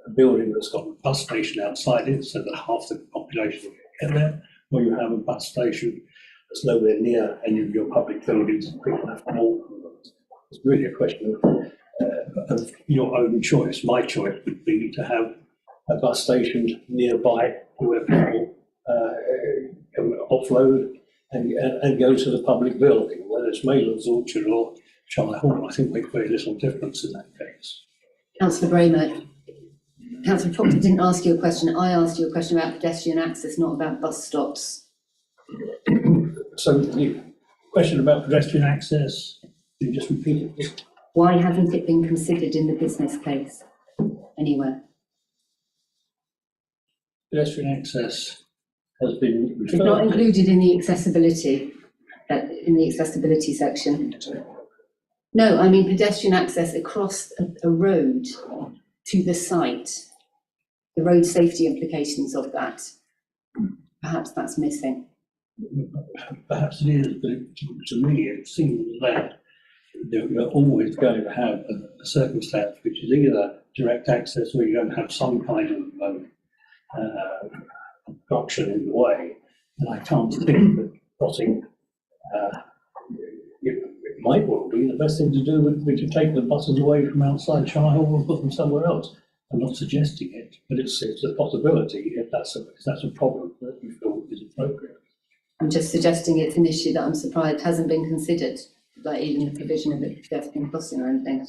a building that's got a bus station outside it so that half the population will get there, or you have a bus station that's nowhere near any of your public buildings and people have to walk. It's really a question of your own choice. My choice would be to have a bus station nearby where people can offload and go to the public building, whether it's Maylands Orchard or Shire Hall. I think makes very little difference in that case. Councillor Bramer, Councillor Proctor didn't ask you a question. I asked you a question about pedestrian access, not about bus stops. So the question about pedestrian access, can you just repeat it? Why hasn't it been considered in the business case anywhere? Pedestrian access has been It's not included in the accessibility. in the accessibility section. No, I mean pedestrian access across a road to the site, the road safety implications of that. Perhaps that's missing. Perhaps it is, but to me, it seems that you're always going to have a circumstance which is either direct access or you're going to have some kind of obstruction in the way. And I can't think that crossing, it might well be the best thing to do would be to take the buses away from outside Shire Hall and put them somewhere else. I'm not suggesting it, but it's a possibility if that's a problem that you feel is appropriate. I'm just suggesting it's an issue that I'm surprised hasn't been considered, like even the provision of a pedestrian crossing or anything.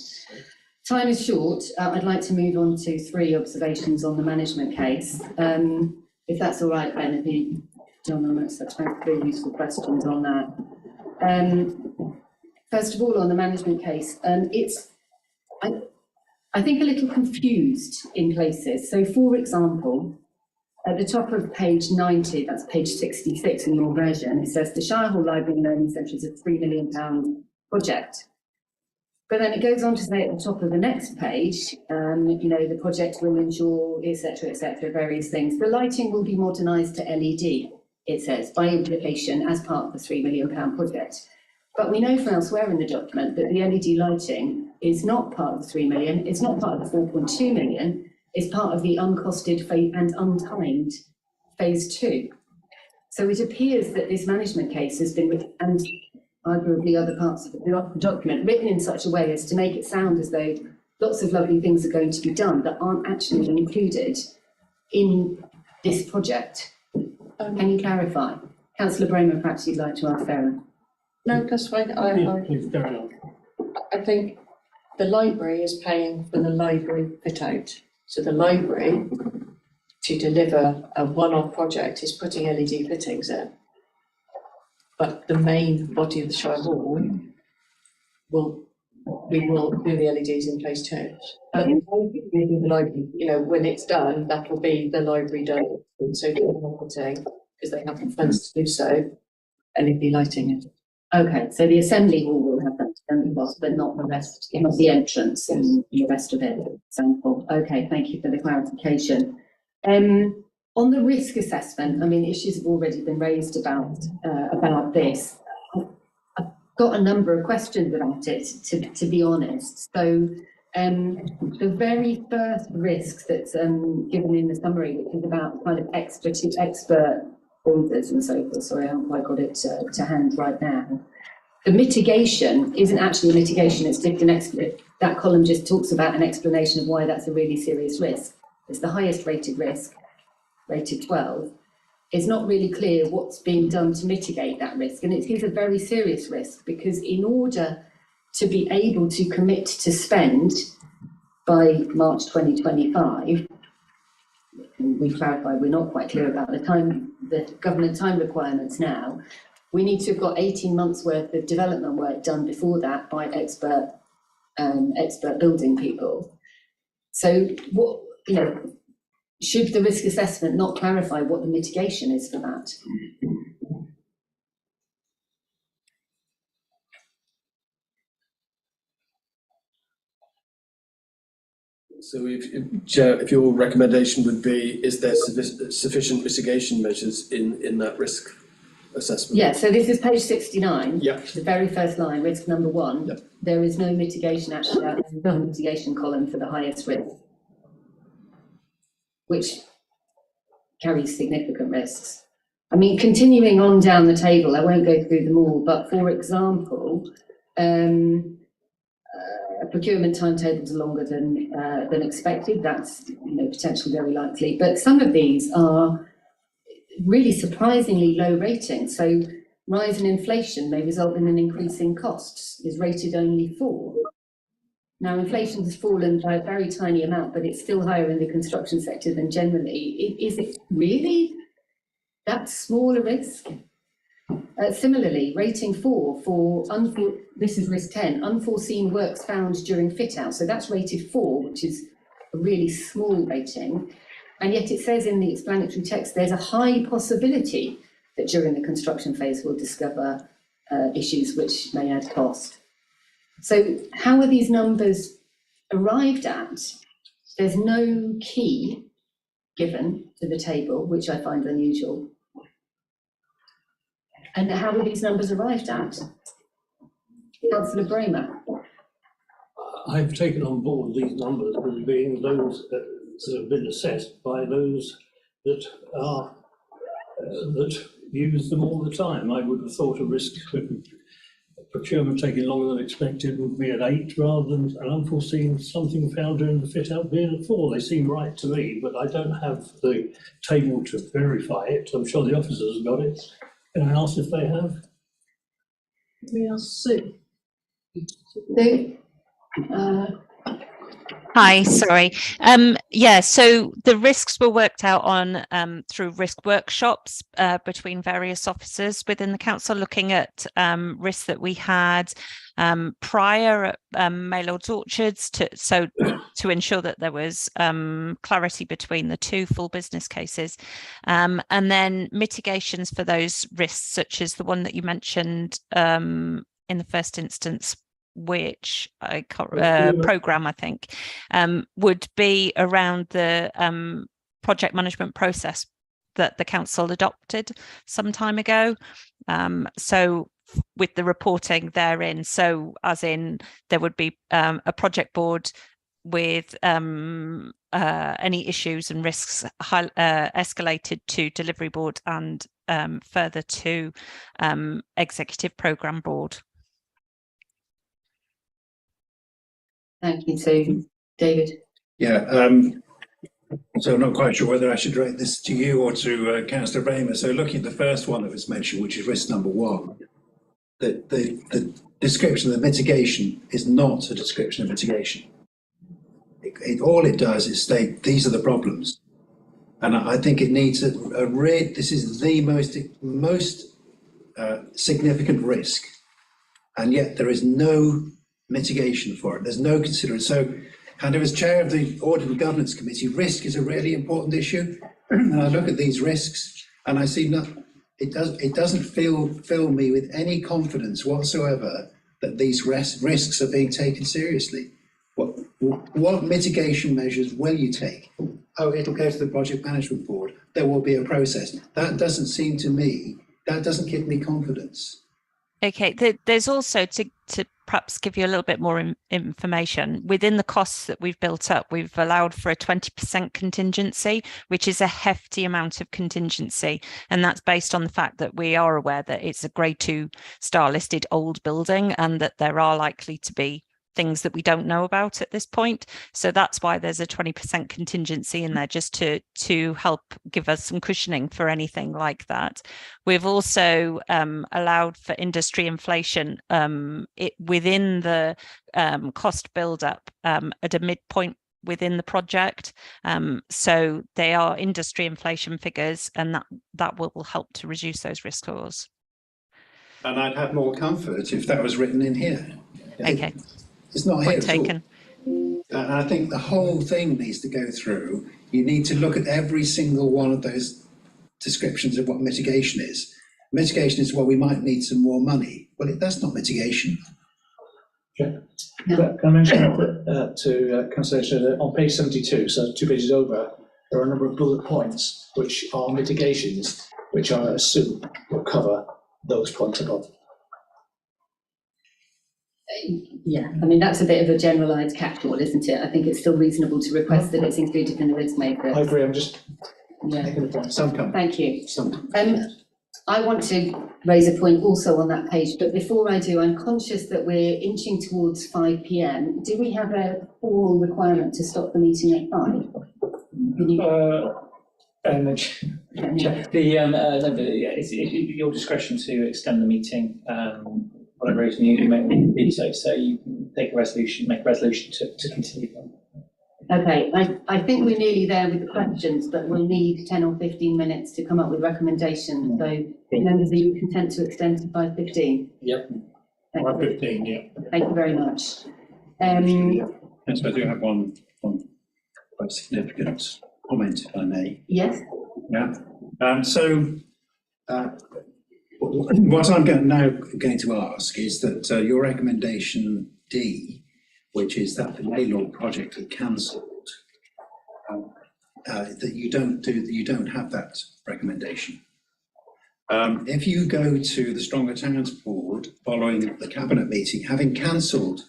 Time is short. I'd like to move on to 3 observations on the management case. If that's all right, Ben, if you, John, I'm going to 3 useful questions on that. First of all, on the management case, I think a little confused in places. So, for example, at the top of page 90, that's page 66 in your version, it says the Shire Hall Library and Learning Centre is a £3 million project. But then it goes on to say at the top of the next page, the project will ensure, etc., various things. The lighting will be modernised to LED, it says, by implication as part of the £3 million project. But we know from elsewhere in the document that the LED lighting is not part of the 3 million, it's not part of the 4.2 million, it's part of the uncosted and untimed phase 2. So it appears that this management case has been, and arguably other parts of the document, written in such a way as to make it sound as though lots of lovely things are going to be done that aren't actually included in this project. Can you clarify? Councillor Bramer, perhaps you'd like to ask Sarah. No, that's fine. Please carry on. I think the library is paying for the library fit out. So the library, to deliver a one-off project, is putting LED fittings in. But the main body of the Shire Hall we will do the LEDs in phase 2. The library, when it's done, that will be the library done. And so the marketing, because they have the funds to do so, LED lighting. Okay, so the assembly hall will have that, but not the rest, not the entrance and the rest of it, for example. Okay, thank you for the clarification. On the risk assessment, I mean, issues have already been raised about this. I've got a number of questions about it, to be honest. So, the very first risk that's given in the summary, which is about kind of expert orders and so forth. Sorry, I haven't quite got it to hand right now. The mitigation isn't actually a mitigation, it's just that column just talks about an explanation of why that's a really serious risk. It's the highest rated risk, rated 12. It's not really clear what's being done to mitigate that risk, and it is a very serious risk because in order to be able to commit to spend by March 2025, we've clarified we're not quite clear about the government time requirements now. We need to have got 18 months worth of development work done before that by expert building people. So what, should the risk assessment not clarify what the mitigation is for that? So if your recommendation would be, is there sufficient mitigation measures in that risk assessment? Yeah, so this is page 69. Yep. The very first line, risk number 1. Yep. There is no mitigation actually out in the mitigation column for the highest risk, which carries significant risks. I mean, continuing on down the table, I won't go through them all, but for example, procurement timetables are longer than expected. That's potentially very likely, but some of these are really surprisingly low rating. So rise in inflation may result in an increase in costs, is rated only 4. Now inflation has fallen by a very tiny amount, but it's still higher in the construction sector than generally. Is it really that small a risk? Similarly, rating 4 for this is risk 10, unforeseen works found during fit out. So that's rated 4, which is a really small rating. And yet it says in the explanatory text, there's a high possibility that during the construction phase we'll discover issues which may add cost. So how are these numbers arrived at? There's no key given to the table, which I find unusual. And how are these numbers arrived at? Councillor Bramer. I've taken on board these numbers as being those that have been assessed by those that are that use them all the time. I would have thought a risk procurement taking longer than expected would be at 8 rather than an unforeseen something found during the fit out being at 4. They seem right to me, but I don't have the table to verify it. I'm sure the officers have got it. Can I ask if they have? We are Sue. Hi, sorry. Yeah, so the risks were worked out on through risk workshops between various officers within the council, looking at risks that we had prior at Maylord's Orchards to ensure that there was clarity between the two full business cases, and then mitigations for those risks, such as the one that you mentioned in the first instance, which I can't program, I think, would be around the project management process that the council adopted some time ago. So with the reporting therein, so as in there would be a project board with any issues and risks escalated to delivery board and further to executive programme board. Thank you. So, David. Yeah, so I'm not quite sure whether I should direct this to you or to Councillor Raymer. So looking at the first one that was mentioned, which is risk number 1, the description of the mitigation is not a description of mitigation. All it does is state these are the problems. And I think it needs this is the most significant risk, and yet there is no mitigation for it. There's no consideration. So, kind of as chair of the Audit and Governance Committee, risk is a really important issue. And I look at these risks and I see it doesn't fill me with any confidence whatsoever that these risks are being taken seriously. What mitigation measures will you take? Oh, it'll go to the project management board. There will be a process. That doesn't seem to me, that doesn't give me confidence. Okay, there's also, to perhaps give you a little bit more information, within the costs that we've built up, we've allowed for a 20% contingency, which is a hefty amount of contingency. And that's based on the fact that we are aware that it's a grade 2 star listed old building and that there are likely to be things that we don't know about at this point. So that's why there's a 20% contingency in there, just to help give us some cushioning for anything like that. We've also allowed for industry inflation within the cost build-up at a midpoint within the project. So they are industry inflation figures, and that will help to reduce those risk scores. And I'd have more comfort if that was written in here. Okay. It's not Point here taken. At all. And I think the whole thing needs to go through. You need to look at every single one of those descriptions of what mitigation is. Mitigation is, well, we might need some more money. Well, that's not mitigation. Okay. Can I mention to Councillor on page 72, so 2 pages over, there are a number of bullet points which are mitigations, which I assume will cover those points above. Yeah, I mean, that's a bit of a generalised catch-all, isn't it? I think it's still reasonable to request that it's included in the risk matrix. I agree, I'm just making a point. Thank you. I want to raise a point also on that page, but before I do, I'm conscious that we're inching towards 5 p.m. Do we have a formal requirement to stop the meeting at 5? It's your discretion to extend the meeting. Whatever reason you may need so you can take a resolution, make a resolution to continue on. Okay, I think we're nearly there with the questions, but we'll need 10 or 15 minutes to come up with recommendations. So, members, are you content to extend to 5:15? Yep. 5:15, yeah. Thank you very much. Yes, I do have one quite significant comment, if I may. Yes. Yeah. what I'm now going to ask is that your recommendation D, which is that the Maylord project be cancelled, that you don't have that recommendation. If you go to the Stronger Towns Board following the Cabinet meeting, having cancelled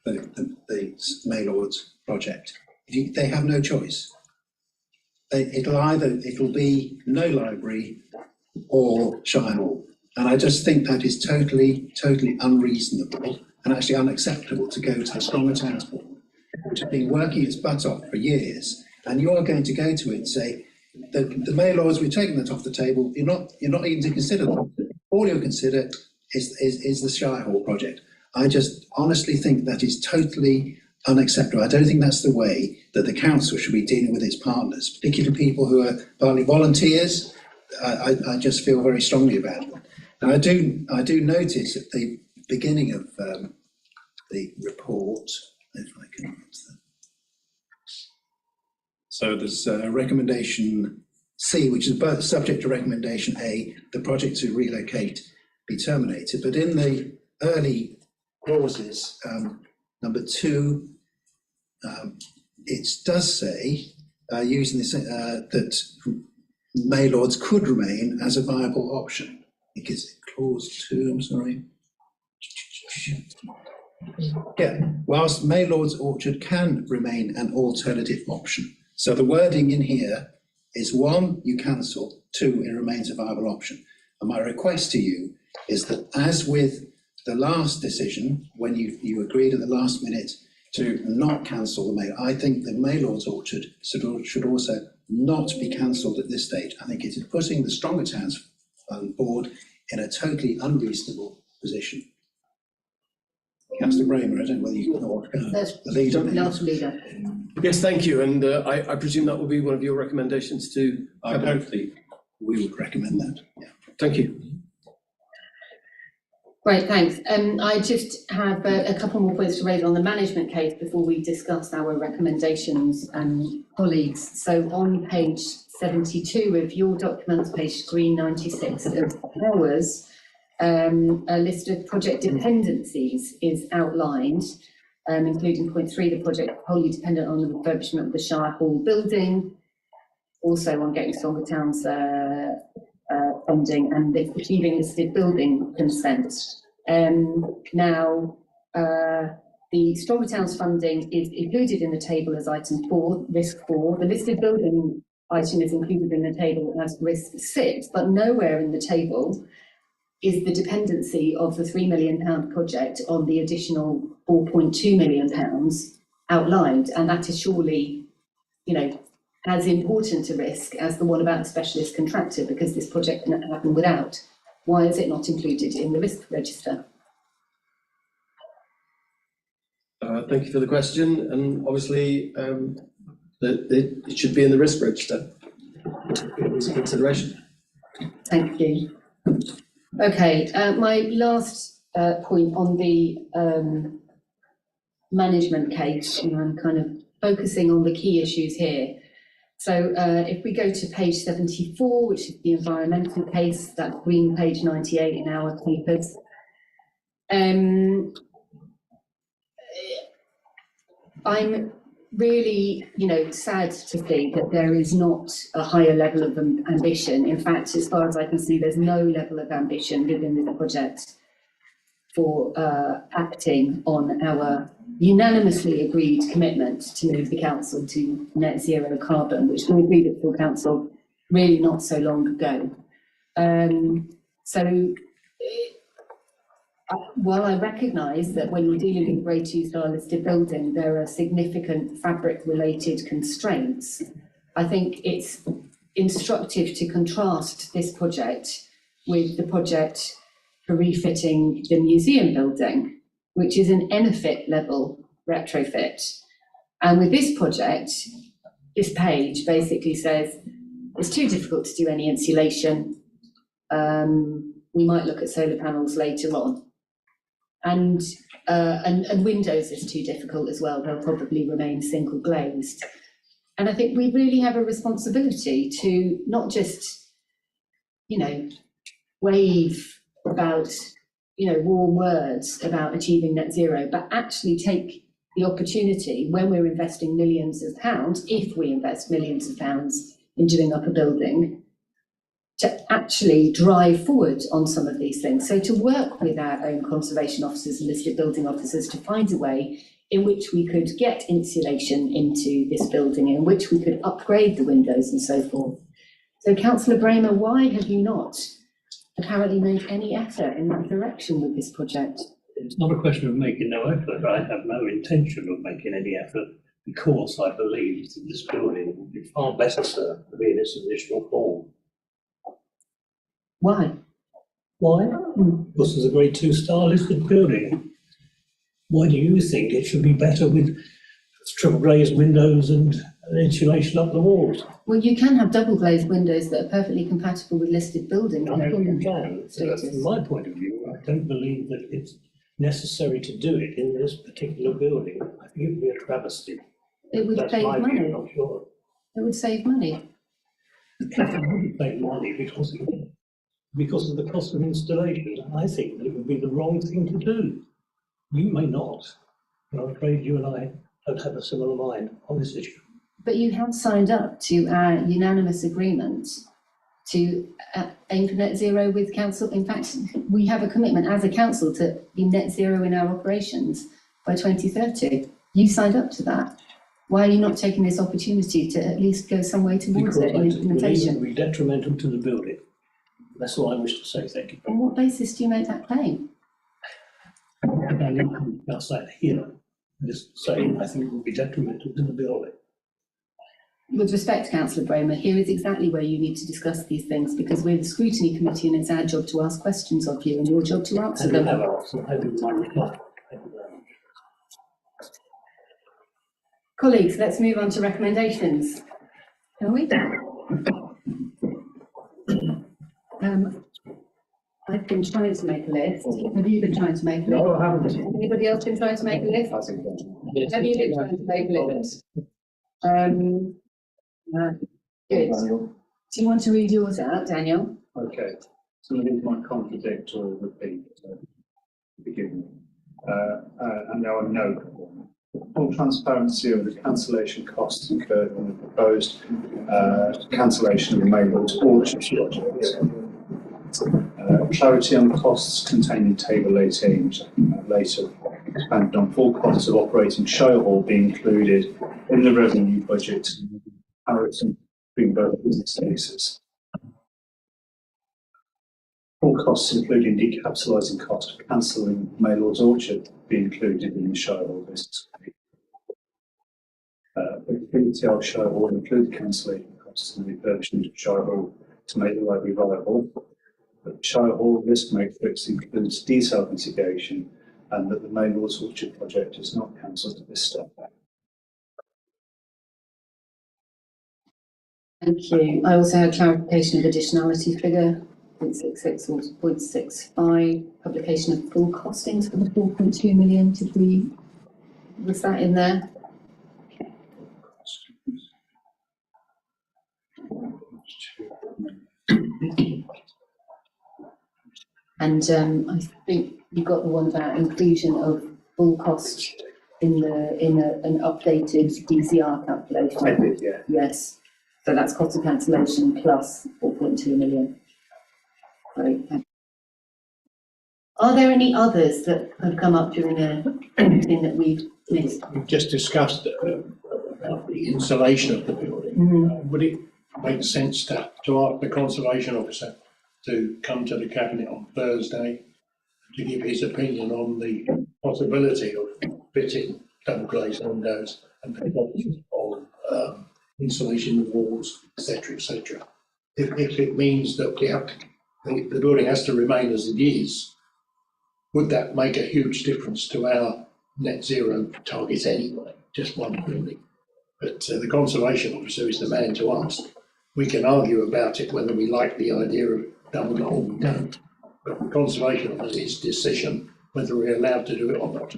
the Maylord project, they have no choice. It'll be no library or Shire Hall. And I just think that is totally unreasonable and actually unacceptable to go to the Stronger Towns Board, which have been working its butt off for years, and you are going to go to it and say, the Maylords, we're taking that off the table, you're not even to consider them. All you'll consider is the Shire Hall project. I just honestly think that is totally unacceptable. I don't think that's the way that the council should be dealing with its partners, particularly people who are partly volunteers. I just feel very strongly about it. And I do notice at the beginning of the report, if I can. So there's recommendation C, which is both subject to recommendation A, the project to relocate be terminated. But in the early clauses, number 2, it does say, using this, that Maylords could remain as a viable option. I think it's clause 2, I'm sorry. Yeah, whilst Maylord's Orchard can remain an alternative option. So the wording in here is 1, you cancel, 2, it remains a viable option. And my request to you is that, as with the last decision, when you agreed at the last minute to not cancel the I think the Maylord's Orchard should also not be cancelled at this stage. I think it is putting the Stronger Towns Board in a totally unreasonable position. Councillor Bramer, I don't know whether you know what the leader. Last leader. Yes, thank you, and I presume that will be one of your recommendations to. Hopefully, we would recommend that. Yeah. Thank you. Great, thanks. I just have a couple more points to raise on the management case before we discuss our recommendations, colleagues. So on page 72 of your documents, page 396 of ours, a list of project dependencies is outlined, including point 3, the project wholly dependent on the refurbishment of the Shire Hall building, also on getting Stronger Towns funding and achieving listed building consent. Now, the Stronger Towns funding is included in the table as item 4, risk 4. The listed building item is included in the table as risk 6, but nowhere in the table is the dependency of the £3 million project on the additional £4.2 million outlined, and that is surely, as important a risk as the one about the specialist contractor, because this project can happen without. Why is it not included in the risk register? Thank you for the question, and obviously it should be in the risk register. It was a consideration. Thank you. Okay, my last point on the management case, and I'm kind of focusing on the key issues here. So if we go to page 74, which is the environmental case, that green page 98 in our papers, I'm really, sad to see that there is not a higher level of ambition. In fact, as far as I can see, there's no level of ambition within this project for acting on our unanimously agreed commitment to move the council to net zero carbon, which we agreed at full council really not so long ago. While I recognise that when you're dealing with Grade 2 star listed building, there are significant fabric-related constraints, I think it's instructive to contrast this project with the project for refitting the museum building, which is an NFIT level retrofit. And with this project, this page basically says it's too difficult to do any insulation. We might look at solar panels later on. And windows is too difficult as well. They'll probably remain single glazed. And I think we really have a responsibility to not just, wave about, warm words about achieving net zero, but actually take the opportunity when we're investing millions of pounds, if we invest millions of pounds in doing up a building, to actually drive forward on some of these things. So to work with our own conservation officers and listed building officers to find a way in which we could get insulation into this building, in which we could upgrade the windows and so forth. So Councillor Bramer, why have you not apparently made any effort in that direction with this project? It's not a question of making no effort. I have no intention of making any effort because I believe that this building would be far better served to be in its original form. Why? Why? Because it's a Grade 2 star listed building. Why do you think it should be better with triple glazed windows and insulation up the walls? Well, you can have double glazed windows that are perfectly compatible with listed buildings. I know you can. From my point of view, I don't believe that it's necessary to do it in this particular building. I think it would be a travesty. It would That's save my money. view, I'm sure. It would save money. It wouldn't save money because of the cost of installation. I think that it would be the wrong thing to do. You may not, but I'm afraid you and I don't have a similar mind on this issue. But you have signed up to our unanimous agreement to aim for net zero with council. In fact, we have a commitment as a council to be net zero in our operations by 2030. You signed up to that. Why are you not taking this opportunity to at least go some way towards it in Because I believe it implementation? would be detrimental to the building. That's all I wish to say, thank you. On what basis do you make that claim? I didn't discuss that here. I'm just saying I think it would be detrimental to the building. With respect, Councillor Bramer, here is exactly where you need to discuss these things, because we're the Scrutiny Committee and it's our job to ask questions of you and your job to answer And you them. have asked, and I do my reply. Thank you very much. Colleagues, let's move on to recommendations. Shall we? I've been trying to make a list. Have you been trying to make a list? No, I haven't. Anybody else been trying to make a list? Have you been trying to make a list? Good. Do you want to read yours out, Daniel? Okay, some of these might contradict or repeat, so forgive me. And there are no full transparency of the cancellation costs incurred in the proposed cancellation of the Maywood Orchard project. Clarity on costs contained in Table 18, later expanded on full costs of operating Shire Hall being included in the revenue budget comparison between both business cases. All costs, including decapitalising cost of cancelling Maylord's Orchard, be included in the Shire Hall business case. The of Shire Hall include cancellation costs and refurbishment of Shire Hall to make the library viable. But Shire Hall risk matrix includes detailed mitigation, and that the Maylord's Orchard project is not cancelled at this step. Thank you. I also had clarification of additionality figure, 0.66 or 0.65, publication of full costings for the 4.2 million. Was that in there? And I think you got the one about inclusion of full cost in an updated DCR calculation. I did, yeah. Yes. So that's cost of cancellation plus 4.2 million. Great. Are there any others that have come up during anything that we've missed? We've just discussed about the insulation of the building. Would it make sense to ask the conservation officer to come to the cabinet on Thursday to give his opinion on the possibility of fitting double glazed windows and of insulation of walls, etc., etc. If it means that we have to, the building has to remain as it is, would that make a huge difference to our net zero targets anyway? Just one building. But the conservation officer is the man to ask. We can argue about it whether we like the idea of double or we don't. But the conservation officer is his decision whether we're allowed to do it or not.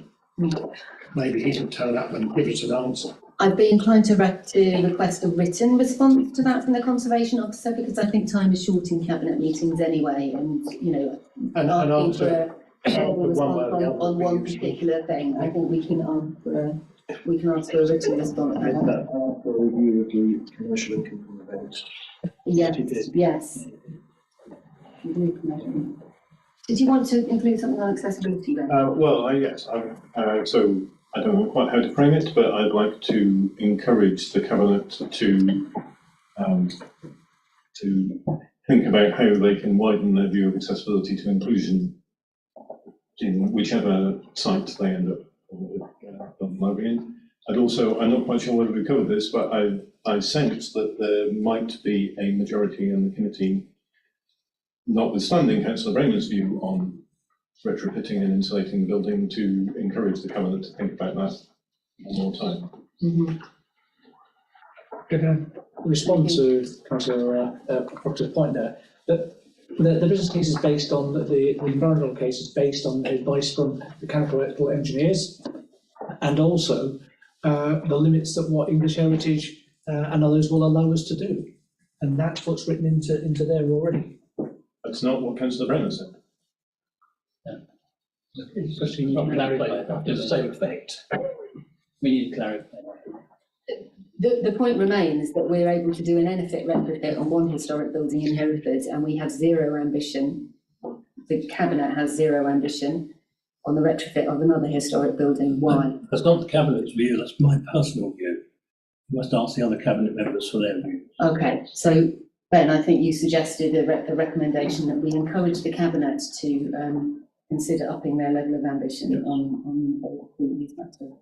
Maybe he can turn up and give us an answer. I'd be inclined to request a written response to that from the Conservation Officer, because I think time is short in Cabinet meetings anyway, and, you know, And asking for answer a one response way or the other on would be one useful. particular thing. I think we can ask for a written response. And is that for a review of the commercial income from events? Yes, yes. Did you want to include something on accessibility then? Yes, so I don't know quite how to frame it, but I'd like to encourage the Cabinet to think about how they can widen their view of accessibility to inclusion in whichever site they end up library in. And also, I'm not quite sure whether we covered this, but I sense that there might be a majority in the committee, notwithstanding Councillor Brainerd's view on retrofitting and insulating the building, to encourage the Cabinet to think about that one more time. Can I respond to Councillor Proctor's point there? That the business case is based on the environmental case is based on advice from mechanical electrical engineers, and also the limits that what English Heritage and others will allow us to do, and that's what's written into there already. That's not what Councillor Brenner said. Especially not clarify, there's the same effect. We need to clarify. The point remains that we're able to do an NFIT retrofit on one historic building in Hereford, and we have zero ambition. The Cabinet has zero ambition on the retrofit of another historic building. Why? That's not the Cabinet's view, that's my personal view. You must ask the other Cabinet members for their view. Okay, so Ben, I think you suggested a recommendation that we encourage the Cabinet to consider upping their level of ambition on these matters.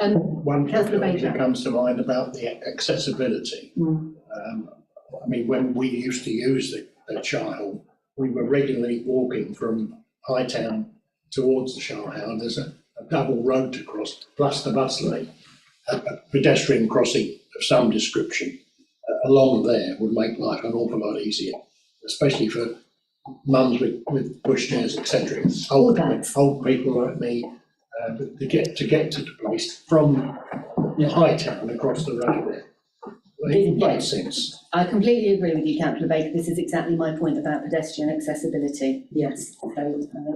One Councillor thing Baker. that comes to mind about the accessibility. I mean, when we used to use the Shire Hall, we were regularly walking from Hightown towards the Shire Hall. There's a double road to cross, plus the bus lane. A pedestrian crossing of some description along there would make life an awful lot easier, especially for mums with pushchairs, etc. Old people like me, to get to the place from Hightown across the road there. It makes sense. I completely agree with you, Councillor Baker. This is exactly my point about pedestrian accessibility. Yes, so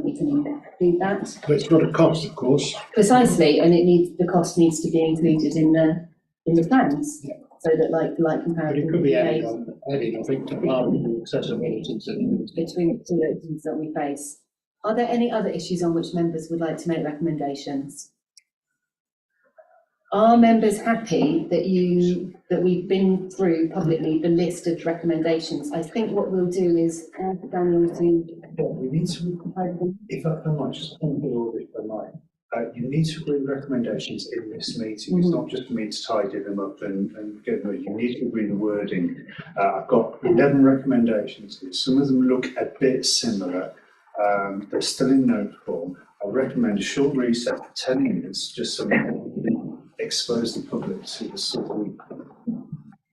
we can include that. But it's got a cost, of course. Precisely, and the cost needs to be included in the plans, so that like But comparison it could be made added, I think, to part of the accessibility to between the two issues that we face. Are there any other issues on which members would like to make recommendations? Are members happy that we've been through publicly the list of recommendations? I think what we'll do is ask Daniel to. We need to, if I might just point a little bit for mine. You need to agree recommendations in this meeting. It's not just for me to tidy them up and get them. You need to agree the wording. I've got 11 recommendations here. Some of them look a bit similar. They're still in note form. I recommend a short reset for 10 minutes, just so we can expose the public to the sort of,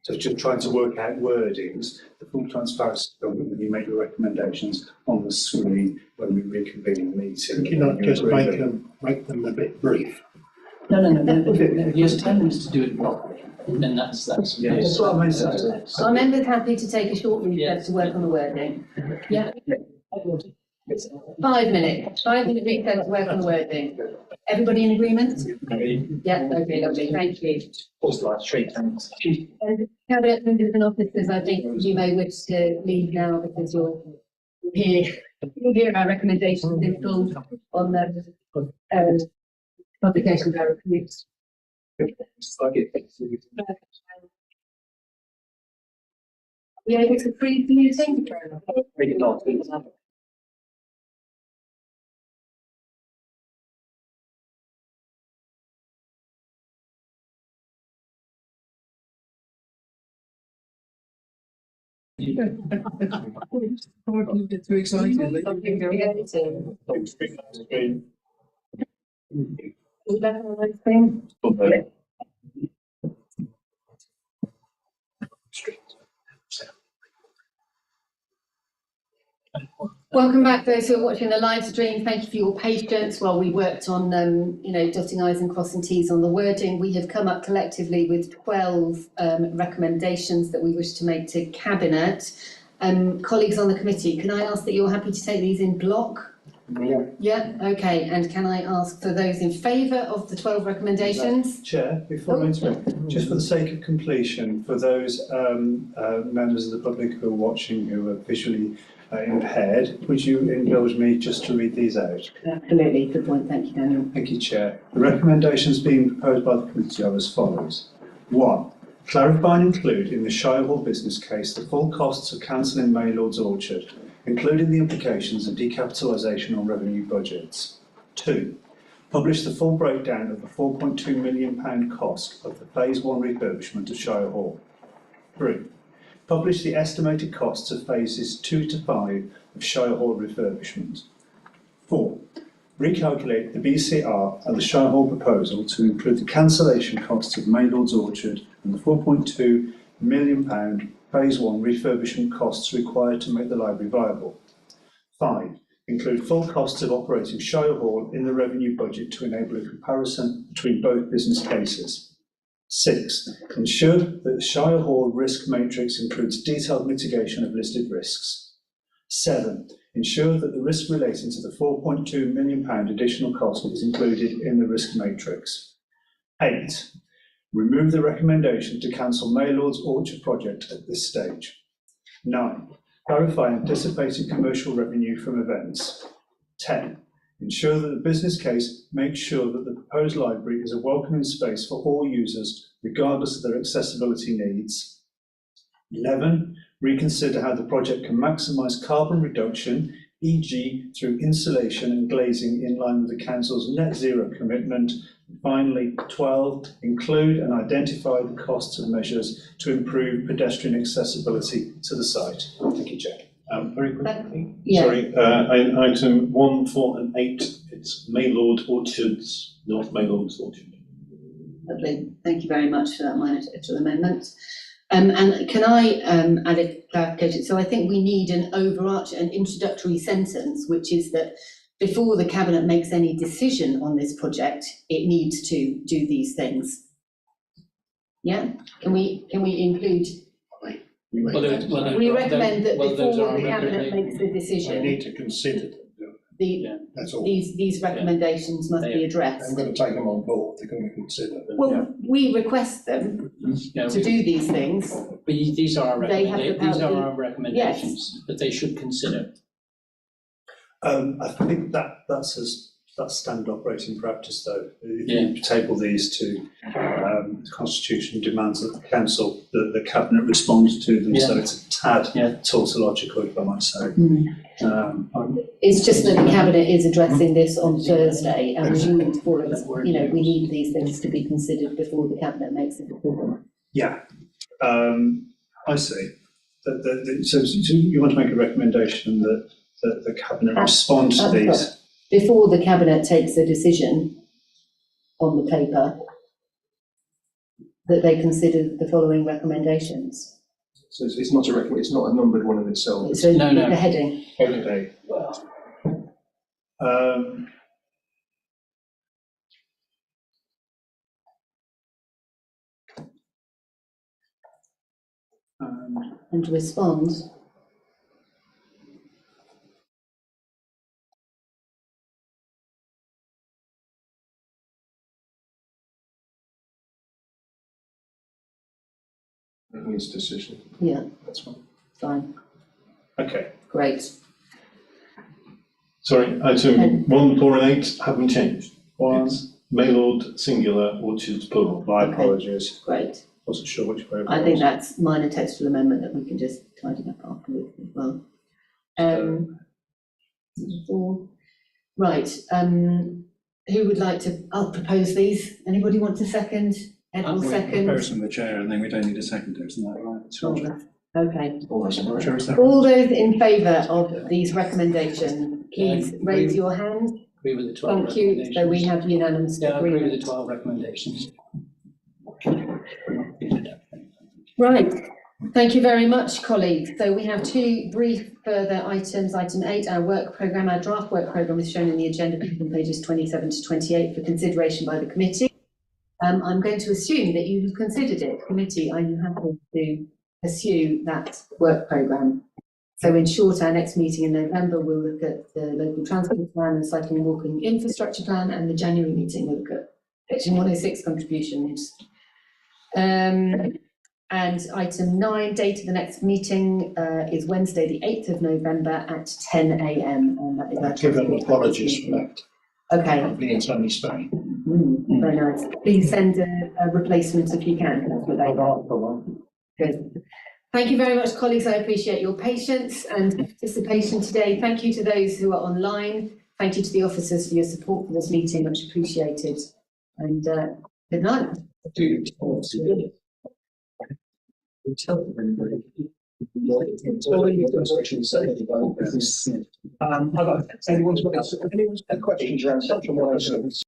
so just trying to work out wordings, the full transparency document when you make your recommendations on the screen when we reconvene the meeting. you not just make them a bit brief. No. He has 10 minutes to do it properly, and then that's. Yeah, that's what I meant. Are members happy to take a short recess to work on the wording? Yeah. 5 minutes. 5 minute recess to work on the wording. Everybody in agreement? Yeah, okay, lovely, thank you. Cabinet members and officers, I think you may wish to leave now because you'll hear our recommendations in full on the publication of our reviews. Are we able to freeze the meeting? Too excited. Welcome back, those who are watching the live stream. Thank you for your patience while we worked on, dotting I's and crossing T's on the wording. We have come up collectively with 12 recommendations that we wish to make to Cabinet. Colleagues on the committee, can I ask that you're happy to take these in block? Yeah, okay. And can I ask for those in favour of the 12 recommendations? Chair, before I interrupt, just for the sake of completion, for those members of the public who are watching who are visually impaired, would you indulge me just to read these out? Absolutely, good point. Thank you, Daniel. Thank you, Chair. The recommendations being proposed by the committee are as follows. 1. Clarify and include in the Shire Hall business case the full costs of cancelling Maylord's Orchard, including the implications of decapitalisation on revenue budgets. 2. Publish the full breakdown of the £4.2 million cost of the Phase 1 refurbishment of Shire Hall. 3. Publish the estimated costs of Phases 2 to 5 of Shire Hall refurbishment. 4. Recalculate the BCR and the Shire Hall proposal to include the cancellation costs of Maylord's Orchard and the £4.2 million Phase 1 refurbishment costs required to make the library viable. 5. Include full costs of operating Shire Hall in the revenue budget to enable a comparison between both business cases. 6. Ensure that the Shire Hall risk matrix includes detailed mitigation of listed risks. 7. Ensure that the risk relating to the £4.2 million additional cost is included in the risk matrix. 8. Remove the recommendation to cancel Maylord's Orchard project at this stage. 9. Clarify anticipated commercial revenue from events. 10. Ensure that the business case makes sure that the proposed library is a welcoming space for all users, regardless of their accessibility needs. 11. Reconsider how the project can maximise carbon reduction, e.g. through insulation and glazing in line with the Council's net zero commitment. And finally, 12. Include and identify the costs of measures to improve pedestrian accessibility to the site. Thank you, Chair. Very quickly. Yeah. Sorry, in item 1, 4 and 8, it's Maylord Orchards, not Maylord's Orchard. Lovely. Thank you very much for that minor textual amendment. And can I add a clarification? So I think we need an overarching, an introductory sentence, which is that before the Cabinet makes any decision on this project, it needs to do these things. Yeah? Can we include? We recommend that before the Cabinet makes the decision, They need to consider them. That's all. these recommendations must be addressed. I'm going to take them on board. They're going to consider them. Well, we request them to do these things. But these are our They have the these are power- our recommendations, but they should consider. I think that's standard operating practice, though. If you table these to the Constitution demands that the Council, the Cabinet responds to them, so it's a tad tautological, if I might say. It's just that the Cabinet is addressing this on Thursday, and we need for it, we need these things to be considered before the Cabinet makes a decision. Yeah, I see. So you want to make a recommendation that the Cabinet respond to these? Before the Cabinet takes a decision on the paper, that they consider the following recommendations. So it's not it's not a numbered one in itself. It's the heading. Okay. And respond. It needs decision. Yeah. That's fine. Fine. Okay. Great. Sorry, item 1, 4 and 8 haven't changed. It's Maylord singular, Orchards plural. My apologies. Great. Wasn't sure which way it I was. think that's minor textual amendment that we can just tidy up afterwards as well. Right. Who would like to? I'll propose these. Anybody want to second? Ed will second. Propose from the chair, and then we don't need a seconder, isn't that right? Okay. All All those in favour of these recommendations, please raise your hand. Agree with the 12 Thank you. So we have unanimous I agree with agreement. the 12 recommendations. Right. Thank you very much, colleagues. So we have two brief further items. Item 8, our work programme, our draft work programme is shown in the agenda on pages 27 to 28 for consideration by the committee. I'm going to assume that you've considered it. Committee, are you happy to pursue that work programme? So in short, our next meeting in November, we'll look at the local transport plan, the cycling and walking infrastructure plan, and the January meeting will look at section 106 contributions. And item 9, date of the next meeting is Wednesday, the 8th of November at 10 a.m. And that is our Given apologies for that. Okay. Hopefully it's only Spain. Very nice. Please send a replacement if you can. Good. Thank you very much, colleagues. I appreciate your patience and participation today. Thank you to those who are online. Thank you to the officers for your support for this meeting, much appreciated. And good night. Anyone's got questions around section 106?